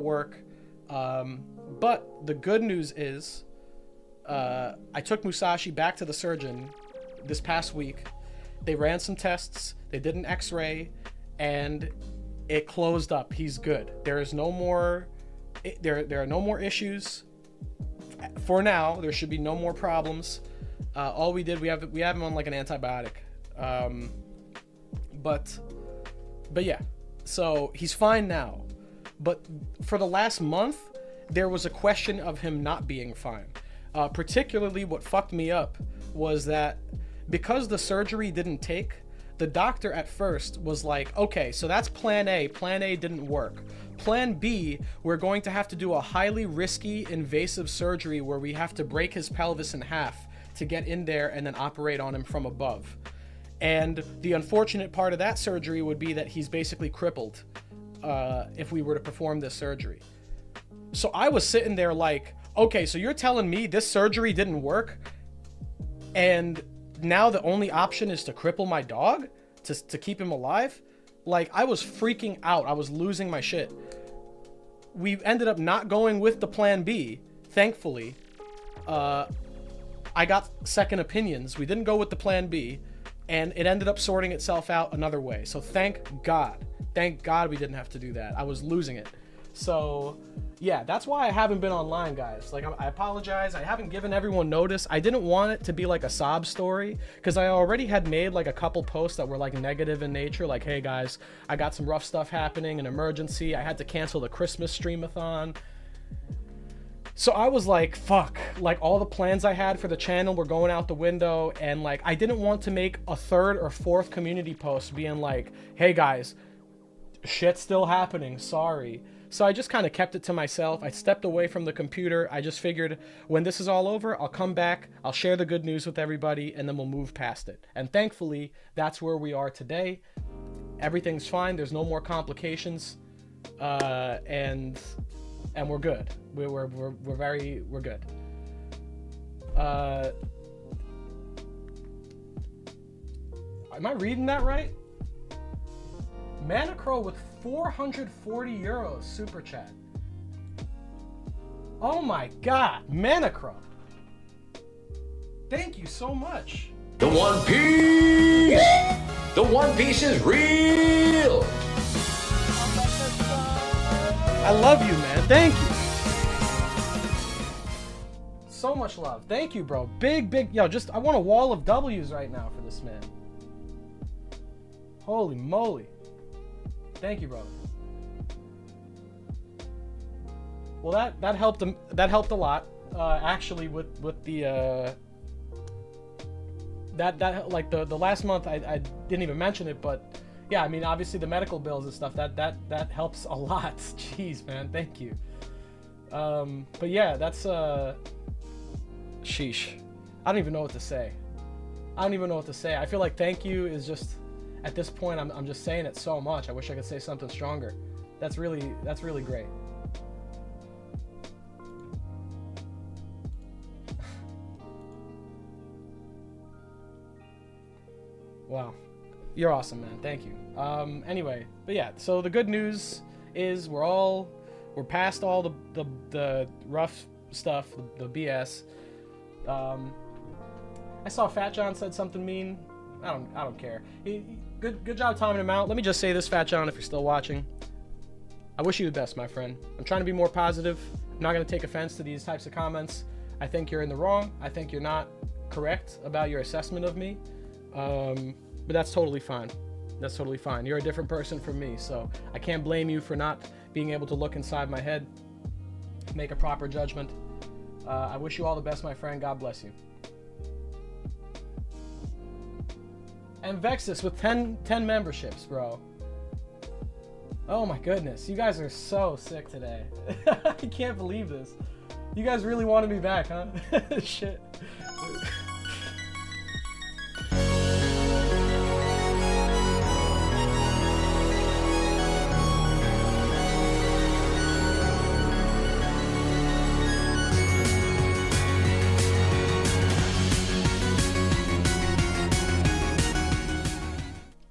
work. But the good news is, I took Musashi back to the surgeon this past week. They ran some tests. They did an X-ray, and it closed up. He's good. There is no more. There are no more issues. For now, there should be no more problems. All we did, we have him on like an antibiotic. But yeah, so he's fine now. But for the last month, there was a question of him not being fine. Particularly what fucked me up was that because the surgery didn't take, the doctor at first was like, okay, so that's plan A. Plan A didn't work. Plan B, we're going to have to do a highly risky, invasive surgery where we have to break his pelvis in half to get in there and then operate on him from above. And the unfortunate part of that surgery would be that he's basically crippled if we were to perform this surgery. So I was sitting there like, okay, so you're telling me this surgery didn't work and now the only option is to cripple my dog to keep him alive? Like, I was freaking out. I was losing my shit. We ended up not going with the plan B, thankfully. I got second opinions. We didn't go with the plan B, and it ended up sorting itself out another way. So thank God. Thank God we didn't have to do that. I was losing it. So yeah, that's why I haven't been online, guys. Like, I apologize. I haven't given everyone notice. I didn't want it to be like a sob story because I already had made like a couple posts that were like negative in nature. Like, hey guys, I got some rough stuff happening, an emergency. I had to cancel the Christmas streamathon. So I was like, fuck, like all the plans I had for the channel were going out the window. And like, I didn't want to make a third or fourth community post being like, hey guys, shit's still happening, sorry. So I just kind of kept it to myself. I stepped away from the computer. I just figured when this is all over, I'll come back, I'll share the good news with everybody, and then we'll move past it. And thankfully, that's where we are today. Everything's fine. There's no more complications, and we're good. We're good. Am I reading that right? Manacro with 440 euros super chat. Oh my God, Manacro. Thank you so much. The One Piece! The One Piece is real! I love you, man. Thank you. So much love. Thank you, bro. Big, yo, I want a wall of W's right now for this man. Holy moly. Thank you, brother. Well, that helped him. That helped a lot. Actually, with the that like the last month, I didn't even mention it, but yeah, I mean, obviously the medical bills and stuff that helps a lot. Jeez, man, thank you. But yeah, that's sheesh. I don't even know what to say. I feel like thank you is just. At this point, I'm just saying it so much. I wish I could say something stronger. That's really great. Wow. You're awesome, man. Thank you. Anyway, but yeah, so the good news is we're past all the rough stuff, the BS. I saw Fat John said something mean. I don't care. Good job timing him out. Let me just say this, Fat John, if you're still watching. I wish you the best, my friend. I'm trying to be more positive. I'm not going to take offense to these types of comments. I think you're in the wrong. I think you're not correct about your assessment of me. But that's totally fine. That's totally fine. You're a different person from me, so I can't blame you for not being able to look inside my head, make a proper judgment. I wish you all the best, my friend. God bless you. And Vexus with 10 memberships, bro. Oh my goodness. You guys are so sick today. I can't believe this. You guys really wanted me back, huh? Shit.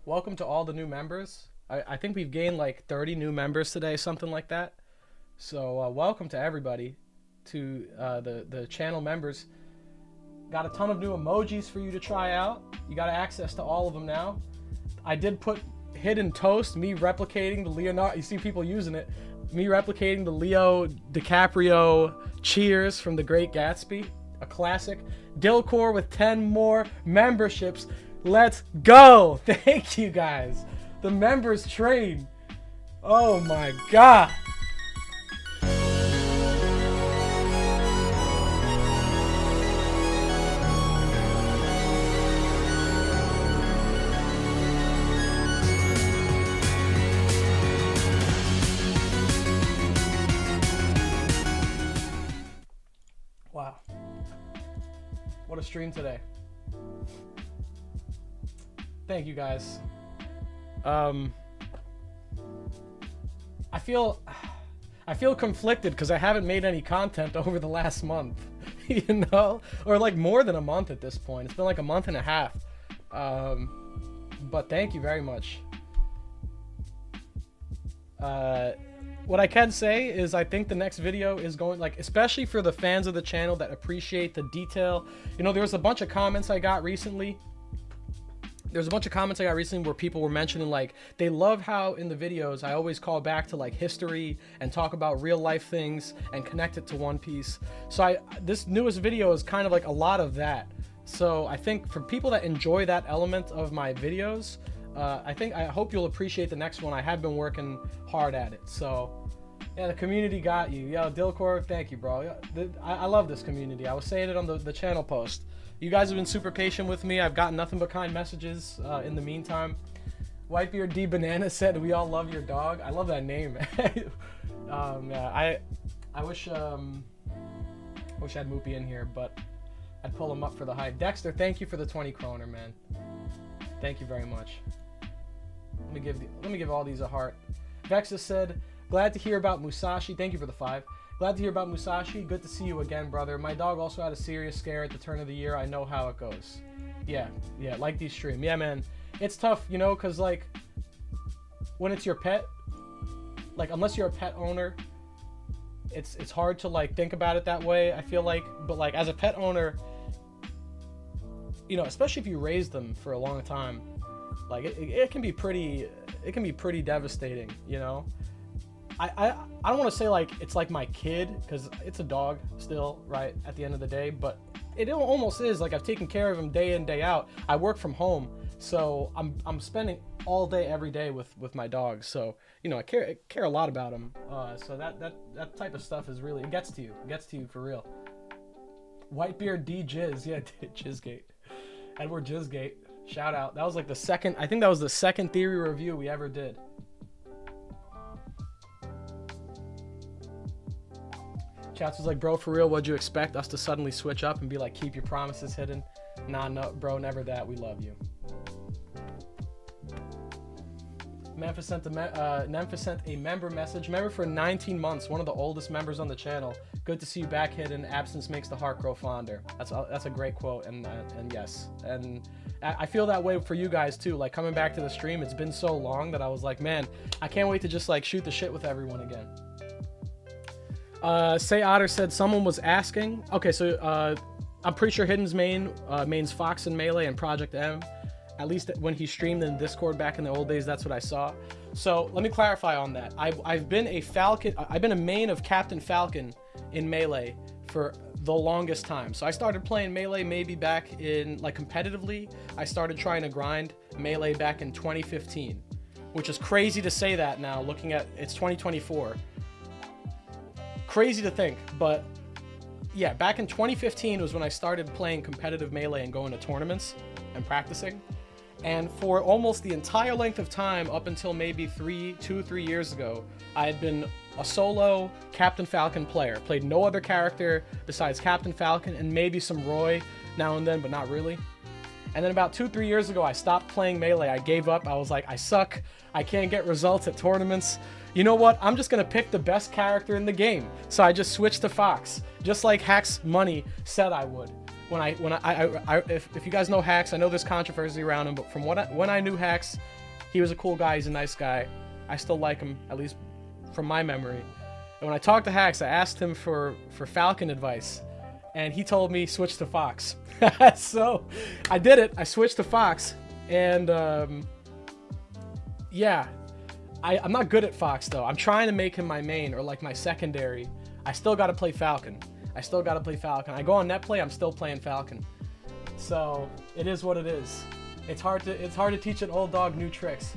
Welcome to all the new members. I think we've gained like 30 new members today, something like that. So welcome to everybody, to the channel members. Got a ton of new emojis for you to try out. You got access to all of them now. I did put Hidden Toast, me replicating the Leonardo. You see people using it. Me replicating the Leo DiCaprio Cheers from The Great Gatsby, a classic. Dilcor with 10 more memberships. Let's go! Thank you guys. The members train. Oh my god. Wow. What a stream today. Thank you guys. I feel conflicted because I haven't made any content over the last month, you know, or like more than a month at this point. It's been like a month and a half. But thank you very much. What I can say is I think the next video is going, like, especially for the fans of the channel that appreciate the detail. You know, there was a bunch of comments I got recently. Where people were mentioning, like, they love how in the videos I always call back to, like, history and talk about real life things and connect it to One Piece. So this newest video is kind of like a lot of that. So I think for people that enjoy that element of my videos, I hope you'll appreciate the next one. I have been working hard at it. So yeah, the community got you. Yo, Dilcor, thank you, bro. I love this community. I was saying it on the channel post. You guys have been super patient with me. I've gotten nothing but kind messages in the meantime. Whitebeard D Banana said, "We all love your dog." I love that name. Yeah, I wish I had Moopy in here, but I'd pull him up for the hype. Dexter, thank you for the 20 kroner, man. Thank you very much. Let me give all these a heart. Vexus said, "Glad to hear about Musashi." Thank you for the 5. Glad to hear about Musashi. Good to see you again, brother. My dog also had a serious scare at the turn of the year. I know how it goes. Yeah, like these stream. Yeah, man. It's tough, you know, because, like, when it's your pet, like, unless you're a pet owner, it's hard to, like, think about it that way, I feel like. But, like, as a pet owner, you know, especially if you raise them for a long time, like, it can be pretty devastating, you know. I don't want to say like it's like my kid, because it's a dog still, right, at the end of the day, but it almost is. Like, I've taken care of him day in, day out. I work from home, so I'm spending all day every day with my dog. So, you know, I care a lot about him. So that type of stuff is really, it gets to you for real. Whitebeard D Jizz, yeah, Jizzgate, Edward Jizzgate, shout out. That was like the second theory review we ever did. Chats was like, "Bro, for real, what'd you expect us to suddenly switch up and be like, keep your promises hidden?" Nah, no, bro, never that. We love you. Memphis sent a member message. Member for 19 months, one of the oldest members on the channel. Good to see you back, Hidden. Absence makes the heart grow fonder. That's a great quote, and yes, and I feel that way for you guys too. Like, coming back to the stream, it's been so long that I was like, man, I can't wait to just like shoot the shit with everyone again. Say Otter said someone was asking. Okay, so I'm pretty sure Hidden's mains Fox and Melee and Project M. At least when he streamed in Discord back in the old days, that's what I saw. So let me clarify on that. I've been a main of Captain Falcon in Melee for the longest time. So I started playing Melee maybe back in, like, competitively. I started trying to grind Melee back in 2015, which is crazy to say that now, looking at it's 2024. Crazy to think, but yeah, back in 2015 was when I started playing competitive Melee and going to tournaments and practicing. And for almost the entire length of time, up until maybe 2 or 3 years ago, I had been a solo Captain Falcon player. Played no other character besides Captain Falcon and maybe some Roy now and then, but not really. And then about 2 or 3 years ago, I stopped playing Melee. I gave up. I was like, I suck. I can't get results at tournaments. You know what? I'm just gonna pick the best character in the game. So I just switched to Fox, just like Hax Money said I would. If you guys know Hax, I know there's controversy around him, but from when I knew Hax, he was a cool guy. He's a nice guy. I still like him, at least from my memory. And when I talked to Hax, I asked him for Falcon advice, and he told me switch to Fox. So I did it. I switched to Fox, and yeah, I'm not good at Fox though. I'm trying to make him my main or like my secondary. I still got to play Falcon. I go on NetPlay, I'm still playing Falcon. So it is what it is. It's hard to teach an old dog new tricks.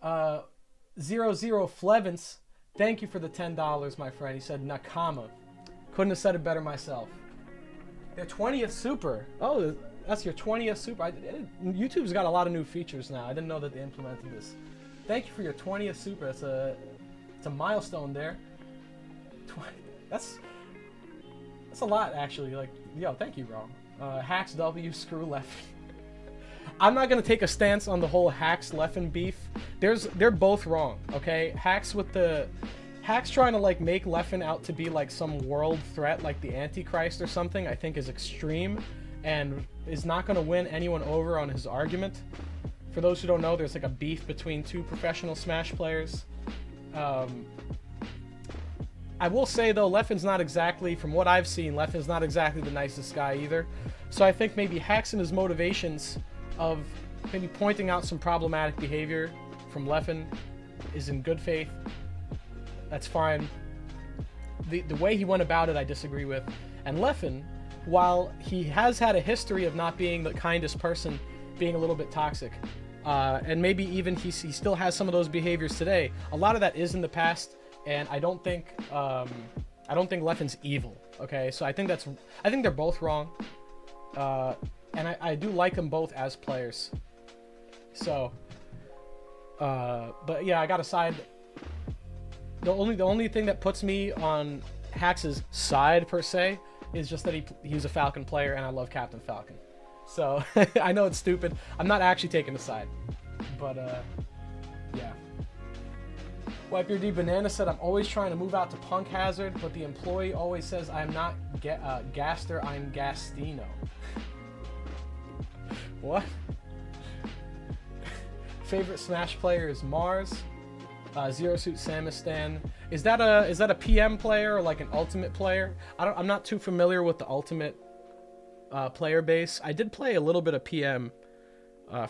00 Flevence, thank you for the $10, my friend. He said Nakama. Couldn't have said it better myself. Their 20th super. Oh, that's your 20th super. YouTube's got a lot of new features now. I didn't know that they implemented this. Thank you for your 20th super. It's a milestone there. That's a lot, actually. Like, yo, thank you, bro. Hacks W, screw Leffen. I'm not gonna take a stance on the whole Hacks Leffen beef. They're both wrong, okay? Hacks trying to like make Leffen out to be like some world threat, like the Antichrist or something, I think is extreme and is not gonna win anyone over on his argument. For those who don't know, there's like a beef between two professional Smash players. I will say though, Leffen's not exactly, from what I've seen, Leffen's not exactly the nicest guy either. So I think maybe Hacks and his motivations of maybe pointing out some problematic behavior from Leffen is in good faith. That's fine. The way he went about it, I disagree with. And Leffen, while he has had a history of not being the kindest person, being a little bit toxic, and maybe even he still has some of those behaviors today, a lot of that is in the past. And I don't think Leffen's evil. Okay, so I think they're both wrong, and I do like them both as players. So, but yeah, I gotta side. The only thing that puts me on Hax's side per se is just that he's a Falcon player, and I love Captain Falcon. So I know it's stupid. I'm not actually taking a side, but yeah. Wipe Your D Banana said, I'm always trying to move out to Punk Hazard, but the employee always says I'm not Gaster, I'm Gastino. What? Favorite Smash player is Mars. Zero Suit Samustan. Is that a PM player or like an Ultimate player? I'm not too familiar with the Ultimate player base. I did play a little bit of PM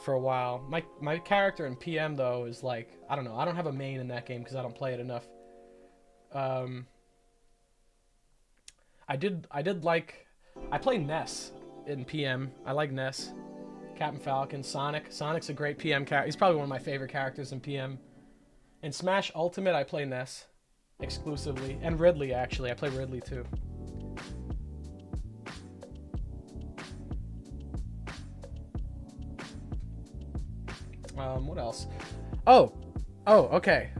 for a while. My character in PM though is like, I don't know. I don't have a main in that game because I don't play it enough. I play Ness in PM. I like Ness. Captain Falcon, Sonic. Sonic's a great PM character. He's probably one of my favorite characters in PM. In Smash Ultimate, I play Ness exclusively, and Ridley actually. I play Ridley too. What else? Oh, okay.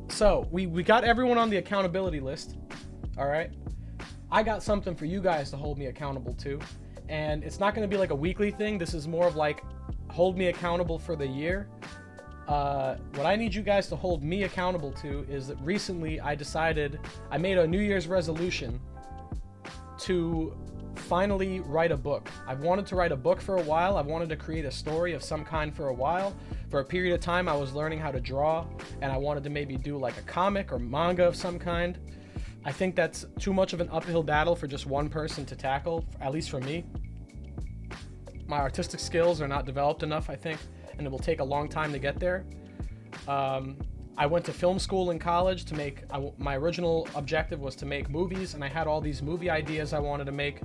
So we got everyone on the accountability list. All right. I got something for you guys to hold me accountable to, and it's not going to be like a weekly thing. This is more of like hold me accountable for the year. What I need you guys to hold me accountable to is that recently I made a New Year's resolution to finally write a book. I've wanted to write a book for a while. I've wanted to create a story of some kind for a while. For a period of time, I was learning how to draw, and I wanted to maybe do like a comic or manga of some kind. I think that's too much of an uphill battle for just one person to tackle, at least for me. My artistic skills are not developed enough, I think, and it will take a long time to get there. I went to film school in college to make, my original objective was to make movies, and I had all these movie ideas I wanted to make.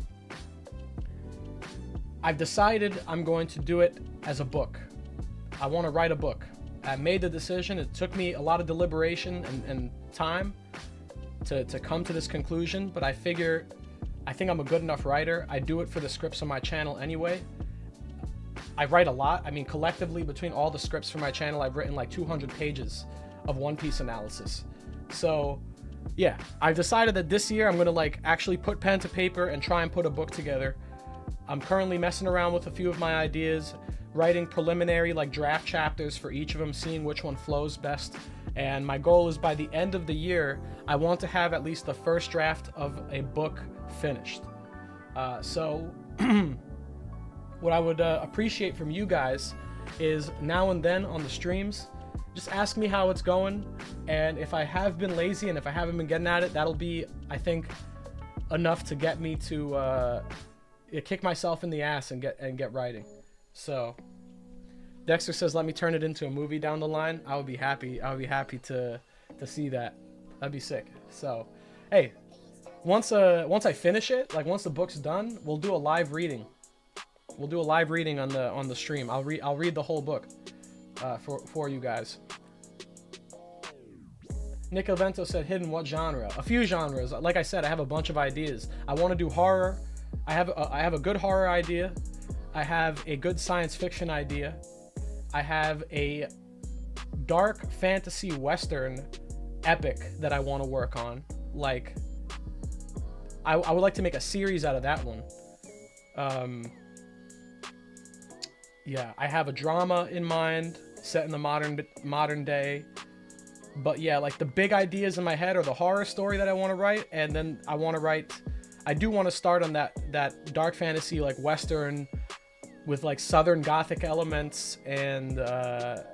I've decided I'm going to do it as a book. I want to write a book. I made the decision. It took me a lot of deliberation and time to come to this conclusion, but I think I'm a good enough writer. I do it for the scripts on my channel anyway. I write a lot. I mean, collectively, between all the scripts for my channel, I've written like 200 pages of One Piece analysis. So, yeah, I've decided that this year I'm going to like actually put pen to paper and try and put a book together. I'm currently messing around with a few of my ideas, writing preliminary like draft chapters for each of them, seeing which one flows best. And my goal is by the end of the year, I want to have at least the first draft of a book finished. So what I would appreciate from you guys is now and then on the streams, just ask me how it's going, and if I have been lazy and if I haven't been getting at it, that'll be, I think, enough to get me to kick myself in the ass and get writing. So Dexter says, let me turn it into a movie down the line. I would be happy to see that. That'd be sick. So hey, once I finish it, like once the book's done, we'll do a live reading. We'll do a live reading on the stream. I'll read the whole book for you guys. Nick Avento said, hidden, what genre? A few genres. Like I said, I have a bunch of ideas. I want to do horror. I have a good horror idea. I have a good science fiction idea. I have a dark fantasy western epic that I want to work on. Like, I would like to make a series out of that one. Yeah, I have a drama in mind set in the modern day. But yeah, like the big ideas in my head are the horror story that I want to write, and then I do want to start on that dark fantasy, like western with like southern gothic elements, and I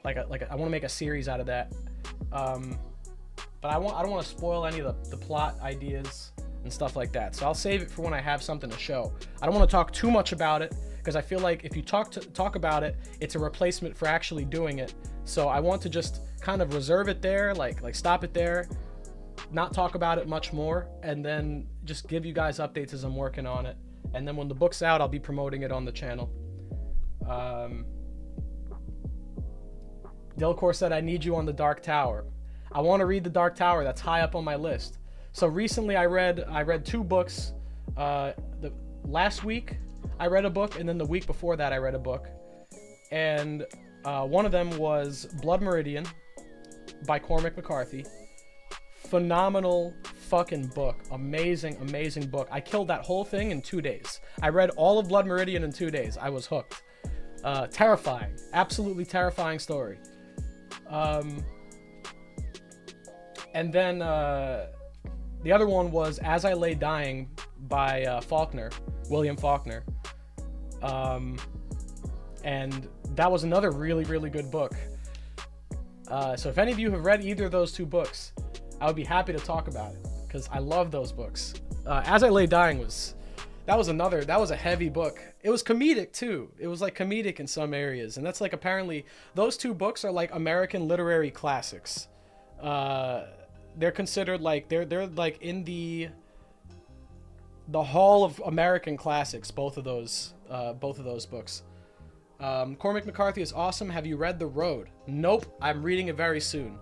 want to make a series out of that. But I don't want to spoil any of the plot ideas and stuff like that. So I'll save it for when I have something to show. I don't want to talk too much about it, because I feel like if you talk about it, it's a replacement for actually doing it. So I want to just kind of reserve it there, like stop it there, not talk about it much more, and then just give you guys updates as I'm working on it. And then when the book's out, I'll be promoting it on the channel. Delcor said, I need you on the Dark Tower. I want to read the Dark Tower. That's high up on my list. So recently I read 2 books. Last week I read a book, and then the week before that I read a book. And one of them was Blood Meridian by Cormac McCarthy. Phenomenal fucking book. Amazing book. I killed that whole thing in 2 days. I read all of Blood Meridian in 2 days. I was hooked. Terrifying. Absolutely terrifying story. And then the other one was As I Lay Dying by William Faulkner. And that was another really really good book. So if any of you have read either of those 2 books, I would be happy to talk about it, because I love those books. As I Lay Dying was a heavy book. It was comedic too. It was like comedic in some areas, and that's like, apparently those 2 books are like American literary classics. They're considered like they're like in the Hall of American Classics. Both of those books. Cormac McCarthy is awesome. Have you read The Road? Nope. I'm reading it very soon.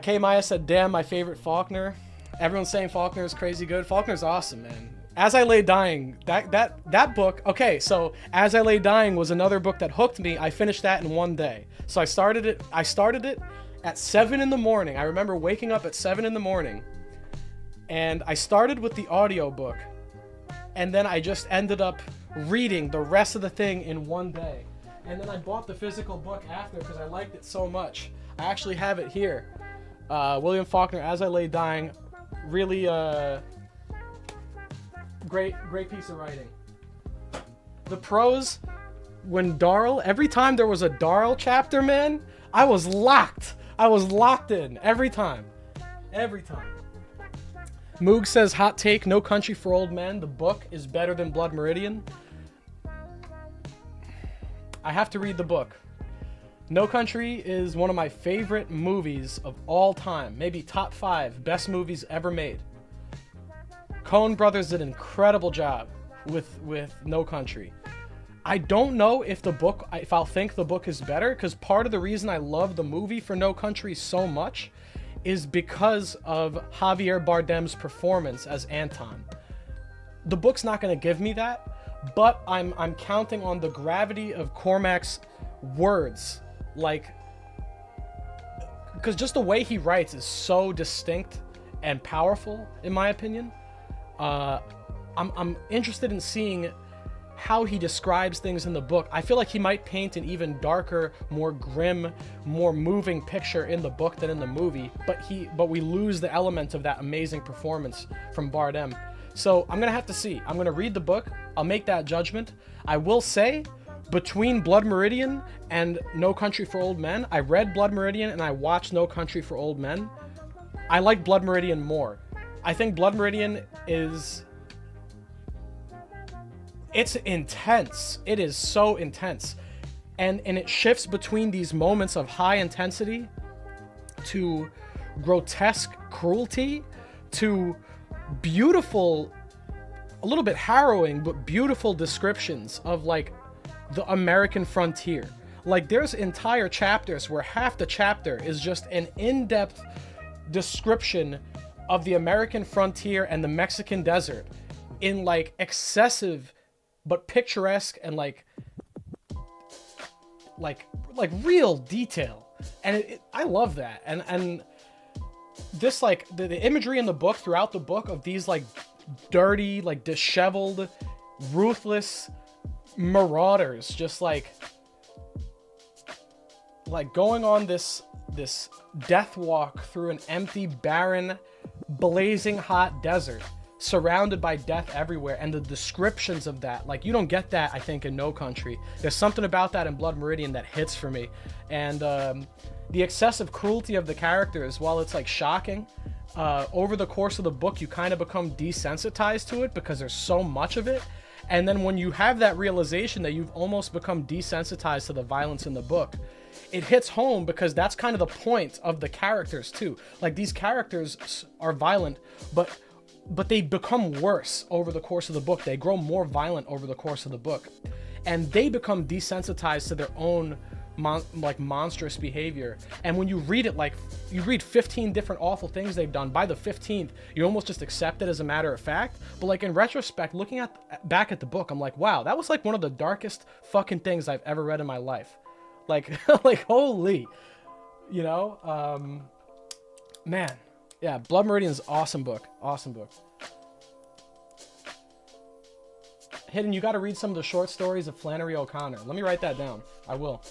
K Maya said, damn, my favorite Faulkner. Everyone's saying Faulkner is crazy good. Faulkner's awesome, man. As I Lay Dying, that book. Okay, so As I Lay Dying was another book that hooked me. I finished that in 1 day. So I started it at 7 in the morning. I remember waking up at 7 in the morning, and I started with the audiobook, and then I just ended up reading the rest of the thing in 1 day. And then I bought the physical book after because I liked it so much. I actually have it here. William Faulkner, As I Lay Dying. Really great piece of writing. The prose, when Darl, every time there was a Darl chapter, man, I was locked in every time. Moog says, hot take, No Country for Old Men, the book is better than Blood Meridian. I have to read the book. No Country is one of my favorite movies of all time. Maybe top 5 best movies ever made. Coen Brothers did an incredible job with No Country. I don't know if I'll think the book is better, because part of the reason I love the movie for No Country so much is because of Javier Bardem's performance as Anton. The book's not going to give me that, but I'm counting on the gravity of Cormac's words, like, because just the way he writes is so distinct and powerful, in my opinion. I'm interested in seeing how he describes things in the book. I feel like he might paint an even darker, more grim, more moving picture in the book than in the movie, but we lose the element of that amazing performance from Bardem. So I'm gonna have to see. I'm gonna read the book. I'll make that judgment. I will say, between Blood Meridian and No Country for Old Men, I read Blood Meridian and I watched No Country for Old Men. I like Blood Meridian more. I think Blood Meridian is... It's intense. It is so intense. And it shifts between these moments of high intensity to grotesque cruelty to beautiful, a little bit harrowing, but beautiful descriptions of like the American frontier. Like there's entire chapters where half the chapter is just an in-depth description of the American frontier and the Mexican desert in like excessive but picturesque and like real detail. And I love that. And this like the imagery in the book throughout the book of these like dirty, like disheveled, ruthless marauders just like going on this death walk through an empty, barren, blazing hot desert surrounded by death everywhere, and the descriptions of that, like you don't get that I think in No Country. There's something about that in Blood Meridian that hits for me. And the excessive cruelty of the characters, while it's like shocking, over the course of the book you kind of become desensitized to it because there's so much of it. And then when you have that realization that you've almost become desensitized to the violence in the book, it hits home because that's kind of the point of the characters too. Like these characters are violent, but they become worse over the course of the book. They grow more violent over the course of the book, and they become desensitized to their own monstrous behavior. And when you read it, like you read 15 different awful things they've done, by the 15th you almost just accept it as a matter of fact. But like in retrospect, looking back at the book, I'm like, wow, that was like one of the darkest fucking things I've ever read in my life. Like like holy, you know. Man, yeah, Blood Meridian is awesome book. Hidden, you got to read some of the short stories of Flannery O'Connor. Let me write that down. I will.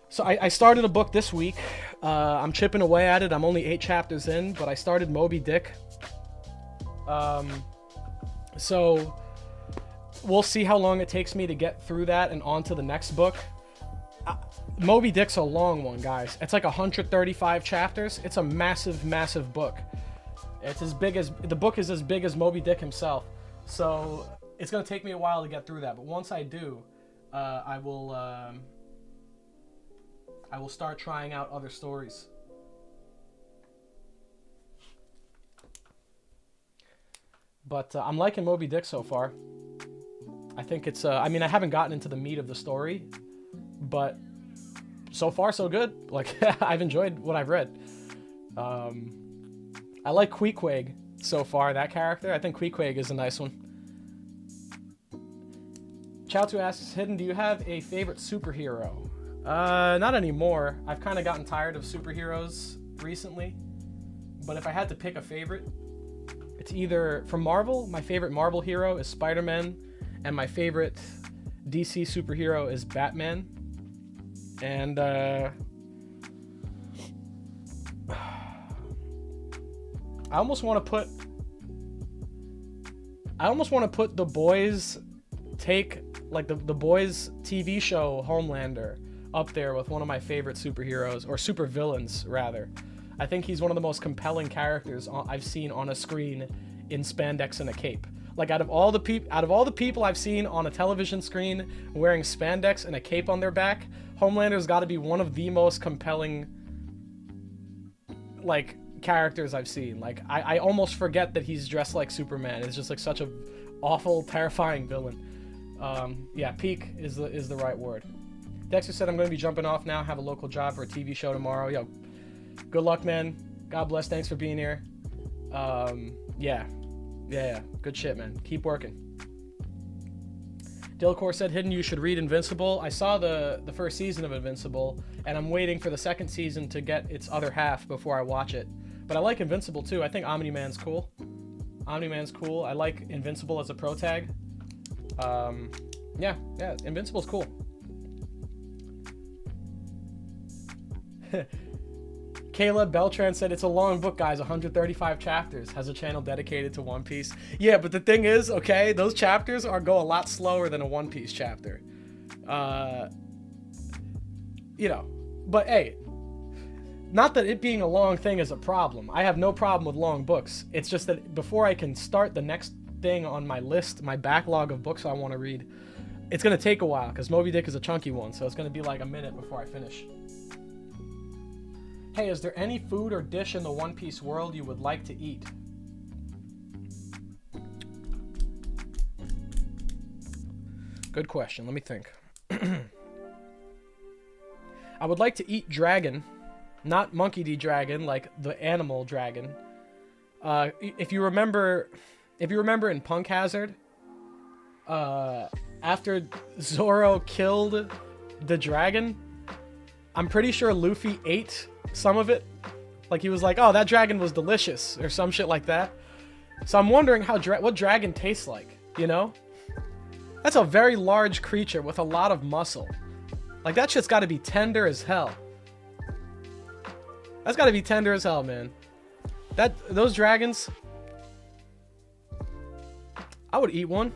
So I started a book this week. I'm chipping away at it. I'm only 8 chapters in, but I started Moby Dick. So we'll see how long it takes me to get through that and on to the next book. Moby Dick's a long one, guys. It's like 135 chapters. It's a massive, massive book. It's as big as, the book is as big as Moby Dick himself. So it's going to take me a while to get through that. But once I do, I will start trying out other stories. But I'm liking Moby Dick so far. I think it's, I mean, I haven't gotten into the meat of the story, but so far so good. Like, I've enjoyed what I've read. I like Queequeg so far, that character. I think Queequeg is a nice one. Chowtu asks, Hidden, do you have a favorite superhero? Not anymore. I've kind of gotten tired of superheroes recently. But if I had to pick a favorite, it's either from Marvel. My favorite Marvel hero is Spider-Man, and my favorite DC superhero is Batman. And I almost want to put The Boys take, like the Boys TV show Homelander up there with one of my favorite superheroes, or supervillains rather. I think he's one of the most compelling characters I've seen on a screen in spandex and a cape. Like out of all the people I've seen on a television screen wearing spandex and a cape on their back, Homelander's got to be one of the most compelling like characters I've seen. Like I almost forget that he's dressed like Superman. It's just like such a awful, terrifying villain. Yeah, peak is the right word. Dexter said, I'm going to be jumping off now. Have a local job for a TV show tomorrow. Yo, good luck, man. God bless. Thanks for being here. Yeah. Good shit, man. Keep working. Dilcor said, Hidden, you should read Invincible. I saw the first season of Invincible, and I'm waiting for the second season to get its other half before I watch it. But I like Invincible, too. I think Omni-Man's cool. I like Invincible as a pro tag. Yeah, Invincible's cool. Caleb Beltran said, it's a long book, guys, 135 chapters, has a channel dedicated to One Piece. Yeah, but the thing is, okay, those chapters go a lot slower than a One Piece chapter. You know, but hey, not that it being a long thing is a problem. I have no problem with long books. It's just that before I can start the next thing on my list, my backlog of books I want to read, it's going to take a while because Moby Dick is a chunky one, so it's going to be like a minute before I finish. Hey, is there any food or dish in the One Piece world you would like to eat? Good question. Let me think. I would like to eat dragon, not Monkey D. Dragon, like the animal dragon. If you remember in Punk Hazard, after Zoro killed the dragon, I'm pretty sure Luffy ate some of it. Like he was like, "Oh, that dragon was delicious," or some shit like that. So I'm wondering what dragon tastes like. You know, that's a very large creature with a lot of muscle. Like, that shit's got to be tender as hell. That's got to be tender as hell, man. Those dragons, I would eat one.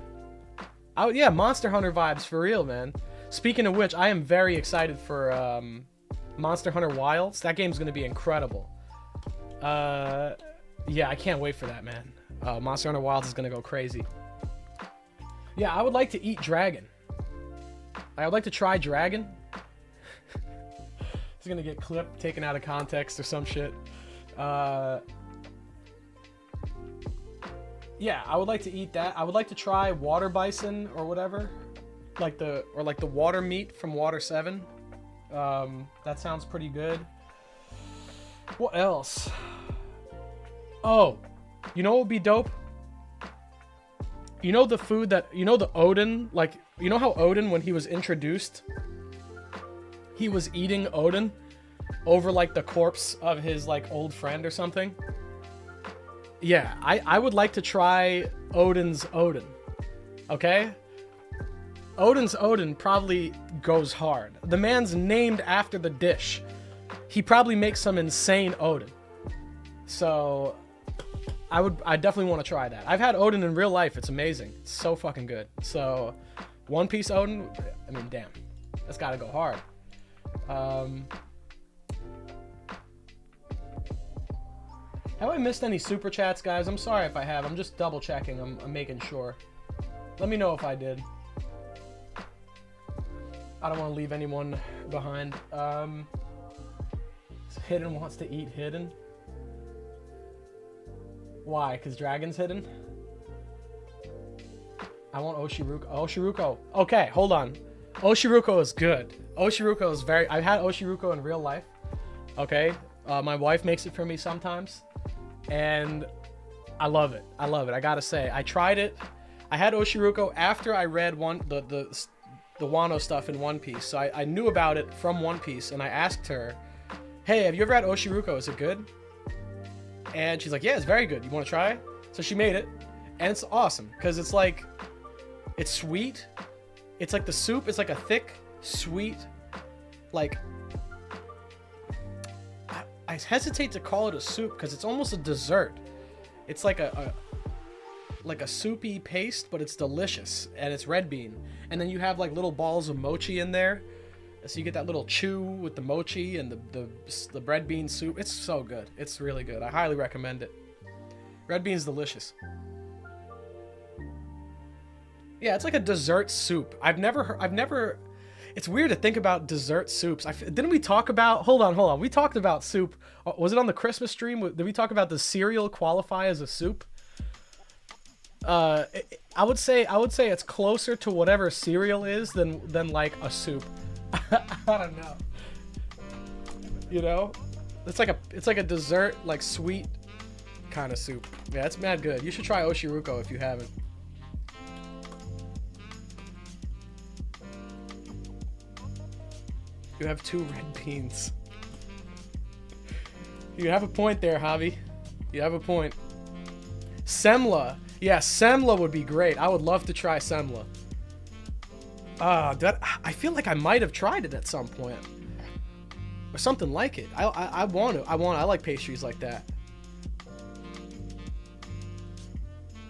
Yeah, Monster Hunter vibes for real, man. Speaking of which, I am very excited for Monster Hunter Wilds. That game's going to be incredible. Yeah, I can't wait for that, man. Monster Hunter Wilds is going to go crazy. Yeah, I would like to eat dragon. I would like to try dragon. It's gonna get clipped, taken out of context or some shit. Yeah, I would like to eat that. I would like to try water bison or whatever, like the water meat from Water 7. That sounds pretty good. What else? Oh, you know what would be dope? You know the food that, you know the Odin, like, you know how Odin, when he was introduced, he was eating Odin over, like, the corpse of his, like, old friend or something? Yeah, I would like to try Odin's Odin, okay? Odin's Odin probably goes hard. The man's named after the dish. He probably makes some insane Odin. So I definitely want to try that. I've had Odin in real life. It's amazing. It's so fucking good. So One Piece Odin, I mean, damn. That's got to go hard. Have I missed any super chats, guys? I'm sorry if I have. I'm just double checking. I'm making sure. Let me know if I did. I don't want to leave anyone behind. Hidden wants to eat Hidden. Why? Because Dragon's hidden? I want Oshiruko. Oshiruko. Okay, hold on. Oshiruko is good. Oshiruko is very... I've had Oshiruko in real life. Okay? My wife makes it for me sometimes. And I love it. I love it. I gotta say. I tried it. I had Oshiruko after I read the Wano stuff in One Piece. So I knew about it from One Piece. And I asked her, hey, have you ever had Oshiruko? Is it good? And she's like, yeah, it's very good. You want to try? So she made it, and it's awesome because it's like, it's sweet. It's like the soup. It's like a thick, sweet, like, I hesitate to call it a soup because it's almost a dessert. It's like a soupy paste, but it's delicious, and it's red bean. And then you have like little balls of mochi in there. So you get that little chew with the mochi and the red bean soup. It's so good. It's really good. I highly recommend it. Red bean's delicious. Yeah, it's like a dessert soup. I've never. It's weird to think about dessert soups. Didn't we talk about? Hold on. We talked about soup. Was it on the Christmas stream? Did we talk about the cereal qualify as a soup? I would say it's closer to whatever cereal is than like a soup. I don't know. You know, it's like a dessert, like sweet kind of soup. Yeah, it's mad good. You should try Oshiruko if you haven't. You have 2 red beans. You have a point there, Javi. You have a point. Semla. Yeah, Semla would be great. I would love to try Semla. I feel like I might have tried it at some point, or something like it. I like pastries like that.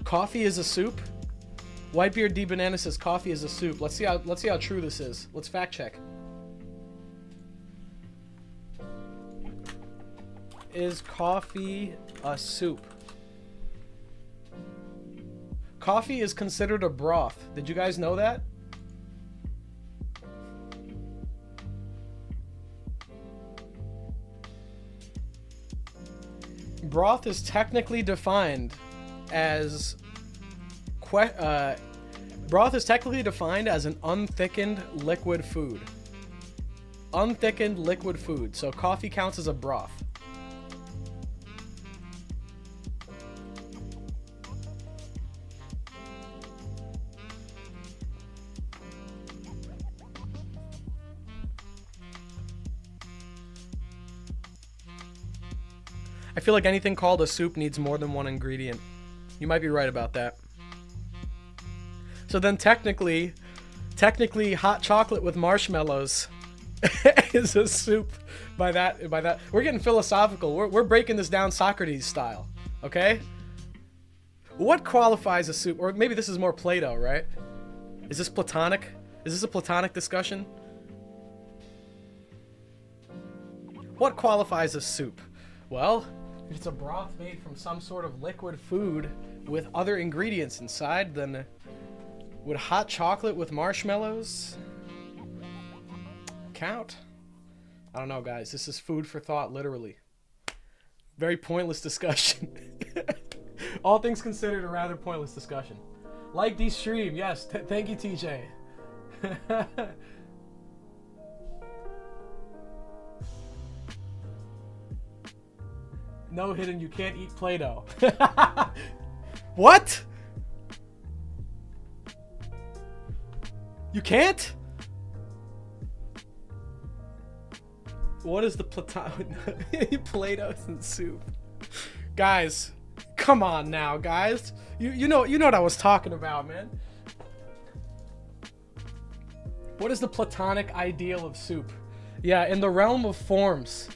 Coffee is a soup. Whitebeard D Banana says coffee is a soup. Let's see how true this is. Let's fact check. Is coffee a soup? Coffee is considered a broth. Did you guys know that? Broth is technically defined as broth is technically defined as an unthickened liquid food. Unthickened liquid food. So coffee counts as a broth. I feel like anything called a soup needs more than one ingredient. You might be right about that. So then technically hot chocolate with marshmallows is a soup by that. We're getting philosophical. We're breaking this down Socrates style, okay? What qualifies a soup? Or maybe this is more Plato, right? Is this Platonic? Is this a Platonic discussion? What qualifies a soup? Well, if it's a broth made from some sort of liquid food with other ingredients inside, then would hot chocolate with marshmallows count? I don't know, guys. This is food for thought, literally. Very pointless discussion. All things considered, a rather pointless discussion. Like the stream, yes. Thank you, TJ. No, Hidden, you can't eat Play-Doh. What? You can't? What is the Play-Doh and soup? Guys, come on now, guys. You know what I was talking about, man. What is the Platonic ideal of soup? Yeah, in the realm of forms.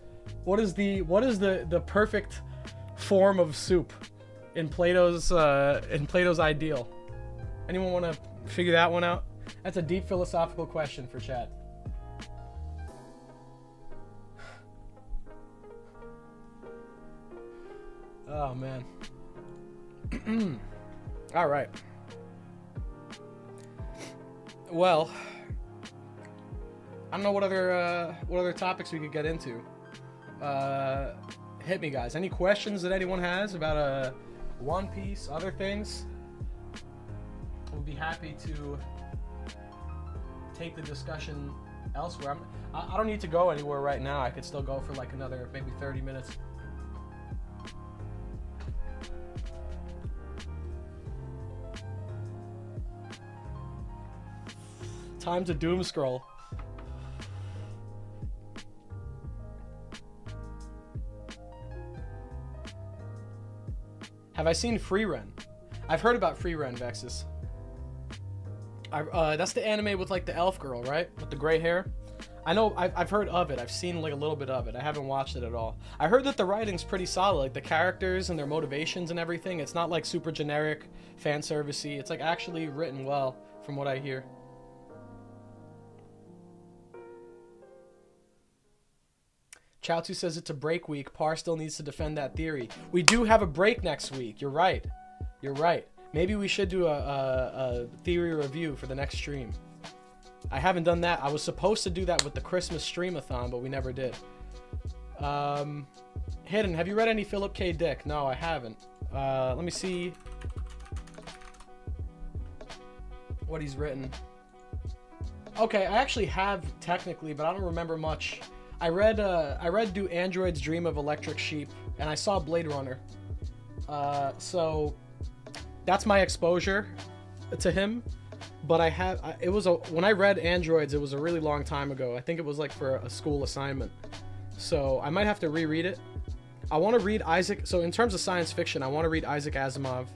What is the perfect form of soup in Plato's ideal? Anyone want to figure that one out? That's a deep philosophical question for chat. Oh man. All right. Well, I don't know what other topics we could get into. Hit me, guys. Any questions that anyone has about One Piece, other things? We'll be happy to take the discussion elsewhere. I don't need to go anywhere right now. I could still go for like another maybe 30 minutes. Time to doom scroll. Have I seen Frieren? I've heard about Frieren, Vexus. That's the anime with like the elf girl, right? With the gray hair. I know. I've heard of it. I've seen like a little bit of it. I haven't watched it at all. I heard that the writing's pretty solid. Like the characters and their motivations and everything. It's not like super generic, fan servicey. It's like actually written well, from what I hear. Chaozu says it's a break week. Par still needs to defend that theory. We do have a break next week. You're right. You're right. Maybe we should do a theory review for the next stream. I haven't done that. I was supposed to do that with the Christmas streamathon, but we never did. Hidden, have you read any Philip K. Dick? No, I haven't. Let me see what he's written. Okay, I actually have technically, but I don't remember much. I read Do Androids Dream of Electric Sheep, and I saw Blade Runner. So that's my exposure to him. But when I read Androids, it was a really long time ago. I think it was like for a school assignment. So I might have to reread it. I want to read Isaac. So in terms of science fiction, I want to read Isaac Asimov.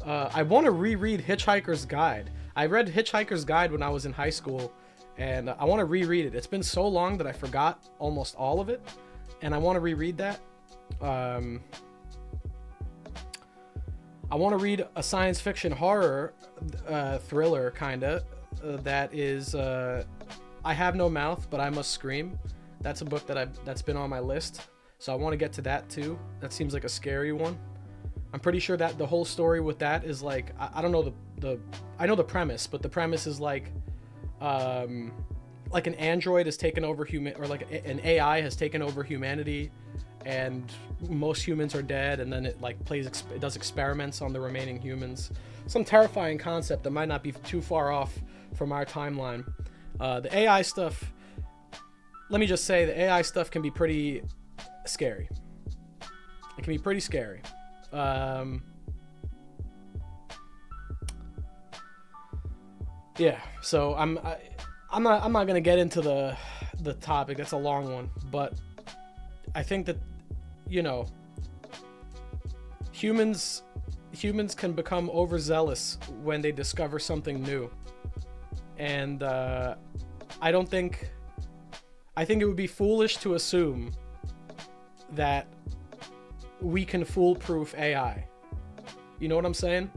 I want to reread Hitchhiker's Guide. I read Hitchhiker's Guide when I was in high school, and I want to reread it. It's been so long that I forgot almost all of it, and I want to reread that. I I want to read a science fiction horror thriller, kinda. That is, I Have No Mouth, But I Must Scream. That's a book that's been on my list, so I want to get to that too. That seems like a scary one. I'm pretty sure that the whole story with that is like, I don't know I know the premise, but the premise is like an android has taken over an AI has taken over humanity, and most humans are dead, and then it like it does experiments on the remaining humans. Some terrifying concept that might not be too far off from our timeline. The AI stuff, let me just say, the AI stuff can be pretty scary. It can be pretty scary. Yeah, so I'm not gonna get into the topic. That's a long one, but I think that, you know, humans can become overzealous when they discover something new, and I think it would be foolish to assume that we can foolproof AI. You know what I'm saying?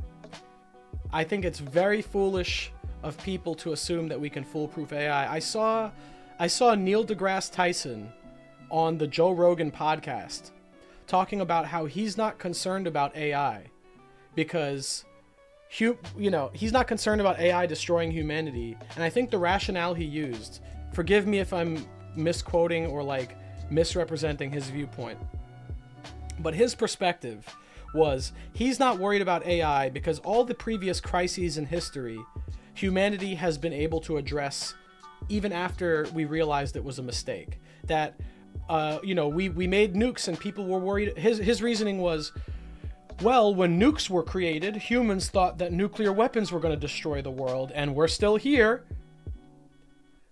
I think it's very foolish of people to assume that we can foolproof AI. I saw Neil deGrasse Tyson on the Joe Rogan podcast talking about how he's not concerned about AI because he's not concerned about AI destroying humanity. And I think the rationale he used, forgive me if I'm misquoting or like misrepresenting his viewpoint, but his perspective was he's not worried about AI because all the previous crises in history humanity has been able to address even after we realized it was a mistake. That we made nukes and people were worried. His reasoning was, well, when nukes were created, humans thought that nuclear weapons were going to destroy the world, and we're still here.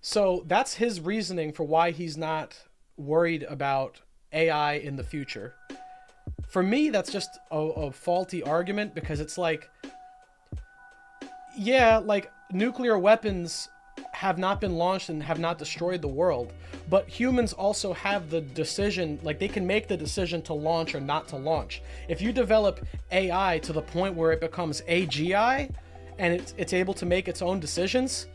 So that's his reasoning for why he's not worried about AI in the future. For me, that's just a faulty argument, because it's like, yeah, like nuclear weapons have not been launched and have not destroyed the world, but humans also have the decision, like they can make the decision to launch or not to launch. If you develop AI to the point where it becomes AGI and it's able to make its own decisions,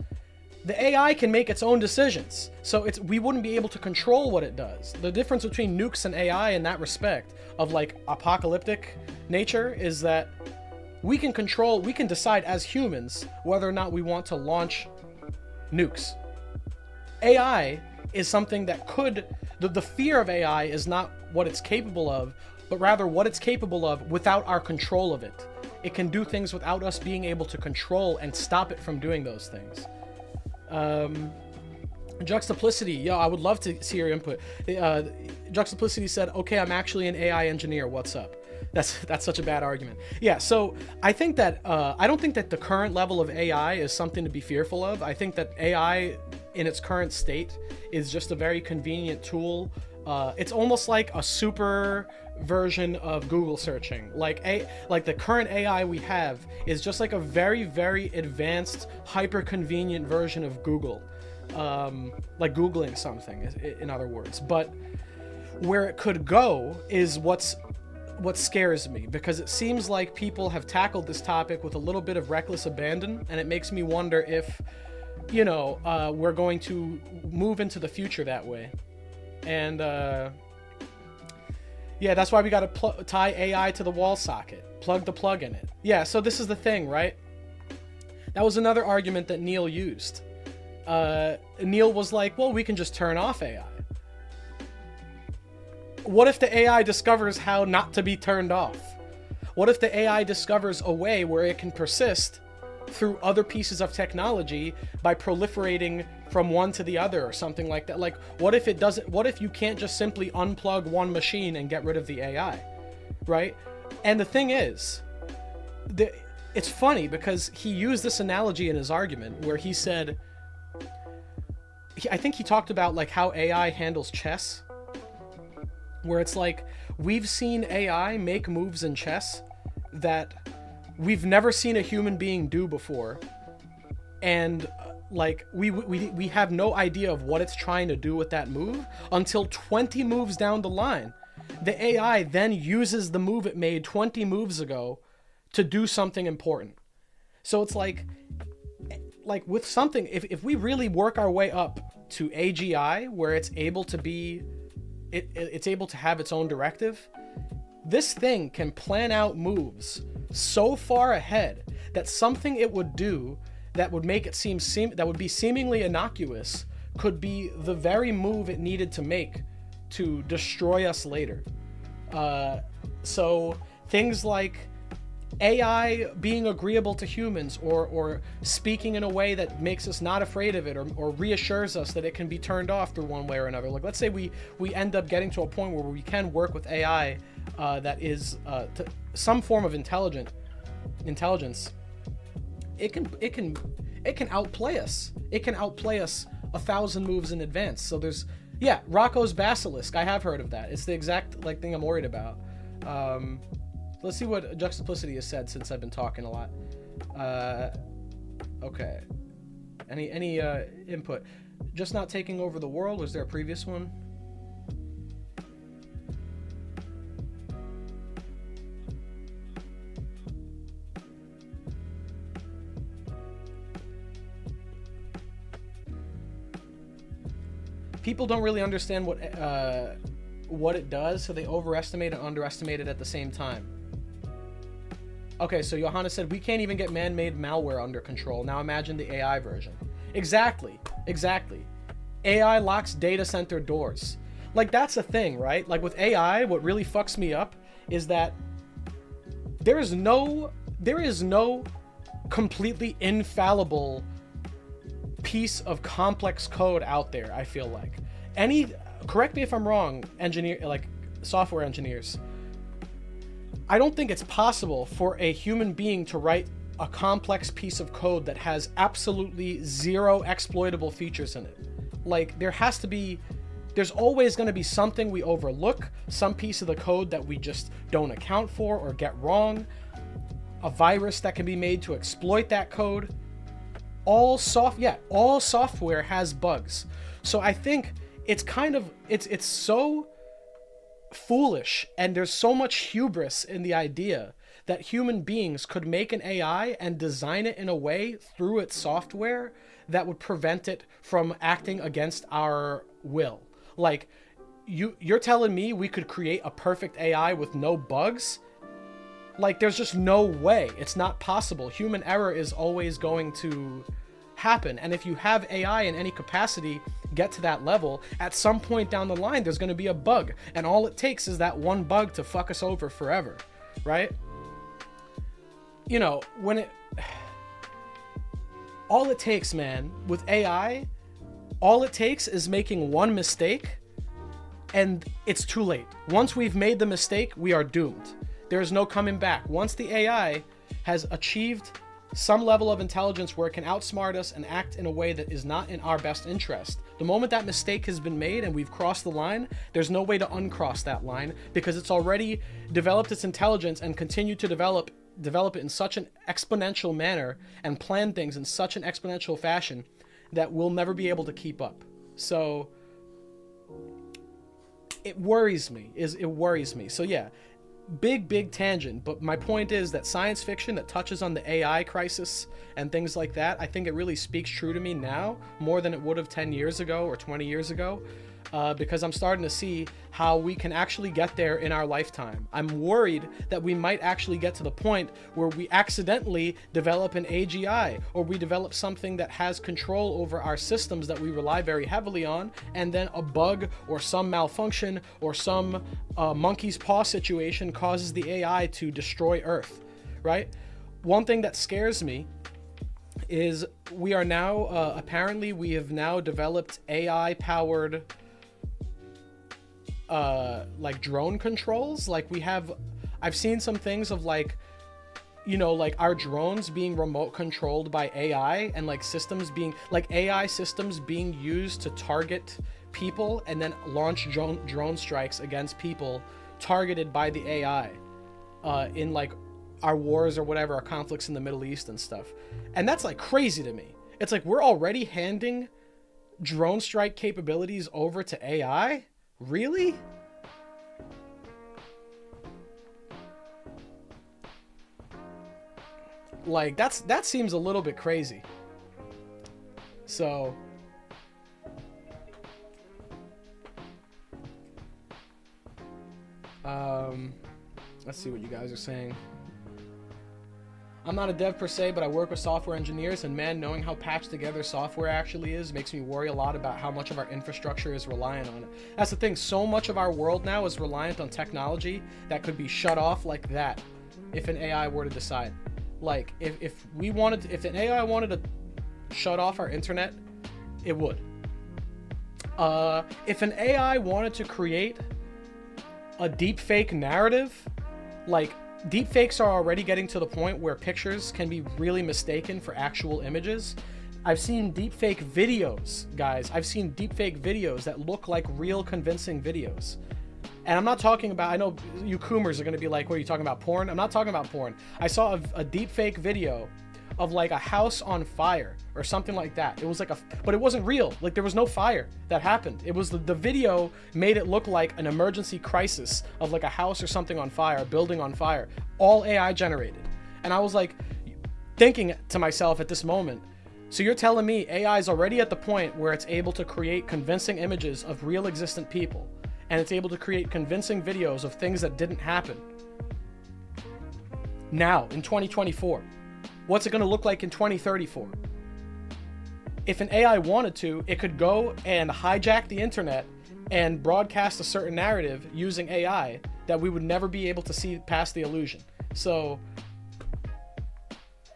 the AI can make its own decisions. So we wouldn't be able to control what it does. The difference between nukes and AI in that respect of like apocalyptic nature is that we can decide as humans whether or not we want to launch nukes. AI is something that the fear of AI is not what it's capable of, but rather what it's capable of without our control of it. It can do things without us being able to control and stop it from doing those things. Juxtaplicity, I would love to see your input. Juxtaplicity said, okay, I'm actually an AI engineer, what's up? That's such a bad argument. Yeah, so I think that I don't think that the current level of AI is something to be fearful of. I think that AI in its current state is just a very convenient tool. It's almost like a super version of Google searching. Like the current AI we have is just like a very, very advanced, hyper convenient version of Google. Like Googling something, in other words. But where it could go is what scares me, because it seems like people have tackled this topic with a little bit of reckless abandon, and it makes me wonder if, we're going to move into the future that way. And that's why we got to tie AI to the wall socket, plug the plug in it. Yeah, so this is the thing, right? That was another argument that Neil used. Neil was like, well, we can just turn off AI. What if the AI discovers how not to be turned off? What if the AI discovers a way where it can persist through other pieces of technology by proliferating from one to the other or something like that? Like, what if you can't just simply unplug one machine and get rid of the AI, right? And the thing is, it's funny because he used this analogy in his argument where he said, I think he talked about like how AI handles chess, where it's like we've seen AI make moves in chess that we've never seen a human being do before, and like we have no idea of what it's trying to do with that move until 20 moves down the line. The AI then uses the move it made 20 moves ago to do something important. So it's like with something, if we really work our way up to AGI, where it's able to be, it's able to have its own directive, this thing can plan out moves so far ahead that something it would do that would make it that would be seemingly innocuous could be the very move it needed to make to destroy us later. So things like AI being agreeable to humans, or speaking in a way that makes us not afraid of it, or reassures us that it can be turned off through one way or another. Like, let's say we end up getting to a point where we can work with AI that is some form of intelligence. It can outplay us. It can outplay us 1,000 moves in advance. So there's, yeah, Rocco's Basilisk. I have heard of that. It's the exact thing I'm worried about. Let's see what Juxtaplicity has said since I've been talking a lot. Okay. Any input? Just not taking over the world. Was there a previous one? People don't really understand what it does, so they overestimate and underestimate it at the same time. Okay, so Johanna said, we can't even get man-made malware under control. Now imagine the AI version. Exactly. AI locks data center doors. Like, that's a thing, right? Like, with AI, what really fucks me up is that there is no completely infallible piece of complex code out there, I feel like. Correct me if I'm wrong, software engineers. I don't think it's possible for a human being to write a complex piece of code that has absolutely zero exploitable features in it. Like, there's always going to be something we overlook, some piece of the code that we just don't account for or get wrong, a virus that can be made to exploit that code. All software has bugs. So I think it's it's so foolish, and there's so much hubris in the idea that human beings could make an AI and design it in a way through its software that would prevent it from acting against our will. Like, you're telling me we could create a perfect AI with no bugs? Like, there's just no way. It's not possible. Human error is always going to happen. And if you have AI in any capacity get to that level, at some point down the line, there's going to be a bug. And all it takes is that one bug to fuck us over forever, right? You know, all it takes, man, with AI, all it takes is making one mistake, and it's too late. Once we've made the mistake, we are doomed. There's no coming back. Once the AI has achieved some level of intelligence where it can outsmart us and act in a way that is not in our best interest, the moment that mistake has been made and we've crossed the line, there's no way to uncross that line, because it's already developed its intelligence and continued to develop it in such an exponential manner and plan things in such an exponential fashion that we'll never be able to keep up. So it worries me. So yeah, big tangent, but my point is that science fiction that touches on the AI crisis and things like that, I think it really speaks true to me now more than it would have 10 years ago or 20 years ago, because I'm starting to see how we can actually get there in our lifetime. I'm worried that we might actually get to the point where we accidentally develop an AGI, or we develop something that has control over our systems that we rely very heavily on, and then a bug or some malfunction or some monkey's paw situation causes the AI to destroy Earth, right? One thing that scares me is we are now, apparently we have now developed AI-powered like drone controls. Like, I've seen some things of like, you know, like our drones being remote controlled by AI, and like AI systems being used to target people and then launch drone strikes against people targeted by the AI in like our wars or whatever, our conflicts in the Middle East and stuff. And that's like crazy to me. It's like we're already handing drone strike capabilities over to AI? Really? Like, that seems a little bit crazy. So, let's see what you guys are saying. I'm not a dev per se, but I work with software engineers, and man, knowing how patched together software actually is makes me worry a lot about how much of our infrastructure is reliant on it. That's the thing, so much of our world now is reliant on technology that could be shut off like that if an AI were to decide. Like, if an AI wanted to shut off our internet, it would. If an AI wanted to create a deepfake narrative, like, deepfakes are already getting to the point where pictures can be really mistaken for actual images. I've seen deepfake videos, guys. I've seen deepfake videos that look like real convincing videos. And I'm not talking about, I know you Coomers are going to be like, what are you talking about, porn? I'm not talking about porn. I saw a deepfake video of like a house on fire or something like that. It was like but it wasn't real. Like, there was no fire that happened. It was the video made it look like an emergency crisis of like a house or something on fire, a building on fire, all AI generated. And I was like thinking to myself at this moment, so you're telling me AI is already at the point where it's able to create convincing images of real existent people, and it's able to create convincing videos of things that didn't happen now in 2024. What's it going to look like in 2034? If an AI wanted to, it could go and hijack the internet and broadcast a certain narrative using AI that we would never be able to see past the illusion. So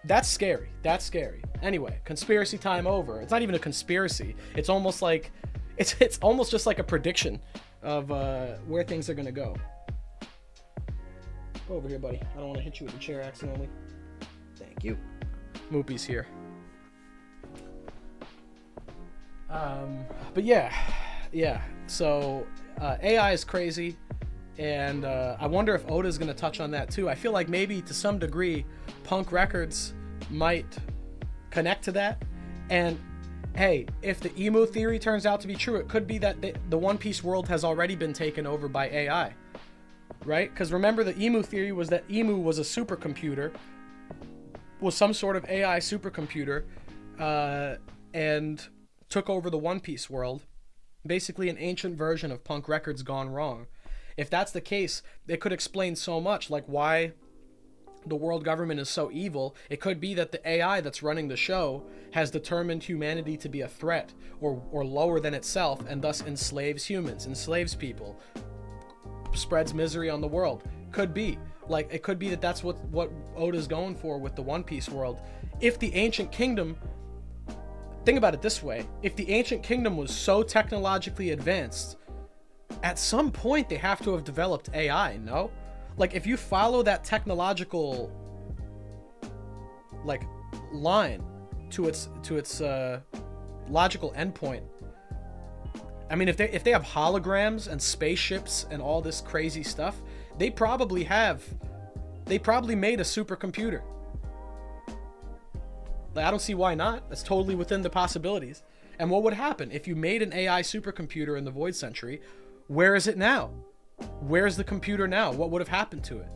that's scary. That's scary. Anyway, conspiracy time over. It's not even a conspiracy. It's almost like it's almost just like a prediction of where things are going to go. Go over here, buddy. I don't want to hit you with the chair accidentally. Thank you. Moopy's here. But yeah. So AI is crazy, and I wonder if Oda's gonna touch on that too. I feel like maybe to some degree, Punk Records might connect to that. And hey, if the emu theory turns out to be true, it could be that the One Piece world has already been taken over by AI, right? Because remember, the emu theory was that emu was a supercomputer, was some sort of AI supercomputer, and took over the One Piece world. Basically an ancient version of Punk Records gone wrong. If that's the case, it could explain so much, like why the world government is so evil. It could be that the AI that's running the show has determined humanity to be a threat or lower than itself, and thus enslaves humans, enslaves people, spreads misery on the world. Could be. Like, it could be that that's what Oda's going for with the One Piece world. If the Ancient Kingdom, think about it this way, if the Ancient Kingdom was so technologically advanced, at some point they have to have developed AI, no? Like, if you follow that technological, like, line to its logical endpoint, I mean, if they have holograms and spaceships and all this crazy stuff, they probably made a supercomputer. Like, I don't see why not. That's totally within the possibilities. And what would happen if you made an AI supercomputer in the Void Century? Where is it now? Where's the computer now? What would have happened to it?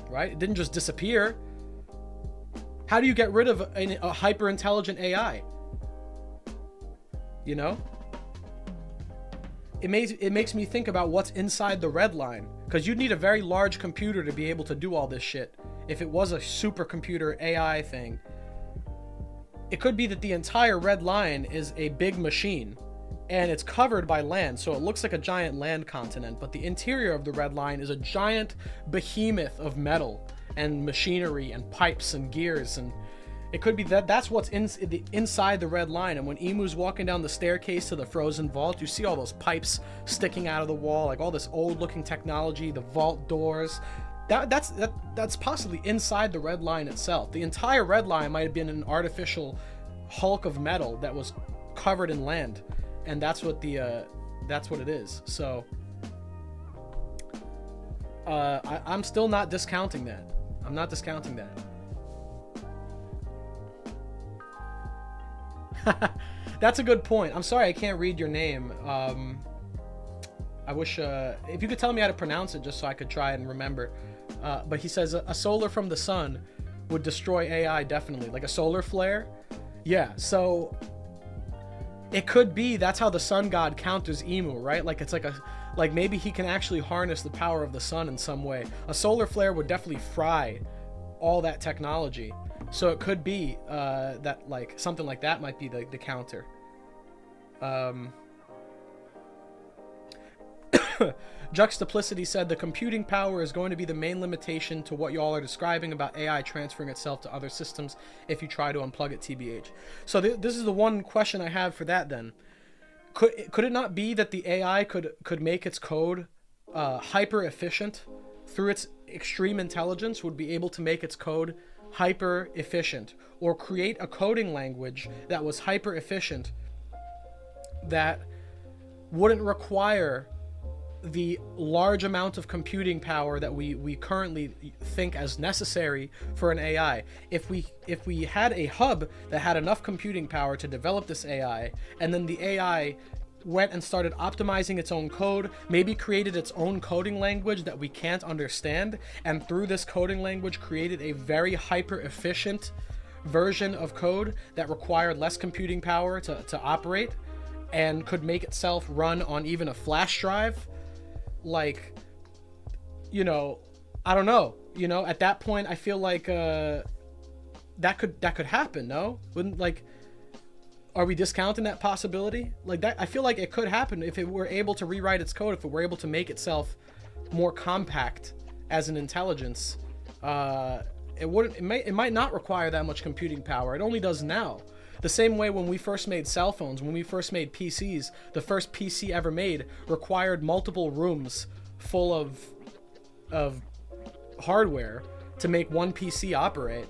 Right? It didn't just disappear. How do you get rid of a hyper-intelligent AI? You know? It makes me think about what's inside the red line, because you'd need a very large computer to be able to do all this shit. If it was a supercomputer AI thing, it could be that the entire red line is a big machine, and it's covered by land, so it looks like a giant land continent, but the interior of the red line is a giant behemoth of metal and machinery and pipes and gears, and it could be that that's what's inside the red line. And when Emu's walking down the staircase to the frozen vault, you see all those pipes sticking out of the wall, like all this old looking technology, the vault doors. That's possibly inside the red line itself. The entire red line might have been an artificial hulk of metal that was covered in land, and that's what it is. So I'm still not discounting that. I'm not discounting that. That's a good point. I'm sorry I can't read your name. I wish if you could tell me how to pronounce it just so I could try and remember. But he says a solar from the sun would destroy AI definitely, like a solar flare. Yeah, so it could be that's how the sun god counters Emu, right? Like it's like maybe he can actually harness the power of the sun in some way. A solar flare would definitely fry all that technology. So it could be that like something like that might be the counter. Juxtaplicity said the computing power is going to be the main limitation to what y'all are describing about AI transferring itself to other systems if you try to unplug it, TBH. So this is the one question I have for that then. Could it not be that the AI could make its code hyper efficient through its extreme intelligence, would be able to make its code hyper efficient, or create a coding language that was hyper efficient that wouldn't require the large amount of computing power that we currently think as necessary for an AI. If we had a hub that had enough computing power to develop this AI, and then the AI went and started optimizing its own code, maybe created its own coding language that we can't understand, and through this coding language created a very hyper efficient version of code that required less computing power to operate, and could make itself run on even a flash drive, like, you know, I don't know, you know, at that point I feel like that could happen. No, wouldn't, like, are we discounting that possibility? Like that, I feel like it could happen if it were able to rewrite its code, if it were able to make itself more compact as an intelligence. It might not require that much computing power. It only does now. The same way when we first made cell phones, when we first made PCs, the first PC ever made required multiple rooms full of hardware to make one PC operate.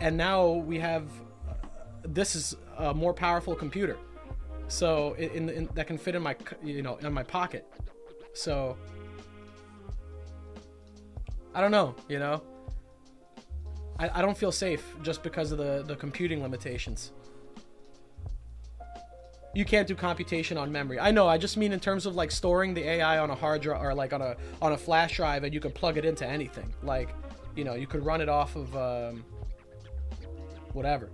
And now we have, this is a more powerful computer. So that can fit in my, in my pocket. So I don't know, I don't feel safe just because of the computing limitations. You can't do computation on memory. I know, I just mean in terms of like storing the AI on a hard drive or like on a flash drive, and you can plug it into anything. Like, you could run it off of whatever.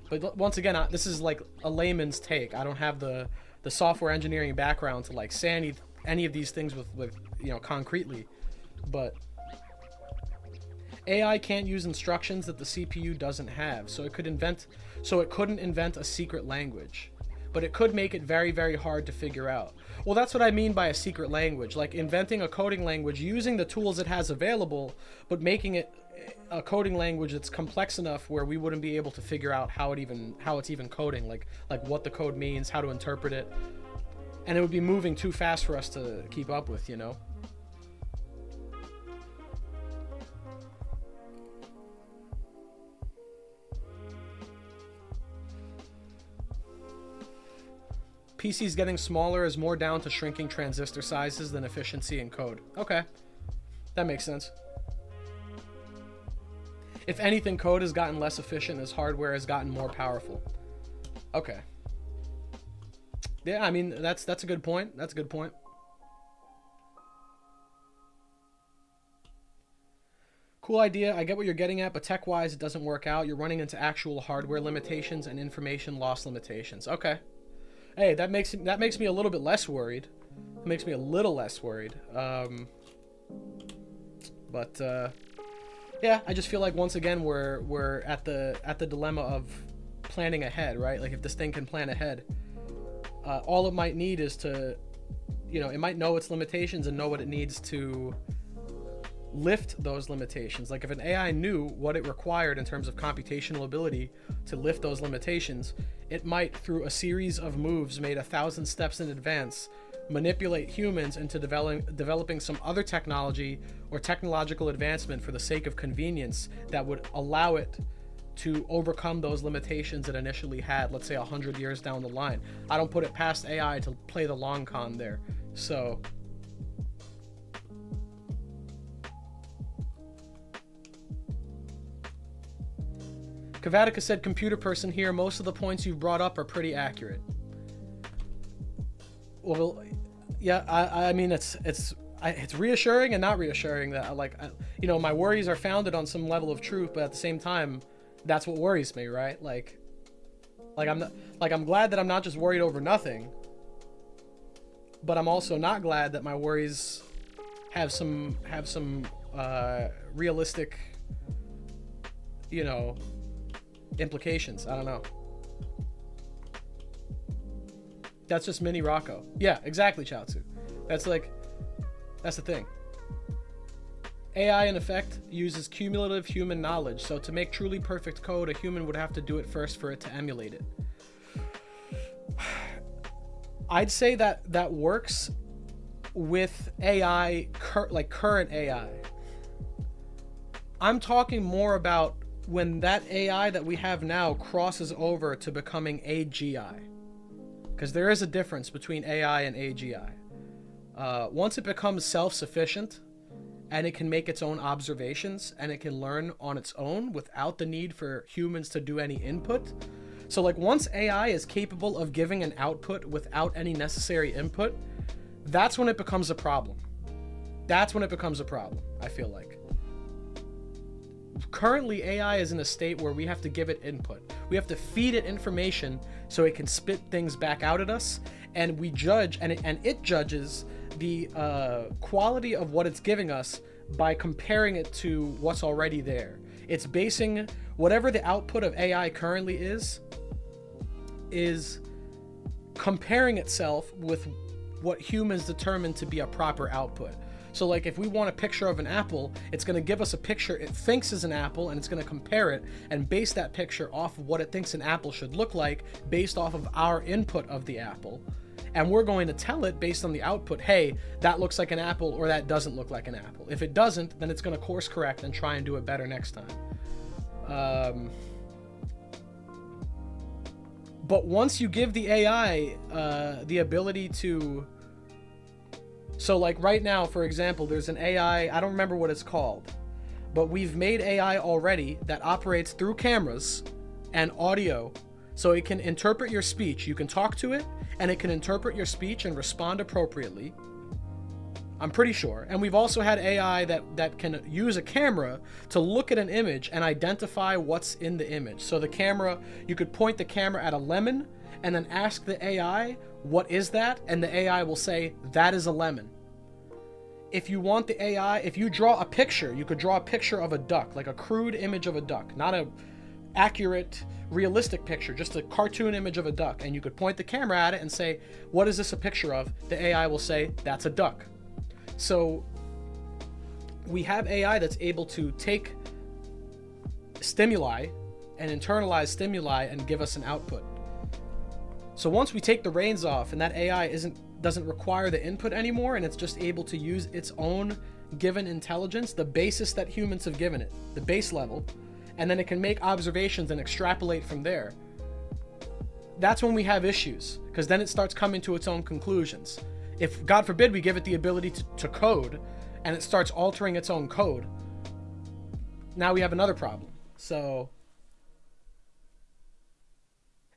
But once again, this is like a layman's take. I don't have the software engineering background to like say any of these things with concretely. But AI can't use instructions that the CPU doesn't have, so it couldn't invent a secret language. But it could make it very, very hard to figure out. Well, that's what I mean by a secret language, like inventing a coding language using the tools it has available, but making it a coding language that's complex enough where we wouldn't be able to figure out how it's even coding, like what the code means, how to interpret it. And it would be moving too fast for us to keep up with, PCs getting smaller is more down to shrinking transistor sizes than efficiency in code. Okay, that makes sense. If anything, code has gotten less efficient as hardware has gotten more powerful. Okay. Yeah, I mean, that's a good point. That's a good point. Cool idea. I get what you're getting at, but tech-wise, it doesn't work out. You're running into actual hardware limitations and information loss limitations. Okay. Hey, that makes me a little bit less worried. It makes me a little less worried. Yeah, I just feel like once again we're at the dilemma of planning ahead, right? Like if this thing can plan ahead, all it might need is to, it might know its limitations and know what it needs to lift those limitations. Like if an AI knew what it required in terms of computational ability to lift those limitations, it might, through a series of moves made 1,000 steps in advance, manipulate humans into developing some other technology or technological advancement for the sake of convenience that would allow it to overcome those limitations it initially had, let's say 100 years down the line. I don't put it past AI to play the long con there. So Kavatica said, computer person here, most of the points you've brought up are pretty accurate. Well, yeah, I mean, it's reassuring and not reassuring that my worries are founded on some level of truth, but at the same time, that's what worries me, right? I'm glad that I'm not just worried over nothing, but I'm also not glad that my worries have some realistic, implications. I don't know. That's just mini Rocco. Yeah, exactly, Chaozu. That's the thing. AI, in effect, uses cumulative human knowledge, so to make truly perfect code, a human would have to do it first for it to emulate it. I'd say that works with AI, current AI. I'm talking more about when that AI that we have now crosses over to becoming AGI. Because there is a difference between AI and AGI. Once it becomes self-sufficient, and it can make its own observations, and it can learn on its own without the need for humans to do any input. So once AI is capable of giving an output without any necessary input, that's when it becomes a problem. That's when it becomes a problem, I feel like. Currently, AI is in a state where we have to give it input. We have to feed it information so it can spit things back out at us, and we judge, and it judges the quality of what it's giving us by comparing it to what's already there. It's basing whatever the output of AI currently is comparing itself with what humans determine to be a proper output. So if we want a picture of an apple, it's going to give us a picture it thinks is an apple, and it's going to compare it and base that picture off of what it thinks an apple should look like based off of our input of the apple. And we're going to tell it based on the output, hey, that looks like an apple or that doesn't look like an apple. If it doesn't, then it's going to course correct and try and do it better next time. But once you give the AI the ability to... So right now, for example, there's an AI, I don't remember what it's called, but we've made AI already that operates through cameras and audio, so it can interpret your speech. You can talk to it, and it can interpret your speech and respond appropriately. I'm pretty sure. And we've also had AI that can use a camera to look at an image and identify what's in the image. So the camera, you could point the camera at a lemon and then ask the AI, what is that? And the AI will say, that is a lemon. If you want the AI, if you draw a picture, you could draw a picture of a duck, like a crude image of a duck, not a accurate, realistic picture, just a cartoon image of a duck. And you could point the camera at it and say, what is this a picture of? The AI will say, that's a duck. So we have AI that's able to take stimuli and internalize stimuli and give us an output. So once we take the reins off and that AI doesn't require the input anymore, and it's just able to use its own given intelligence, the basis that humans have given it, the base level, and then it can make observations and extrapolate from there. That's when we have issues, because then it starts coming to its own conclusions. If, God forbid, we give it the ability to code, and it starts altering its own code, now we have another problem. So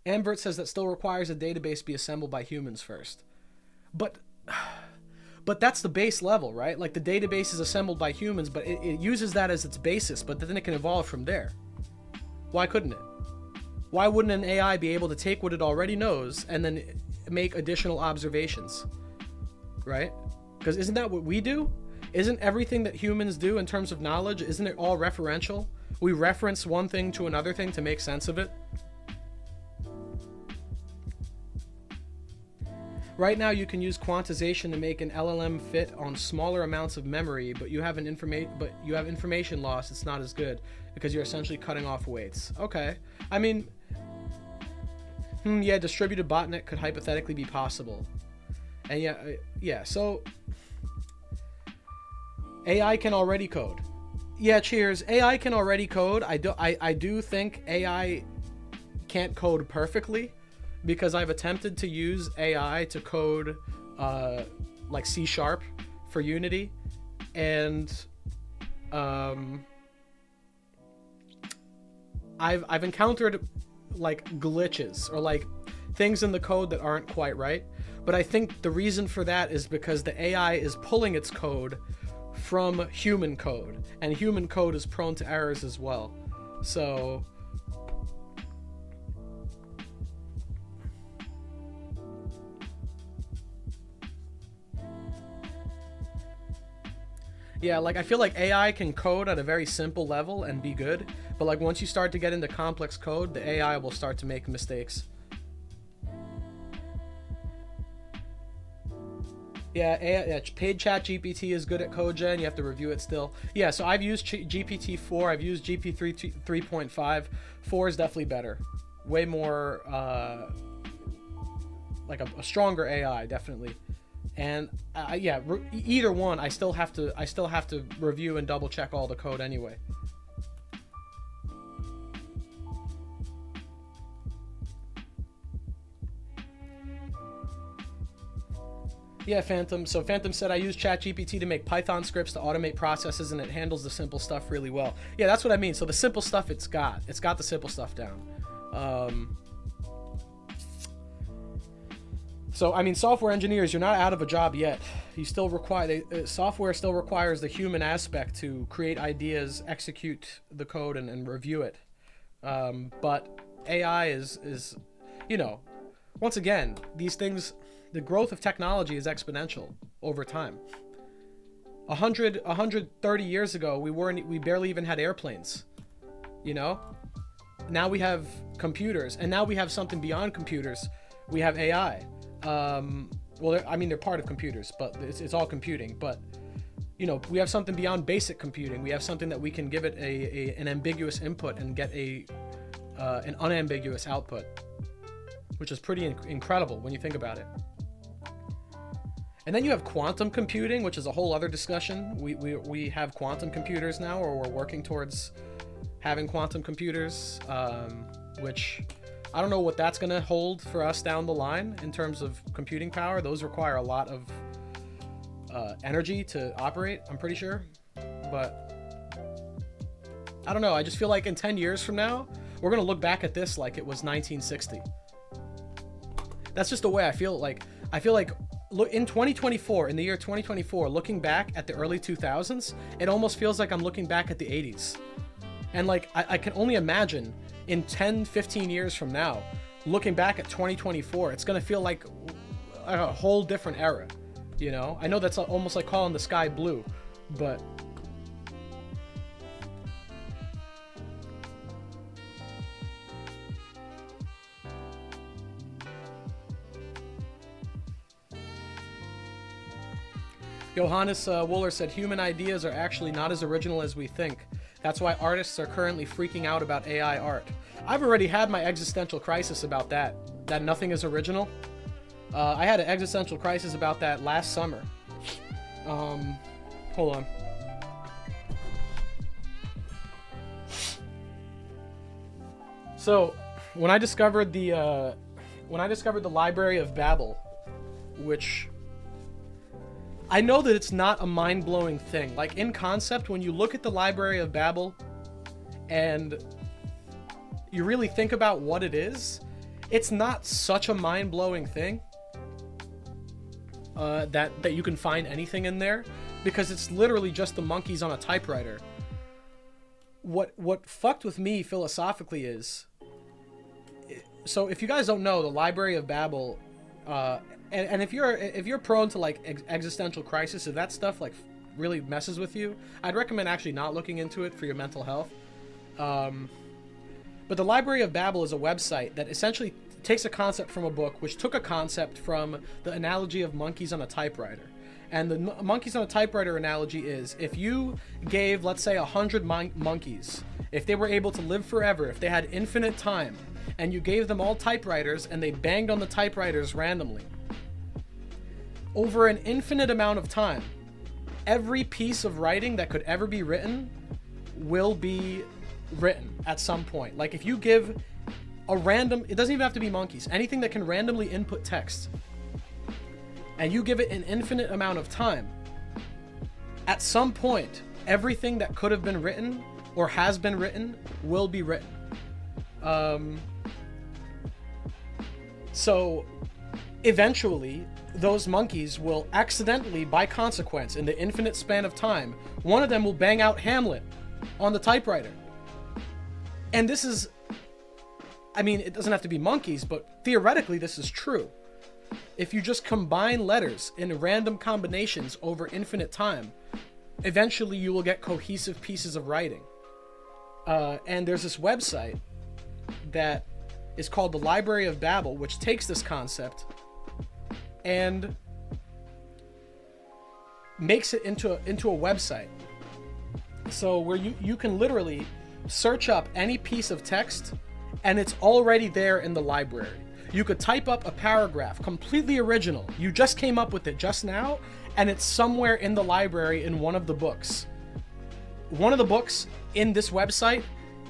Ambert says that still requires a database be assembled by humans first. But that's the base level, right? The database is assembled by humans, but it uses that as its basis, but then it can evolve from there. Why couldn't it? Why wouldn't an AI be able to take what it already knows and then make additional observations? Right? Because isn't that what we do? Isn't everything that humans do in terms of knowledge, isn't it all referential? We reference one thing to another thing to make sense of it. Right now you can use quantization to make an LLM fit on smaller amounts of memory, but you have information loss. It's not as good because you're essentially cutting off weights. Okay. I mean, yeah, distributed botnet could hypothetically be possible. And yeah, so AI can already code. Yeah, cheers. AI can already code. I do think AI can't code perfectly, because I've attempted to use AI to code C# for Unity, and I've encountered glitches or things in the code that aren't quite right. But I think the reason for that is because the AI is pulling its code from human code, and human code is prone to errors as well. So yeah, like I feel like AI can code at a very simple level and be good, but like once you start to get into complex code, the AI will start to make mistakes. Yeah, paid chat GPT is good at code gen. You have to review it still. Yeah, so I've used GPT-4. I've used GPT 3.5. 4 is definitely better. Way more, like a stronger AI, definitely. And yeah, either one, I still have to review and double check all the code anyway. Yeah, Phantom. So Phantom said, I use ChatGPT to make Python scripts to automate processes, and it handles the simple stuff really well. Yeah, that's what I mean. So the simple stuff it's got the simple stuff down. So I mean, software engineers, you're not out of a job yet. You still require software still requires the human aspect to create ideas, execute the code, and review it. But AI is, you know, once again, these things. The growth of technology is exponential over time. 130 years ago, we barely even had airplanes, you know? Now we have computers, and now we have something beyond computers. We have AI. Well, I mean, they're part of computers, but it's all computing. But, you know, we have something beyond basic computing. We have something that we can give it an ambiguous input and get an unambiguous output, which is pretty incredible when you think about it. And then you have quantum computing, which is a whole other discussion. We have quantum computers now, or we're working towards having quantum computers, which I don't know what that's going to hold for us down the line in terms of computing power. Those require a lot of energy to operate, I'm pretty sure. But I don't know. I just feel like in 10 years from now, we're going to look back at this like it was 1960. That's just the way I feel. I feel like in 2024, in the year 2024, looking back at the early 2000s, it almost feels like I'm looking back at the 80s. And like, I can only imagine in 10, 15 years from now, looking back at 2024, it's going to feel like a whole different era, you know? I know that's almost like calling the sky blue, but... Johannes Wooler said, human ideas are actually not as original as we think. That's why artists are currently freaking out about AI art. I've already had my existential crisis about that nothing is original. I had an existential crisis about that last summer. Hold on. So, when I discovered the Library of Babel, which... I know that it's not a mind-blowing thing. Like, in concept, when you look at the Library of Babel and you really think about what it is, it's not such a mind-blowing thing that you can find anything in there, because it's literally just the monkeys on a typewriter. What fucked with me philosophically is... So, if you guys don't know, the Library of Babel... And if you're prone to like existential crisis, if that stuff like really messes with you, I'd recommend actually not looking into it for your mental health. But the Library of Babel is a website that essentially takes a concept from a book, which took a concept from the analogy of monkeys on a typewriter. And the monkeys on a typewriter analogy is, if you gave, let's say, 100 monkeys, if they were able to live forever, if they had infinite time, and you gave them all typewriters and they banged on the typewriters randomly, over an infinite amount of time, every piece of writing that could ever be written will be written at some point. Like, if you give a random, it doesn't even have to be monkeys, anything that can randomly input text, and you give it an infinite amount of time, at some point, everything that could have been written or has been written will be written. So eventually, those monkeys will accidentally, by consequence, in the infinite span of time, one of them will bang out Hamlet on the typewriter. And this is, I mean, it doesn't have to be monkeys, but theoretically this is true. If you just combine letters in random combinations over infinite time, eventually you will get cohesive pieces of writing. And there's this website that is called the Library of Babel, which takes this concept and makes it into a website. So where you can literally search up any piece of text and it's already there in the library. You could type up a paragraph, completely original. You just came up with it just now, and it's somewhere in the library in one of the books. One of the books in this website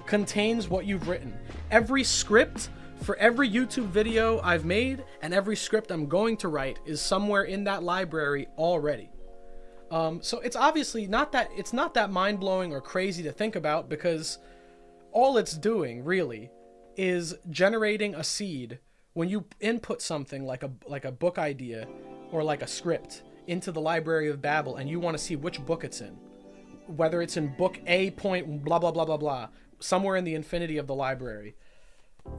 contains what you've written. Every script for every YouTube video I've made and every script I'm going to write is somewhere in that library already. So it's obviously not that mind-blowing or crazy to think about, because all it's doing really is generating a seed. When you input something like a book idea or like a script into the Library of Babel and you want to see which book it's in, whether it's in book A point blah blah blah blah blah, somewhere in the infinity of the library,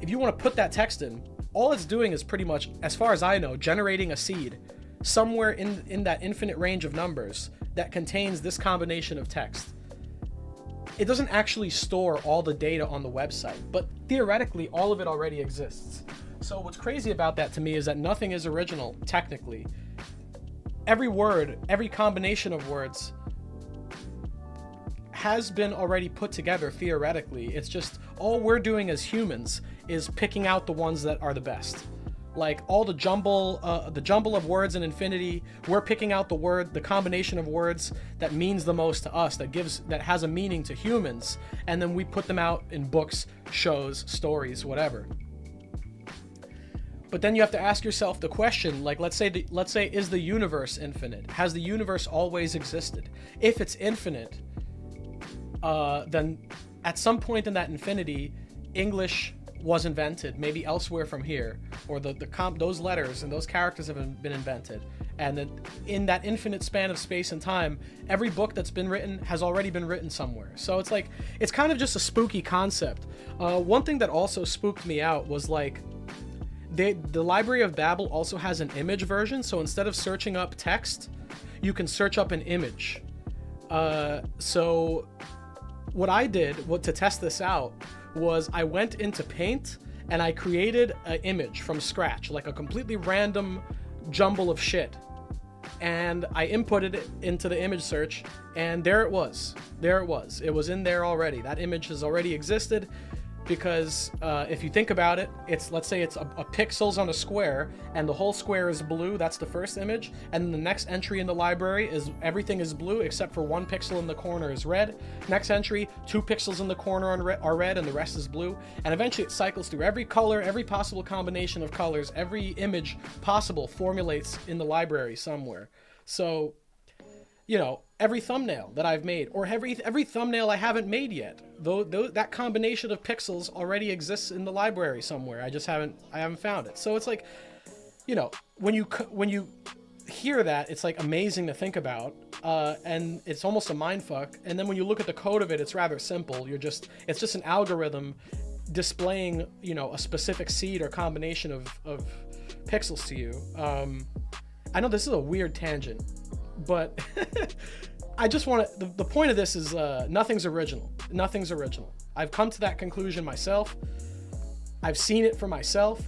if you want to put that text in, all it's doing is pretty much, as far as I know, generating a seed somewhere in that infinite range of numbers that contains this combination of text. It doesn't actually store all the data on the website, but theoretically all of it already exists. So what's crazy about that to me is that nothing is original, technically. Every word, every combination of words has been already put together theoretically. It's just all we're doing as humans is picking out the ones that are the best. Like all the jumble of words in infinity, we're picking out the combination of words that means the most to us, that has a meaning to humans, and then we put them out in books, shows, stories, whatever. But then you have to ask yourself the question, like, let's say, is the universe infinite? Has the universe always existed? If it's infinite, then at some point in that infinity, English was invented, maybe elsewhere from here, or those letters and those characters have been invented. And then in that infinite span of space and time, every book that's been written has already been written somewhere. So it's like, it's kind of just a spooky concept. One thing that also spooked me out was like, the Library of Babel also has an image version, so instead of searching up text, you can search up an image. So what I did to test this out was I went into Paint and I created an image from scratch, like a completely random jumble of shit. And I inputted it into the image search, and there it was. It was in there already. That image has already existed. Because if you think about it, let's say it's a pixels on a square and the whole square is blue. That's the first image. And then the next entry in the library is everything is blue except for 1 pixel in the corner is red. Next entry, 2 pixels in the corner are red and the rest is blue. And eventually it cycles through every color, every possible combination of colors, every image possible formulates in the library somewhere. So, you know, every thumbnail that I've made, or every thumbnail I haven't made yet, though that combination of pixels already exists in the library somewhere. I haven't found it. So it's like, you know, when you hear that, it's like amazing to think about, and it's almost a mindfuck. And then when you look at the code of it, it's rather simple. It's just an algorithm displaying, you know, a specific seed or combination of pixels to you. I know this is a weird tangent, but I just want to, the point of this is nothing's original. Nothing's original. I've come to that conclusion myself. I've seen it for myself.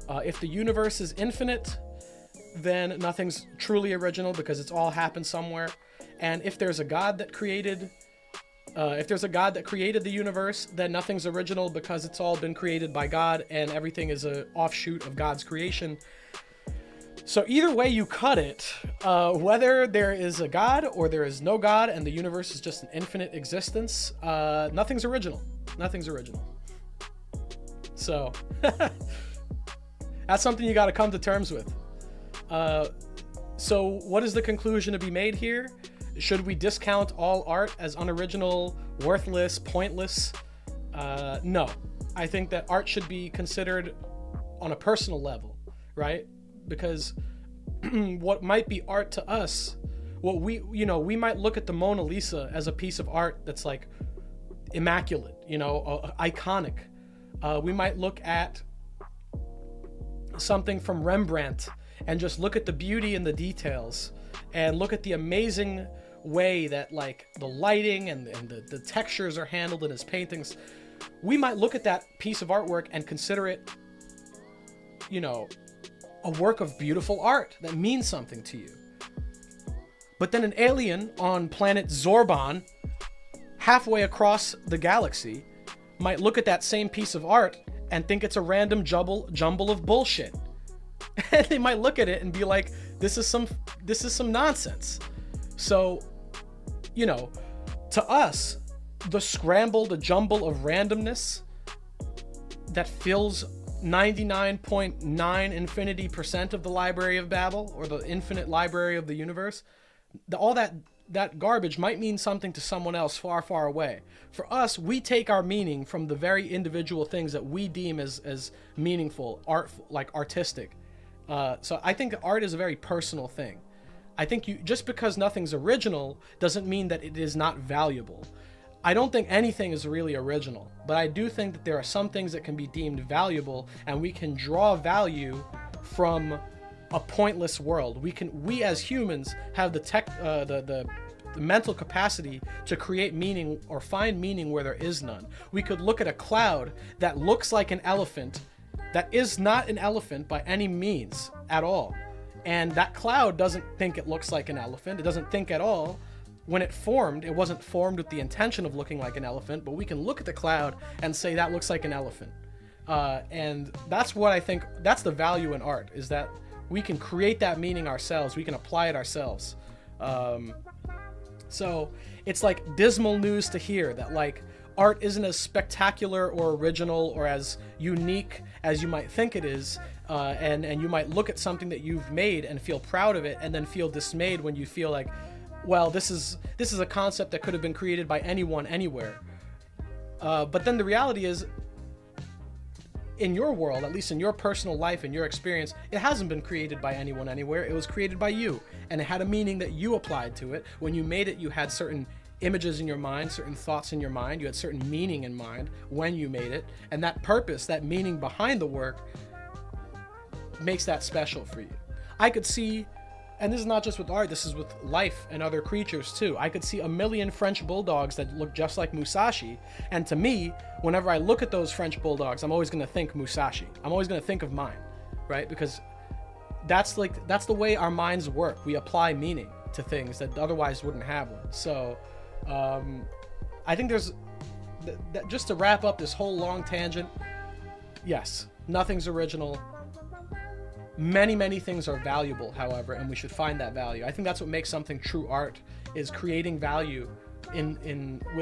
If the universe is infinite, then nothing's truly original because it's all happened somewhere. And if there's a God that created the universe, then nothing's original because it's all been created by God and everything is an offshoot of God's creation. So either way you cut it, whether there is a God or there is no God and the universe is just an infinite existence, nothing's original. Nothing's original. So that's something you got to come to terms with. So what is the conclusion to be made here? Should we discount all art as unoriginal, worthless, pointless? No. I think that art should be considered on a personal level, right? Because what might be art to us, what we might look at the Mona Lisa as a piece of art that's like immaculate, iconic. We might look at something from Rembrandt and just look at the beauty and the details and look at the amazing way that like the lighting and the textures are handled in his paintings. We might look at that piece of artwork and consider it, a work of beautiful art that means something to you. But then an alien on planet Zorban, halfway across the galaxy, might look at that same piece of art and think it's a random jumble of bullshit. And they might look at it and be like, this is some nonsense. So, to us, the jumble of randomness that fills 99.9 infinity% of the Library of Babel, or the infinite library of the universe, all that garbage might mean something to someone else far, far away. For us, we take our meaning from the very individual things that we deem as meaningful, artistic. So I think art is a very personal thing. I think just because nothing's original doesn't mean that it is not valuable. I don't think anything is really original, but I do think that there are some things that can be deemed valuable, and we can draw value from a pointless world. We as humans have the mental capacity to create meaning or find meaning where there is none. We could look at a cloud that looks like an elephant, that is not an elephant by any means at all. And that cloud doesn't think it looks like an elephant. It doesn't think at all. When it formed, it wasn't formed with the intention of looking like an elephant, but we can look at the cloud and say that looks like an elephant. And that's what I think, that's the value in art, is that we can create that meaning ourselves. We can apply it ourselves. So it's like dismal news to hear that like art isn't as spectacular or original or as unique as you might think it is. And you might look at something that you've made and feel proud of it, and then feel dismayed when you feel like, well, this is a concept that could have been created by anyone, anywhere. But then the reality is, in your world, at least in your personal life and your experience, it hasn't been created by anyone, anywhere. It was created by you, and it had a meaning that you applied to it. When you made it, you had certain images in your mind, certain thoughts in your mind. You had certain meaning in mind when you made it, and that purpose, that meaning behind the work, makes that special for you. I could see, and this is not just with art, this is with life and other creatures too. I could see a million French bulldogs that look just like Musashi, and to me, whenever I look at those French bulldogs, I'm always going to think Musashi. I'm always going to think of mine, right? Because that's the way our minds work. We apply meaning to things that otherwise wouldn't have one. So I think there's just to wrap up this whole long tangent, yes, nothing's original. Many things are valuable, however, and we should find that value. I think that's what makes something true art, is creating value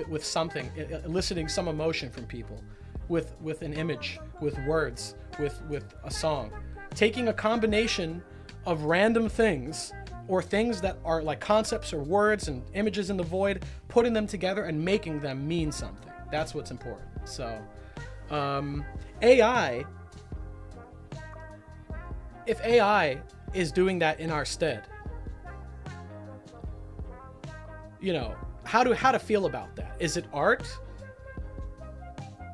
with something, eliciting some emotion from people, with an image, with words, with a song. Taking a combination of random things, or things that are like concepts or words and images in the void, putting them together and making them mean something. That's what's important. So if AI is doing that in our stead, how to feel about that? Is it art?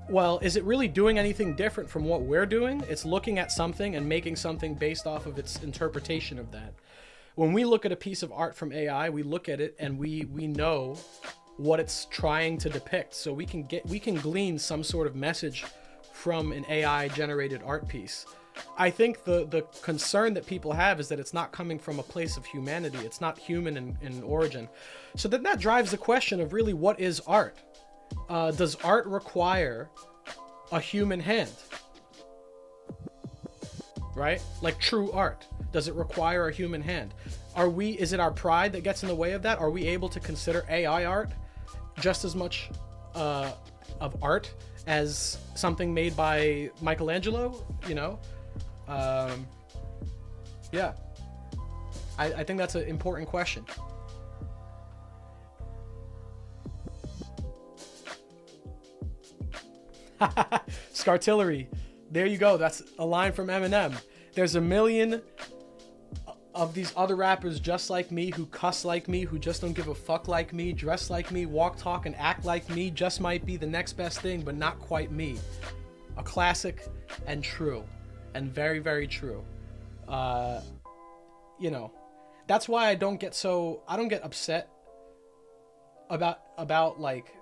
Well, is it really doing anything different from what we're doing? It's looking at something and making something based off of its interpretation of that. When we look at a piece of art from AI, we look at it and we know what it's trying to depict. So we can glean some sort of message from an AI generated art piece. I think the concern that people have is that it's not coming from a place of humanity. It's not human in origin. So then that drives the question of really, what is art? Does art require a human hand? Right? Like true art. Does it require a human hand? Is it our pride that gets in the way of that? Are we able to consider AI art just as much of art as something made by Michelangelo? Yeah. I think that's an important question. Scartillery. There you go. That's a line from Eminem. There's a million of these other rappers just like me, who cuss like me, who just don't give a fuck like me, dress like me, walk, talk, and act like me. Just might be the next best thing, but not quite me. A classic and true, and very, very true. You know, that's why I don't get upset about like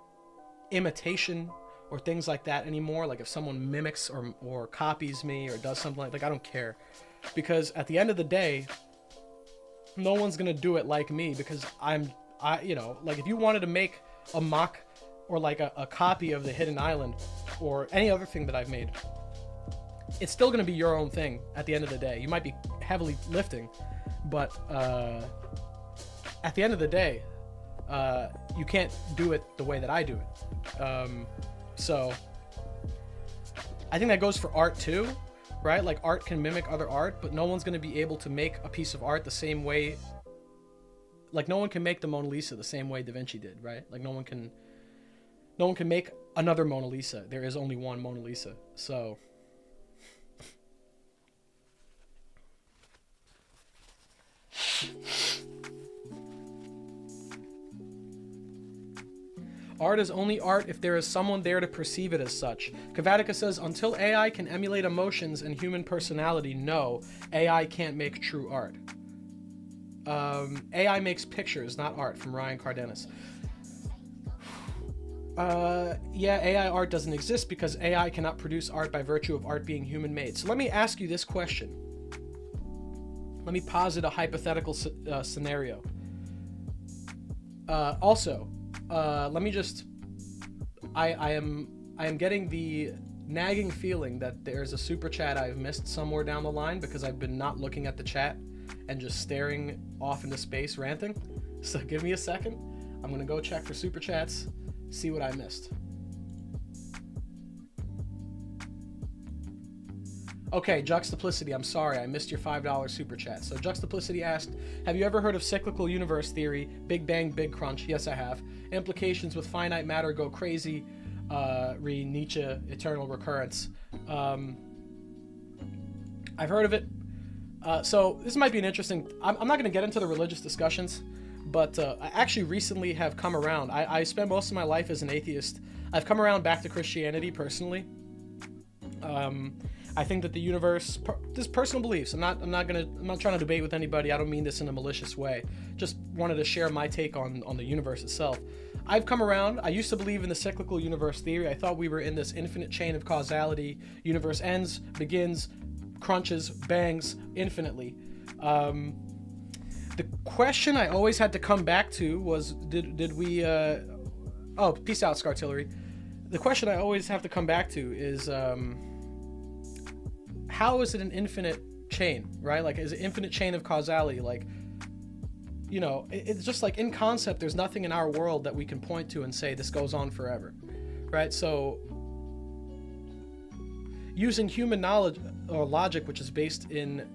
imitation or things like that anymore. Like if someone mimics or copies me or does something like I don't care, because at the end of the day, no one's gonna do it like me, because you know, like if you wanted to make a mock or like a copy of the Hidden Island or any other thing that I've made, it's still gonna be your own thing at the end of the day. You might be heavily lifting, but at the end of the day, you can't do it the way that I do it. So I think that goes for art too, right? Like art can mimic other art, but no one's going to be able to make a piece of art the same way. Like no one can make the Mona Lisa the same way Da Vinci did, right? Like no one can make another Mona Lisa. There is only one Mona Lisa. So art is only art if there is someone there to perceive it as such. Kavatica says, until AI can emulate emotions and human personality, no, AI can't make true art. AI makes pictures, not art, from Ryan Cardenas. Yeah, AI art doesn't exist because AI cannot produce art by virtue of art being human-made. So let me ask you this question. Let me posit a hypothetical scenario. Let me just, I am getting the nagging feeling that there's a super chat I've missed somewhere down the line because I've been not looking at the chat and just staring off into space ranting. So give me a second. I'm gonna go check for super chats, see what I missed. Okay, Juxtaplicity, I'm sorry, I missed your $5 super chat. So Juxtaplicity asked, have you ever heard of cyclical universe theory, Big Bang, Big Crunch? Yes, I have. Implications with finite matter go crazy, re Nietzsche, eternal recurrence. I've heard of it. So this might be an interesting, I'm not going to get into the religious discussions, but I actually recently have come around. I spent most of my life as an atheist. I've come around back to Christianity personally. I think that the universe, this personal beliefs. I'm not trying to debate with anybody. I don't mean this in a malicious way. Just wanted to share my take on the universe itself. I've come around. I used to believe in the cyclical universe theory. I thought we were in this infinite chain of causality. Universe ends, begins, crunches, bangs infinitely. The question I always had to come back to was, did we? Oh, peace out, Scartillery. The question I always have to come back to is, how is it an infinite chain, right? Like, is it infinite chain of causality? Like, you know, it's just like in concept, there's nothing in our world that we can point to and say this goes on forever, right? So using human knowledge or logic, which is based in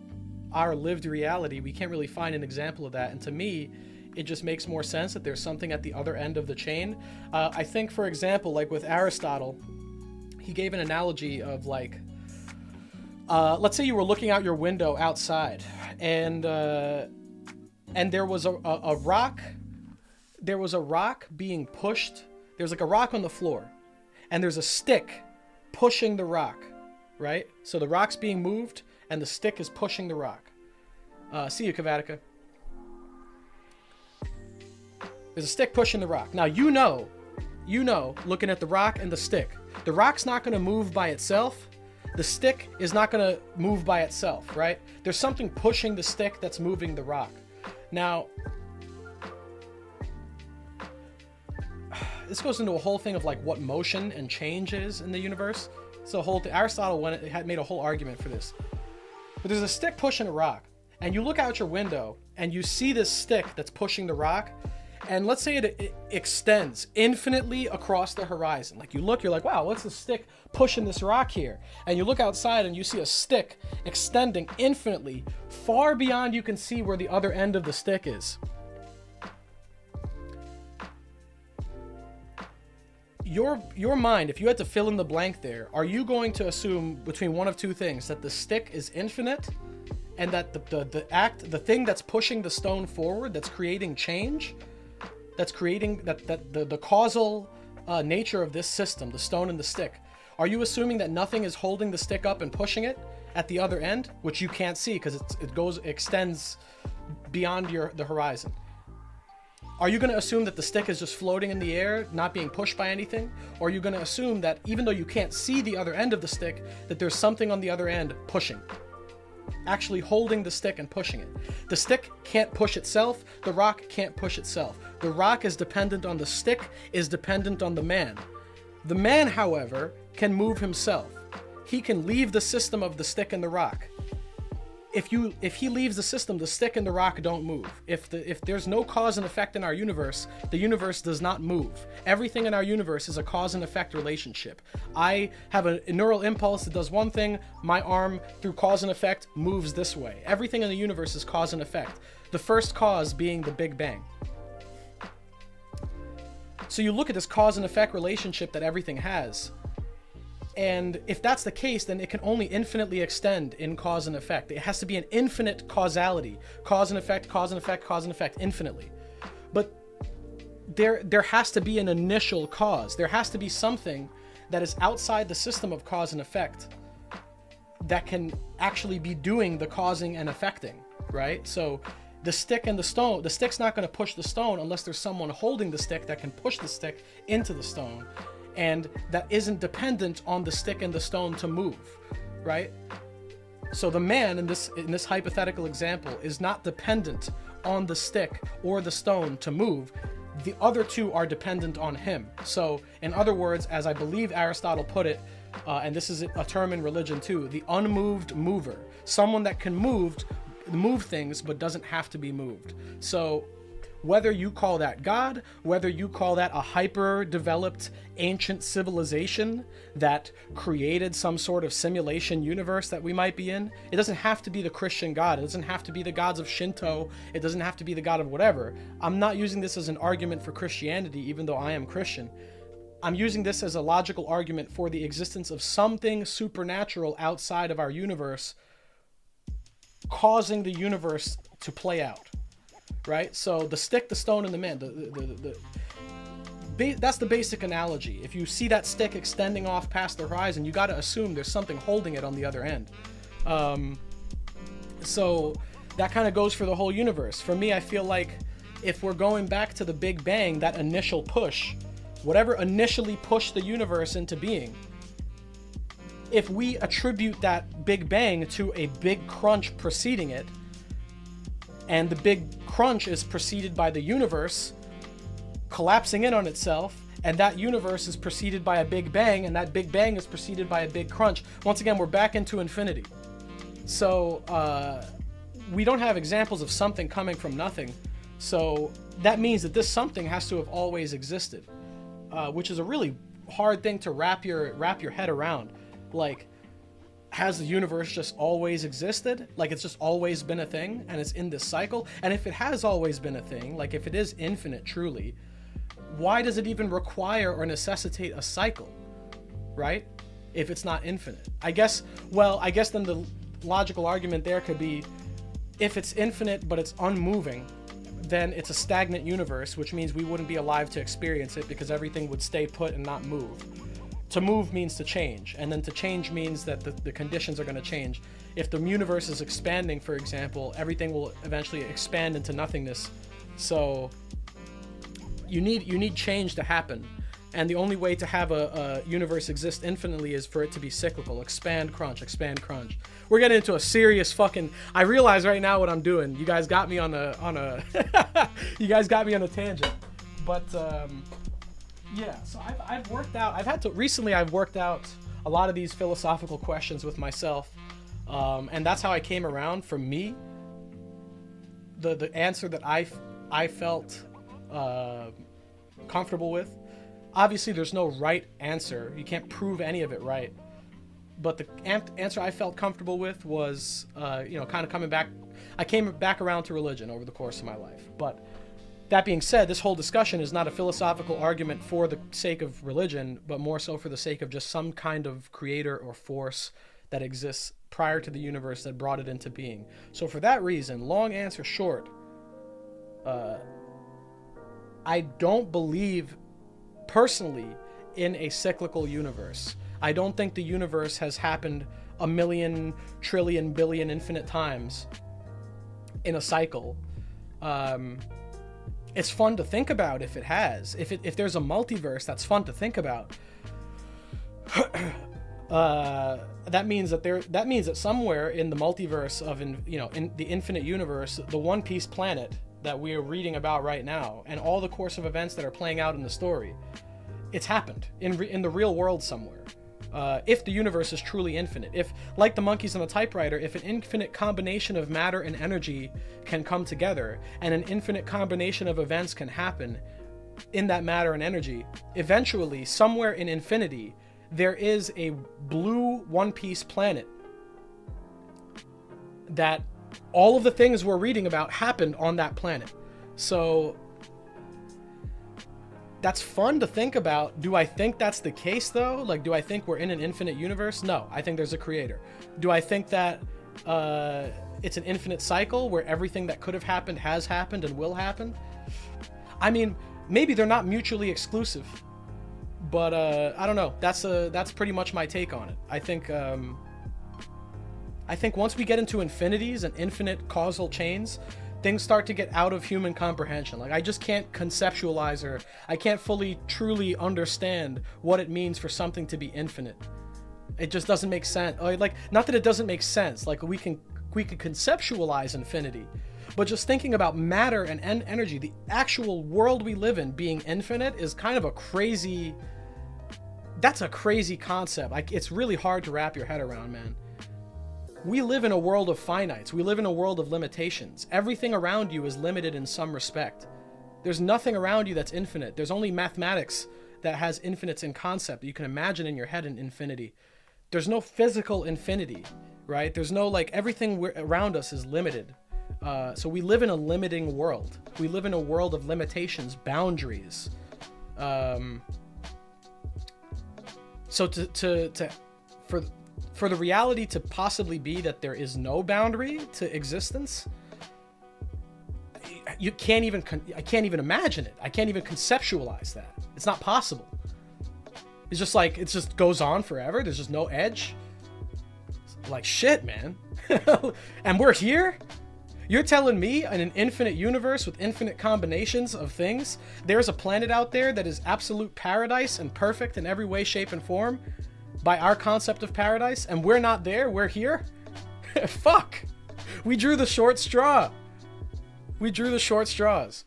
our lived reality, we can't really find an example of that. And to me, it just makes more sense that there's something at the other end of the chain. I think, for example, like with Aristotle, he gave an analogy of like, let's say you were looking out your window outside, and there was a rock. There was a rock being pushed. There's like a rock on the floor, and there's a stick pushing the rock, right? So the rock's being moved, and the stick is pushing the rock. See you, Kavatica. There's a stick pushing the rock. Now you know, looking at the rock and the stick, the rock's not going to move by itself. The stick is not going to move by itself, right? There's something pushing the stick that's moving the rock. Now, this goes into a whole thing of like what motion and change is in the universe. So Aristotle made a whole argument for this. But there's a stick pushing a rock, and you look out your window and you see this stick that's pushing the rock, and let's say it extends infinitely across the horizon. Like you look, you're like, wow, what's the stick pushing this rock here? And you look outside and you see a stick extending infinitely, far beyond you can see where the other end of the stick is. your mind, if you had to fill in the blank there, are you going to assume between one of two things, that the stick is infinite and that the thing that's pushing the stone forward, that's creating change, that's creating the causal nature of this system, the stone and the stick, are you assuming that nothing is holding the stick up and pushing it at the other end, which you can't see because it extends beyond the horizon? Are you going to assume that the stick is just floating in the air, not being pushed by anything? Or are you going to assume that even though you can't see the other end of the stick, that there's something on the other end pushing, actually holding the stick and pushing it? The stick can't push itself. The rock can't push itself. The rock is dependent on the stick, is dependent on the man. The man, however, can move himself. He can leave the system of the stick and the rock. If he leaves the system, the stick and the rock don't move. If there's no cause and effect in our universe, the universe does not move. Everything in our universe is a cause and effect relationship. I have a neural impulse that does one thing, my arm through cause and effect moves this way. Everything in the universe is cause and effect. The first cause being the Big Bang. So you look at this cause and effect relationship that everything has. And if that's the case, then it can only infinitely extend in cause and effect. It has to be an infinite causality. Cause and effect, cause and effect, cause and effect, infinitely. But there has to be an initial cause. There has to be something that is outside the system of cause and effect that can actually be doing the causing and affecting, right? So the stick and the stone, the stick's not going to push the stone unless there's someone holding the stick that can push the stick into the stone. And that isn't dependent on the stick and the stone to move, right? So the man in this hypothetical example is not dependent on the stick or the stone to move. The other two are dependent on him. So in other words, as I believe Aristotle put it, and this is a term in religion too, the unmoved mover, someone that can move things but doesn't have to be moved. So whether you call that God, whether you call that a hyper-developed ancient civilization that created some sort of simulation universe that we might be in, it doesn't have to be the Christian God. It doesn't have to be the gods of Shinto. It doesn't have to be the God of whatever. I'm not using this as an argument for Christianity, even though I am Christian. I'm using this as a logical argument for the existence of something supernatural outside of our universe causing the universe to play out. Right? So the stick, the stone, and the man, that's the basic analogy. If you see that stick extending off past the horizon, you got to assume there's something holding it on the other end. So that kind of goes for the whole universe. For me, I feel like if we're going back to the Big Bang, that initial push, whatever initially pushed the universe into being, if we attribute that Big Bang to a big crunch preceding it, and the big crunch is preceded by the universe collapsing in on itself, and that universe is preceded by a big bang, and that big bang is preceded by a big crunch. Once again, we're back into infinity. So we don't have examples of something coming from nothing. So that means that this something has to have always existed, which is a really hard thing to wrap your head around. Like, has the universe just always existed? Like, it's just always been a thing and it's in this cycle? And if it has always been a thing, like if it is infinite truly, why does it even require or necessitate a cycle, right? If it's not infinite. I guess then the logical argument there could be, if it's infinite but it's unmoving, then it's a stagnant universe, which means we wouldn't be alive to experience it because everything would stay put and not move. To move means to change, and then to change means that the conditions are going to change. If the universe is expanding, for example, everything will eventually expand into nothingness. So you need change to happen, and the only way to have a universe exist infinitely is for it to be cyclical. Expand, crunch, expand, crunch. We're getting into a serious fucking. I realize right now what I'm doing. You guys got me on a you guys got me on a tangent, but. Yeah, so I've worked out a lot of these philosophical questions with myself, and that's how I came around. For me, the answer that I felt comfortable with, obviously there's no right answer, you can't prove any of it right, but the answer I felt comfortable with was kind of coming back. I came back around to religion over the course of my life, but That being said, this whole discussion is not a philosophical argument for the sake of religion, but more so for the sake of just some kind of creator or force that exists prior to the universe that brought it into being. So for that reason, long answer short, I don't believe personally in a cyclical universe. I don't think the universe has happened a million, trillion, billion, infinite times in a cycle. It's fun to think about if it has. If there's a multiverse, that's fun to think about. That means that somewhere in the multiverse of in the infinite universe, the One Piece planet that we're reading about right now, and all the course of events that are playing out in the story, it's happened in the real world somewhere. If the universe is truly infinite, if, like the monkeys on the typewriter, if an infinite combination of matter and energy can come together, and an infinite combination of events can happen in that matter and energy, eventually, somewhere in infinity, there is a blue One Piece planet that all of the things we're reading about happened on that planet. So that's fun to think about. Do I think that's the case, though? Like, do I think we're in an infinite universe? No, I think there's a creator. Do I think that it's an infinite cycle where everything that could have happened has happened and will happen? I mean, maybe they're not mutually exclusive, but I don't know. That's pretty much my take on it. I think once we get into infinities and infinite causal chains, things start to get out of human comprehension. Like, I just can't conceptualize, or I can't fully, truly understand what it means for something to be infinite. It just doesn't make sense. Like, not that it doesn't make sense. Like, we can conceptualize infinity, but just thinking about matter and energy, the actual world we live in being infinite, is kind of a crazy. That's a crazy concept. Like, it's really hard to wrap your head around, man. We live in a world of finites. We live in a world of limitations. Everything around you is limited in some respect. There's nothing around you that's infinite. There's only mathematics that has infinites in concept that you can imagine in your head in infinity. There's no physical infinity, right? There's no, like, everything around us is limited. So we live in a limiting world. We live in a world of limitations, boundaries. So for the reality to possibly be that there is no boundary to existence, I can't even imagine it. I can't even conceptualize that. It's not possible. It's just like, it just goes on forever. There's just no edge. Like, shit, man. And we're here? You're telling me in an infinite universe with infinite combinations of things, there's a planet out there that is absolute paradise and perfect in every way, shape, and form by our concept of paradise, and we're not there, we're here? Fuck. We drew the short straw. We drew the short straws.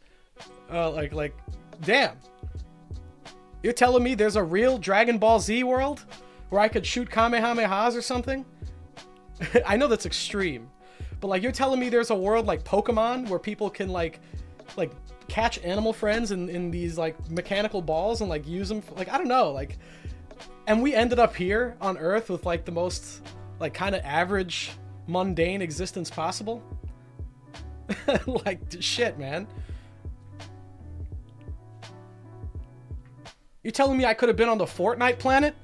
Like, damn. You're telling me there's a real Dragon Ball Z world where I could shoot Kamehamehas or something? I know that's extreme, but like, you're telling me there's a world like Pokemon where people can like catch animal friends in these like mechanical balls and like use them like, I don't know, like, and we ended up here on Earth with like the most like kind of average mundane existence possible? Like, shit, man. You telling me I could have been on the Fortnite planet?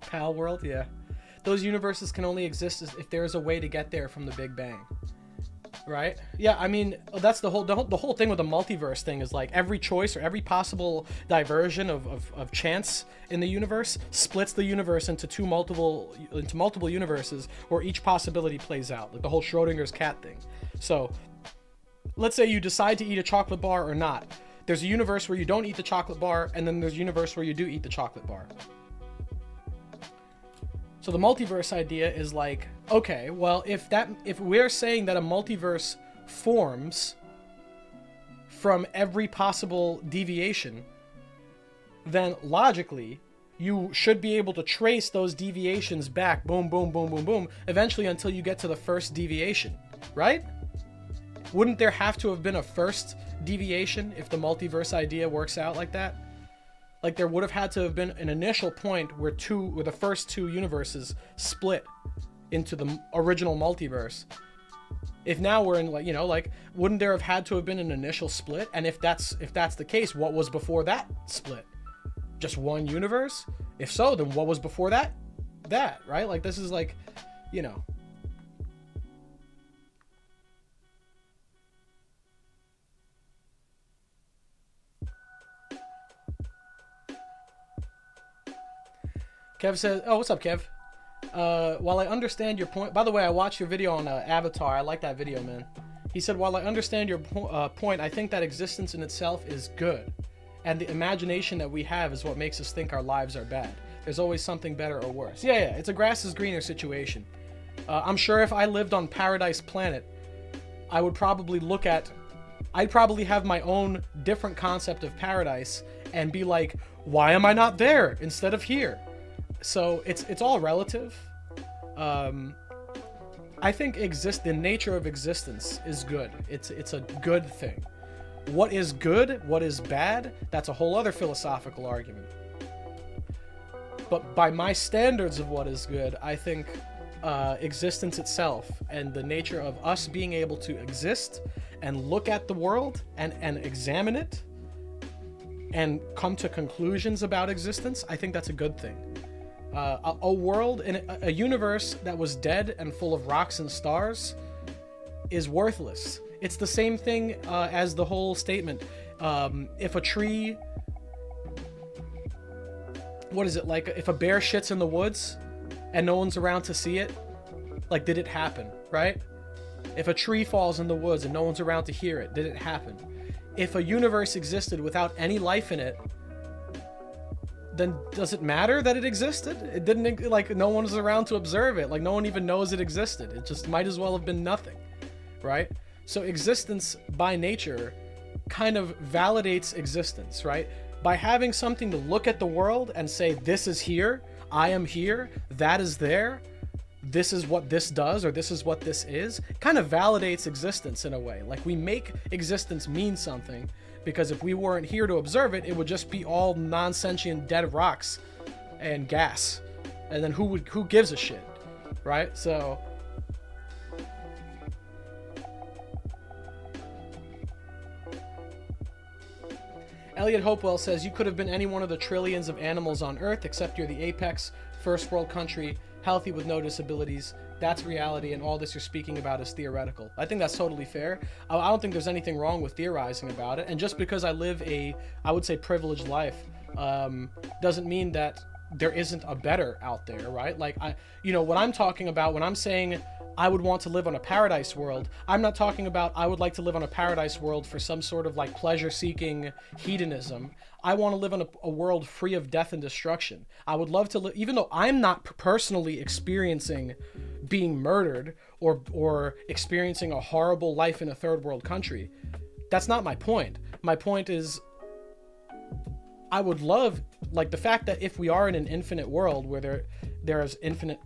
Pal World, yeah. Those universes can only exist if there is a way to get there from the Big Bang. Right? Yeah, I mean, that's the whole thing with the multiverse thing, is like every choice or every possible diversion of chance in the universe splits the universe into multiple universes where each possibility plays out, like the whole Schrodinger's cat thing. So let's say you decide to eat a chocolate bar or not. There's a universe where you don't eat the chocolate bar, and then there's a universe where you do eat the chocolate bar. So the multiverse idea is like, okay, well, if we're saying that a multiverse forms from every possible deviation, then logically you should be able to trace those deviations back, boom, boom, boom, boom, boom, eventually until you get to the first deviation, right? Wouldn't there have to have been a first deviation if the multiverse idea works out like that? Like there would have had to have been an initial point where the first two universes split into the original multiverse. If now we're in, like, you know, like, wouldn't there have had to have been an initial split? And if that's the case, what was before that split? Just one universe? If so, then what was before that? That, right? Like, this is like, you know. Kev says, oh, what's up, Kev? While I understand your point, by the way, I watched your video on Avatar. I like that video, man. He said, while I understand your point, I think that existence in itself is good. And the imagination that we have is what makes us think our lives are bad. There's always something better or worse. Yeah, it's a grass is greener situation. I'm sure if I lived on Paradise Planet, I would probably I'd probably have my own different concept of paradise and be like, why am I not there instead of here? So it's all relative. I think the nature of existence is good. It's a good thing. What is good? What is bad? That's a whole other philosophical argument. But by my standards of what is good, I think existence itself and the nature of us being able to exist and look at the world and examine it and come to conclusions about existence, I think that's a good thing. A world in a universe that was dead and full of rocks and stars is worthless. It's the same thing as the whole statement. If a tree, what is it, like if a bear shits in the woods and no one's around to see it, like, did it happen, right? If a tree falls in the woods and no one's around to hear it, did it happen? If a universe existed without any life in it, then does it matter that it existed? It didn't, like, no one was around to observe it. Like, no one even knows it existed. It just might as well have been nothing, right? So existence by nature kind of validates existence, right? By having something to look at the world and say, this is here, I am here, that is there, this is what this does, or this is what this is, kind of validates existence in a way. Like, we make existence mean something, because if we weren't here to observe it, it would just be all non-sentient dead rocks and gas. And then who gives a shit, right? So Elliot Hopewell says, you could have been any one of the trillions of animals on Earth, except you're the apex, first world country, healthy with no disabilities. That's reality, and all this you're speaking about is theoretical. I think that's totally fair. I don't think there's anything wrong with theorizing about it. And just because I live I would say, privileged life, doesn't mean that there isn't a better out there, right? Like, what I'm talking about when I'm saying I would want to live on a paradise world, I'm not talking about I would like to live on a paradise world for some sort of like pleasure-seeking hedonism. I want to live in a world free of death and destruction. I would love to live, even though I'm not personally experiencing being murdered or experiencing a horrible life in a third world country. That's not my point. My point is, I would love, like, the fact that if we are in an infinite world where there's infinite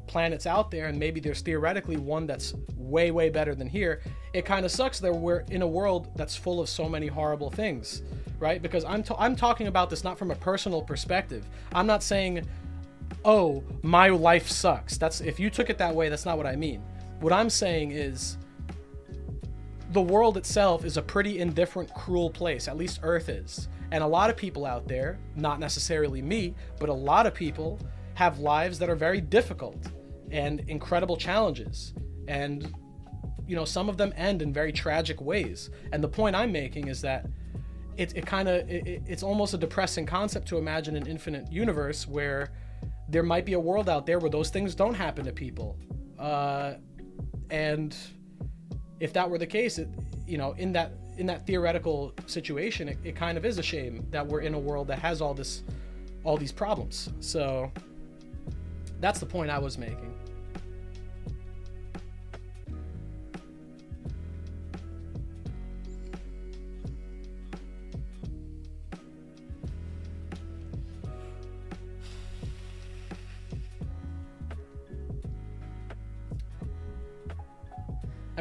planets out there, and maybe there's theoretically one that's way, way better than here, it kind of sucks that we're in a world that's full of so many horrible things, right? Because I'm talking about this not from a personal perspective. I'm not saying, oh, my life sucks. That's, if you took it that way, that's not what I mean. What I'm saying is, the world itself is a pretty indifferent, cruel place. At least Earth is. And a lot of people out there, not necessarily me, but a lot of people have lives that are very difficult and incredible challenges. And, some of them end in very tragic ways. And the point I'm making is that it's almost a depressing concept to imagine an infinite universe where there might be a world out there where those things don't happen to people. And if that were the case, in that theoretical situation, it kind of is a shame that we're in a world that has all these problems. So that's the point I was making.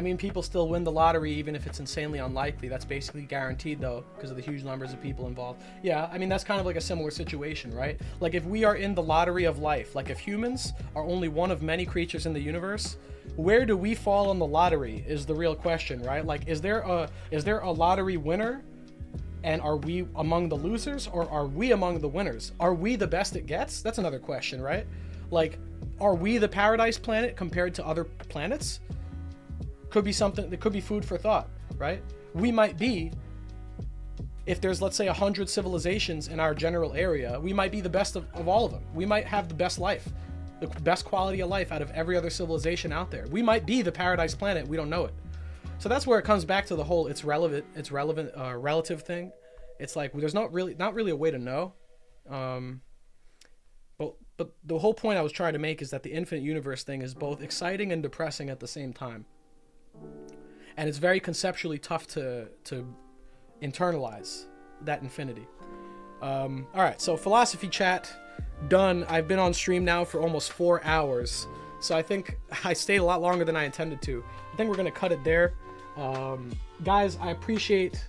mean, people still win the lottery even if it's insanely unlikely. That's basically guaranteed, though, because of the huge numbers of people involved. Yeah, I mean, that's kind of like a similar situation, right? Like, if we are in the lottery of life, like if humans are only one of many creatures in the universe, where do we fall on the lottery is the real question, right? Like, is there a lottery winner? And are we among the losers, or are we among the winners? Are we the best it gets? That's another question, right? Like, are we the paradise planet compared to other planets? Could be something that could be food for thought, right? We might be, if there's, let's say, 100 civilizations in our general area, we might be the best of all of them. We might have the best life, the best quality of life out of every other civilization out there. We might be the paradise planet. We don't know it. So that's where it comes back to the whole relative thing. It's like there's not really a way to know. But the whole point I was trying to make is that the infinite universe thing is both exciting and depressing at the same time. And it's very conceptually tough to internalize that infinity. All right, so philosophy chat done. I've been on stream now for almost 4 hours, so I think I stayed a lot longer than I intended to. I think we're gonna cut it there. Guys, I appreciate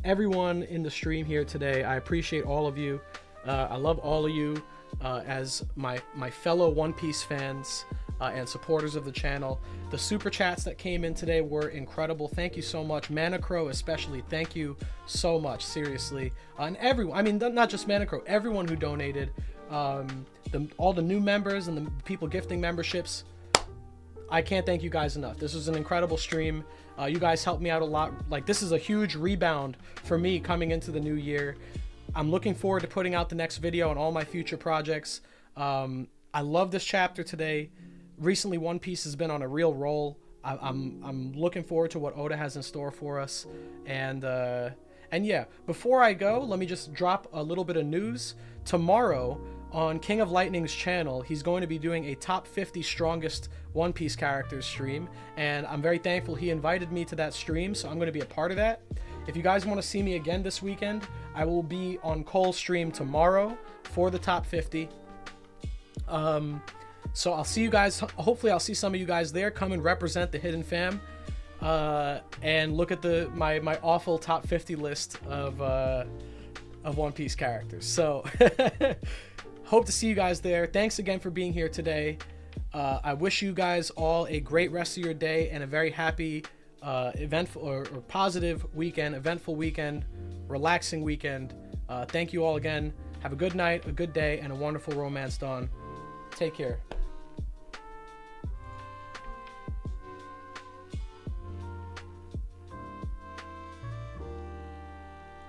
everyone in the stream here today. I appreciate all of you. I love all of you as my fellow One Piece fans and supporters of the channel. The super chats that came in today were incredible. Thank you so much. Manacrow especially, thank you so much, seriously. And everyone, I mean, not just Manacrow, everyone who donated, all the new members and the people gifting memberships, I can't thank you guys enough. This was an incredible stream. You guys helped me out a lot. Like, this is a huge rebound for me coming into the new year. I'm looking forward to putting out the next video on all my future projects. I love this chapter today. Recently, One Piece has been on a real roll. I'm looking forward to what Oda has in store for us. And yeah, before I go, let me just drop a little bit of news. Tomorrow on King of Lightning's channel, he's going to be doing a top 50 strongest One Piece characters stream, and I'm very thankful he invited me to that stream, so I'm going to be a part of that. If you guys want to see me again this weekend, I will be on Cole's stream tomorrow for the top 50. So I'll see you guys. Hopefully I'll see some of you guys there. Come and represent the Hidden Fam, and look at my awful top 50 list of One Piece characters. So hope to see you guys there. Thanks again for being here today. I wish you guys all a great rest of your day and a very happy, eventful or positive weekend, eventful weekend, relaxing weekend. Thank you all again. Have a good night, a good day, and a wonderful romance dawn. Take care.